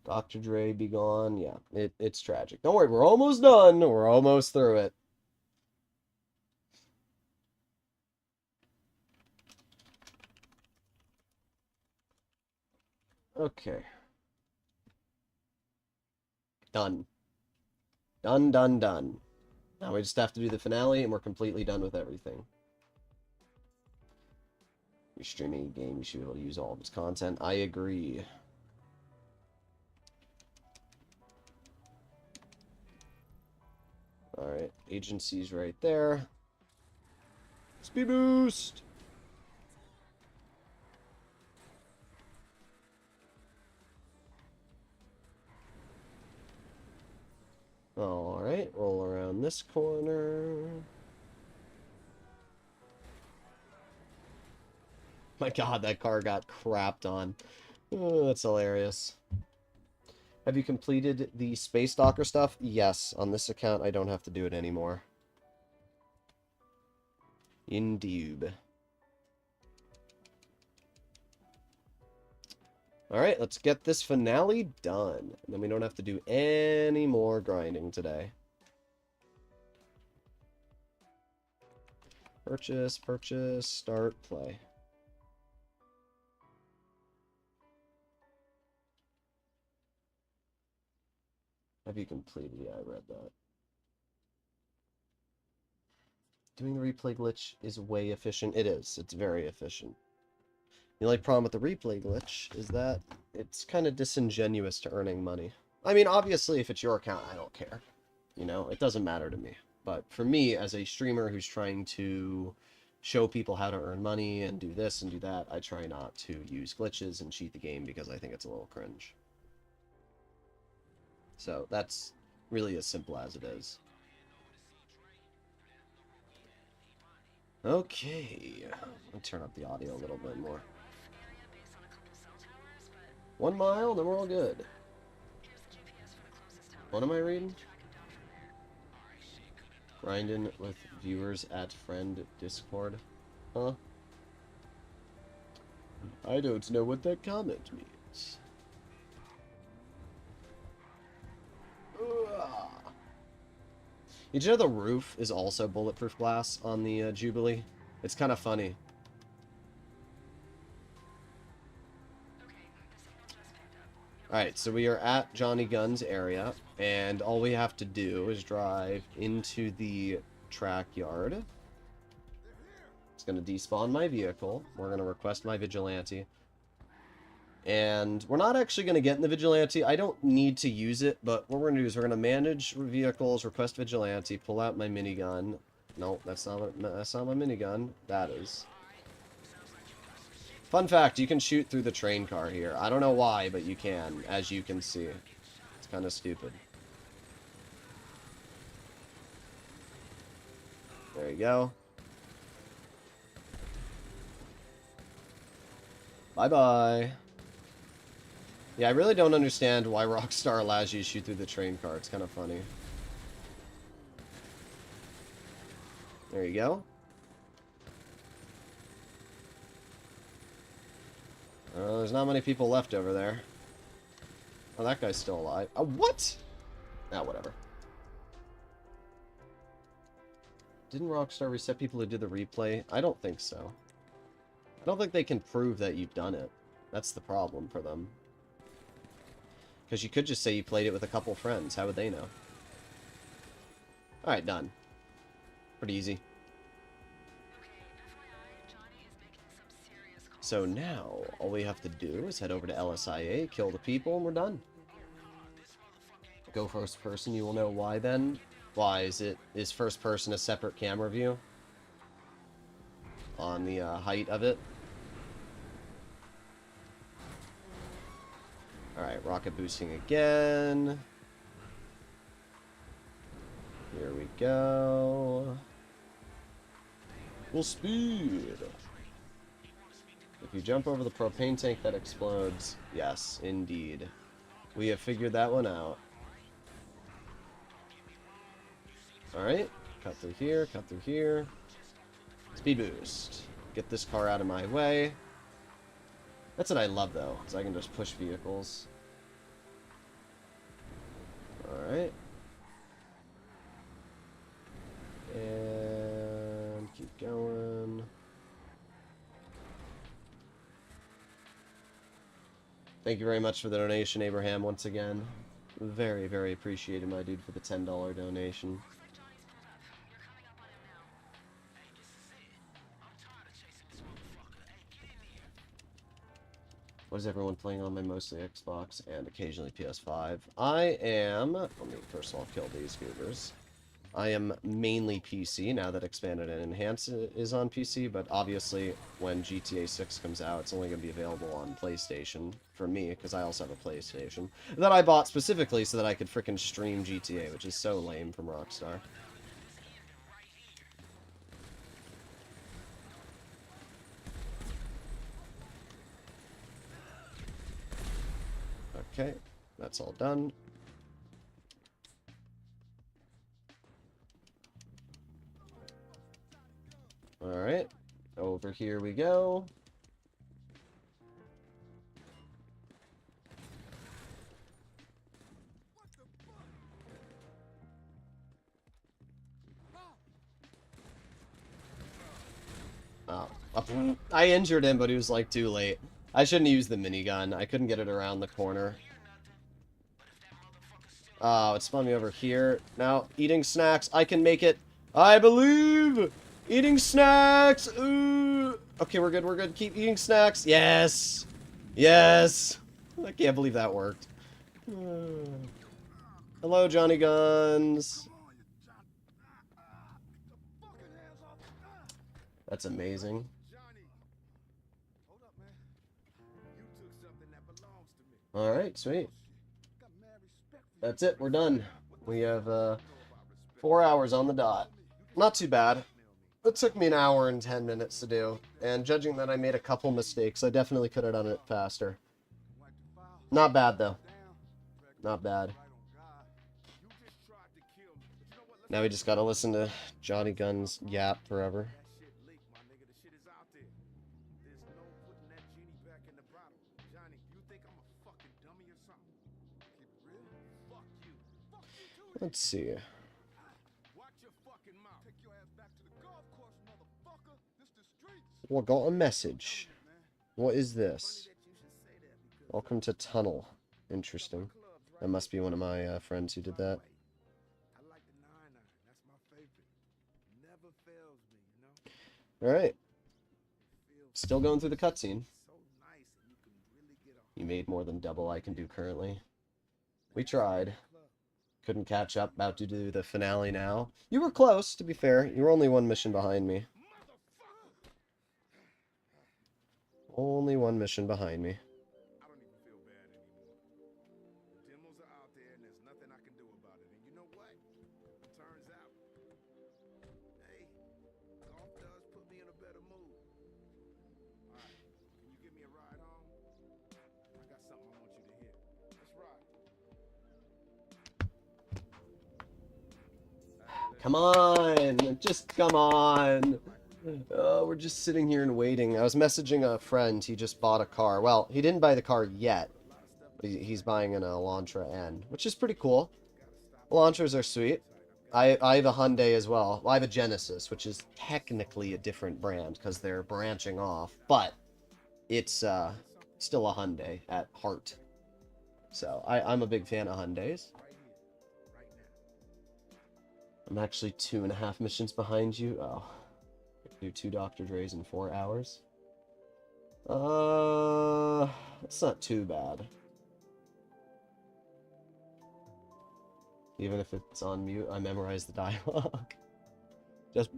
S1: Dr. Dre be gone. Yeah, it's tragic. Don't worry, we're almost done. We're almost through it. Okay. Done. Done, done, done. Now we just have to do the finale, and we're completely done with everything. You're streaming a game, you should be able to use all of its content. I agree. Alright, agency's right there. Speed boost! Alright, roll around this corner. My god, that car got crapped on. Oh, that's hilarious. Have you completed the Space Docker stuff? Yes, on this account I don't have to do it anymore. Indeed. Alright, let's get this finale done. And then we don't have to do any more grinding today. Purchase, purchase, start, play. Have you completed? Yeah, I read that. Doing the replay glitch is way efficient. It is. It's very efficient. The only problem with the replay glitch is that it's kind of disingenuous to earning money. I mean, obviously, if it's your account, I don't care. You know, it doesn't matter to me. But for me, as a streamer who's trying to show people how to earn money and do this and do that, I try not to use glitches and cheat the game because I think it's a little cringe. So that's really as simple as it is. Okay, I'll turn up the audio a little bit more. 1 mile, then we're all good. What am I reading? Grinding with viewers at friend Discord. Huh? I don't know what that comment means. Did you know the roof is also bulletproof glass on the Jubilee? It's kind of funny. Alright, so we are at Johnny Gunn's area, and all we have to do is drive into the track yard. It's going to despawn my vehicle. We're going to request my vigilante. And we're not actually going to get in the vigilante. I don't need to use it, but what we're going to do is we're going to manage vehicles, request vigilante, pull out my minigun. No, that's not my minigun. That is. Fun fact, you can shoot through the train car here. I don't know why, but you can, as you can see. It's kind of stupid. There you go. Bye-bye. Yeah, I really don't understand why Rockstar allows you to shoot through the train car. It's kind of funny. There you go. There's not many people left over there. Oh, that guy's still alive. Oh, what? Ah, whatever. Didn't Rockstar reset people who did the replay? I don't think so. I don't think they can prove that you've done it. That's the problem for them. Because you could just say you played it with a couple friends. How would they know? Alright, done. Pretty easy. So now, all we have to do is head over to LSIA, kill the people, and we're done. Go first person, you will know why then. Why? Is first person a separate camera view? On the height of it? Alright, rocket boosting again. Here we go. Full speed. If you jump over the propane tank that explodes, yes, indeed. We have figured that one out. Alright, cut through here, cut through here. Speed boost. Get this car out of my way. That's what I love, though, because I can just push vehicles. Alright. And keep going. Thank you very much for the donation, Abraham, once again. Very, very appreciated, my dude, for the $10 donation. What is everyone playing on? My mostly Xbox and occasionally PS5. I am... Let me first of all kill these goobers. I am mainly PC now that Expanded and Enhanced is on PC, but obviously when GTA 6 comes out, it's only going to be available on PlayStation for me, because I also have a PlayStation that I bought specifically so that I could frickin' stream GTA, which is so lame from Rockstar. Okay, that's all done. Alright, over here we go. Oh, I injured him, but he was like too late. I shouldn't use the minigun. I couldn't get it around the corner. Oh, it spun me over here. Now, eating snacks. I can make it. I believe! Eating snacks! Ooh. Okay, we're good, we're good. Keep eating snacks. Yes! Yes! I can't believe that worked. Hello, Johnny Guns. That's amazing. Alright, sweet. That's it, we're done. We have 4 hours on the dot. Not too bad. It took me an hour and 10 minutes to do, and judging that I made a couple mistakes, I definitely could have done it faster. Not bad, though. Not bad. Now we just gotta listen to Johnny Guns yap forever. Let's see. We got a message. What is this? Welcome to Tunnel. Interesting. That must be one of my friends who did that. Alright. Still going through the cutscene. You made more than double I can do currently. We tried. Couldn't catch up, about to do the finale now. You were close, to be fair. You were only one mission behind me. Only one mission behind me. Come on! Just come on! We're just sitting here and waiting. I was messaging a friend. He just bought a car. Well, he didn't buy the car yet. But he's buying an Elantra N, which is pretty cool. Elantras are sweet. I have a Hyundai as well. I have a Genesis, which is technically a different brand because they're branching off. But it's still a Hyundai at heart. So I'm a big fan of Hyundais. I'm actually 2.5 missions behind you. Oh. Do 2 Dr. Dre's in 4 hours. That's not too bad. Even if it's on mute, I memorize the dialogue. Just...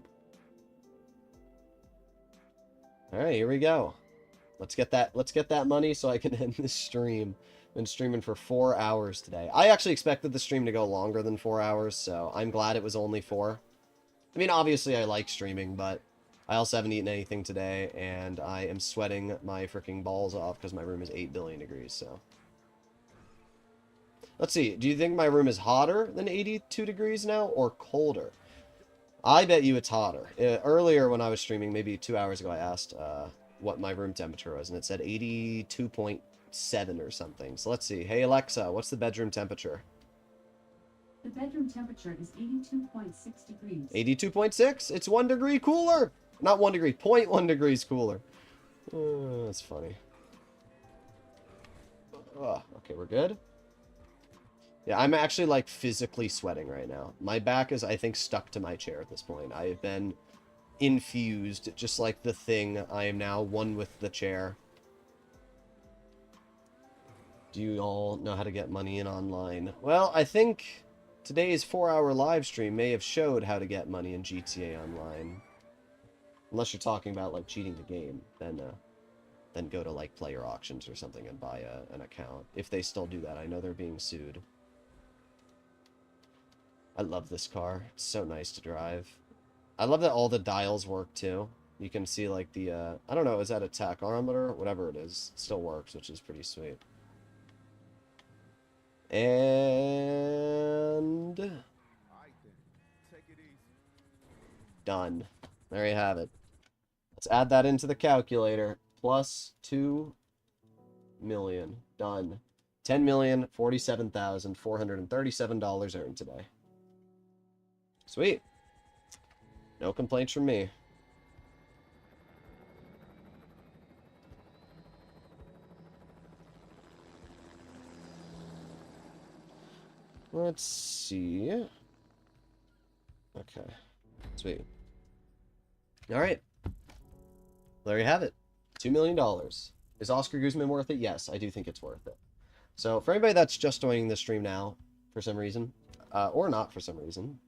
S1: Alright, here we go. Let's get that money so I can end this stream. Been streaming for 4 hours today. I actually expected the stream to go longer than 4 hours, so I'm glad it was only 4. I mean, obviously I like streaming, but I also haven't eaten anything today, and I am sweating my freaking balls off because my room is 8 billion degrees, so. Let's see, do you think my room is hotter than 82 degrees now, or colder? I bet you it's hotter. Earlier when I was streaming, maybe 2 hours ago, I asked what my room temperature was, and it said 82.7 or something. So let's see. Hey Alexa, what's the bedroom temperature?
S4: The bedroom temperature is 82.6 degrees.
S1: 82.6? It's 1 degree cooler! Not 1 degree, 0.1 degrees cooler. That's funny. Okay, we're good. Yeah, I'm actually, like, physically sweating right now. My back is, I think, stuck to my chair at this point. I have been infused, just like the thing. I am now one with the chair. Do you all know how to get money in online? Well, I think Today's 4-hour live stream may have showed how to get money in GTA Online. Unless you're talking about, like, cheating the game, then go to, like, player auctions or something and buy an account. If they still do that. I know they're being sued. I love this car. It's so nice to drive. I love that all the dials work, too. You can see, like, the, I don't know, is that a tachometer? Whatever it is. It still works, which is pretty sweet. And... done. There you have it. Let's add that into the calculator. Plus 2 million. Done. $10,047,437 earned today. Sweet. No complaints from me. Let's see. Okay. Sweet. Alright. There you have it. $2 million. Is Oscar Guzman worth it? Yes, I do think it's worth it. So, for anybody that's just joining the stream now, for some reason, or not for some reason,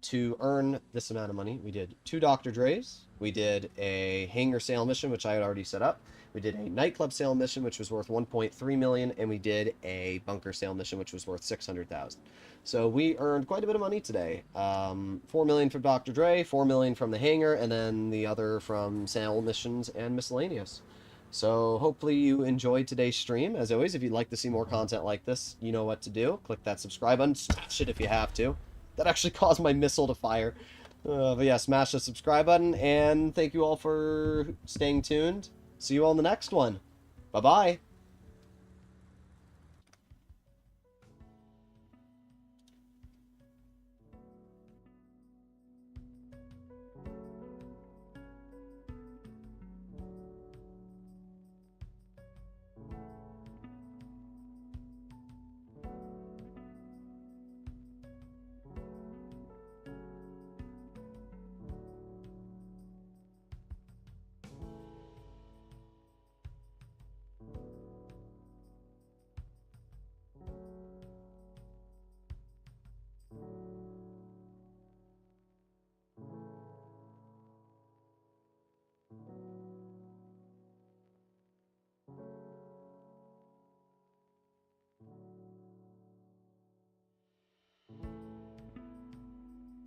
S1: to earn this amount of money, we did 2 Dr. Dre's, we did a Hangar sale mission, which I had already set up, we did a Nightclub sale mission, which was worth 1.3 million, and we did a bunker sale mission, which was worth 600,000. So we earned quite a bit of money today. 4 million from Dr. Dre, 4 million from the Hangar, and then the other from sale missions and miscellaneous. So hopefully you enjoyed today's stream. As always, if you'd like to see more content like this, you know what to do. Click that subscribe button, smash it if you have to. That actually caused my missile to fire. But yeah, smash the subscribe button, and thank you all for staying tuned. See you all in the next one. Bye-bye.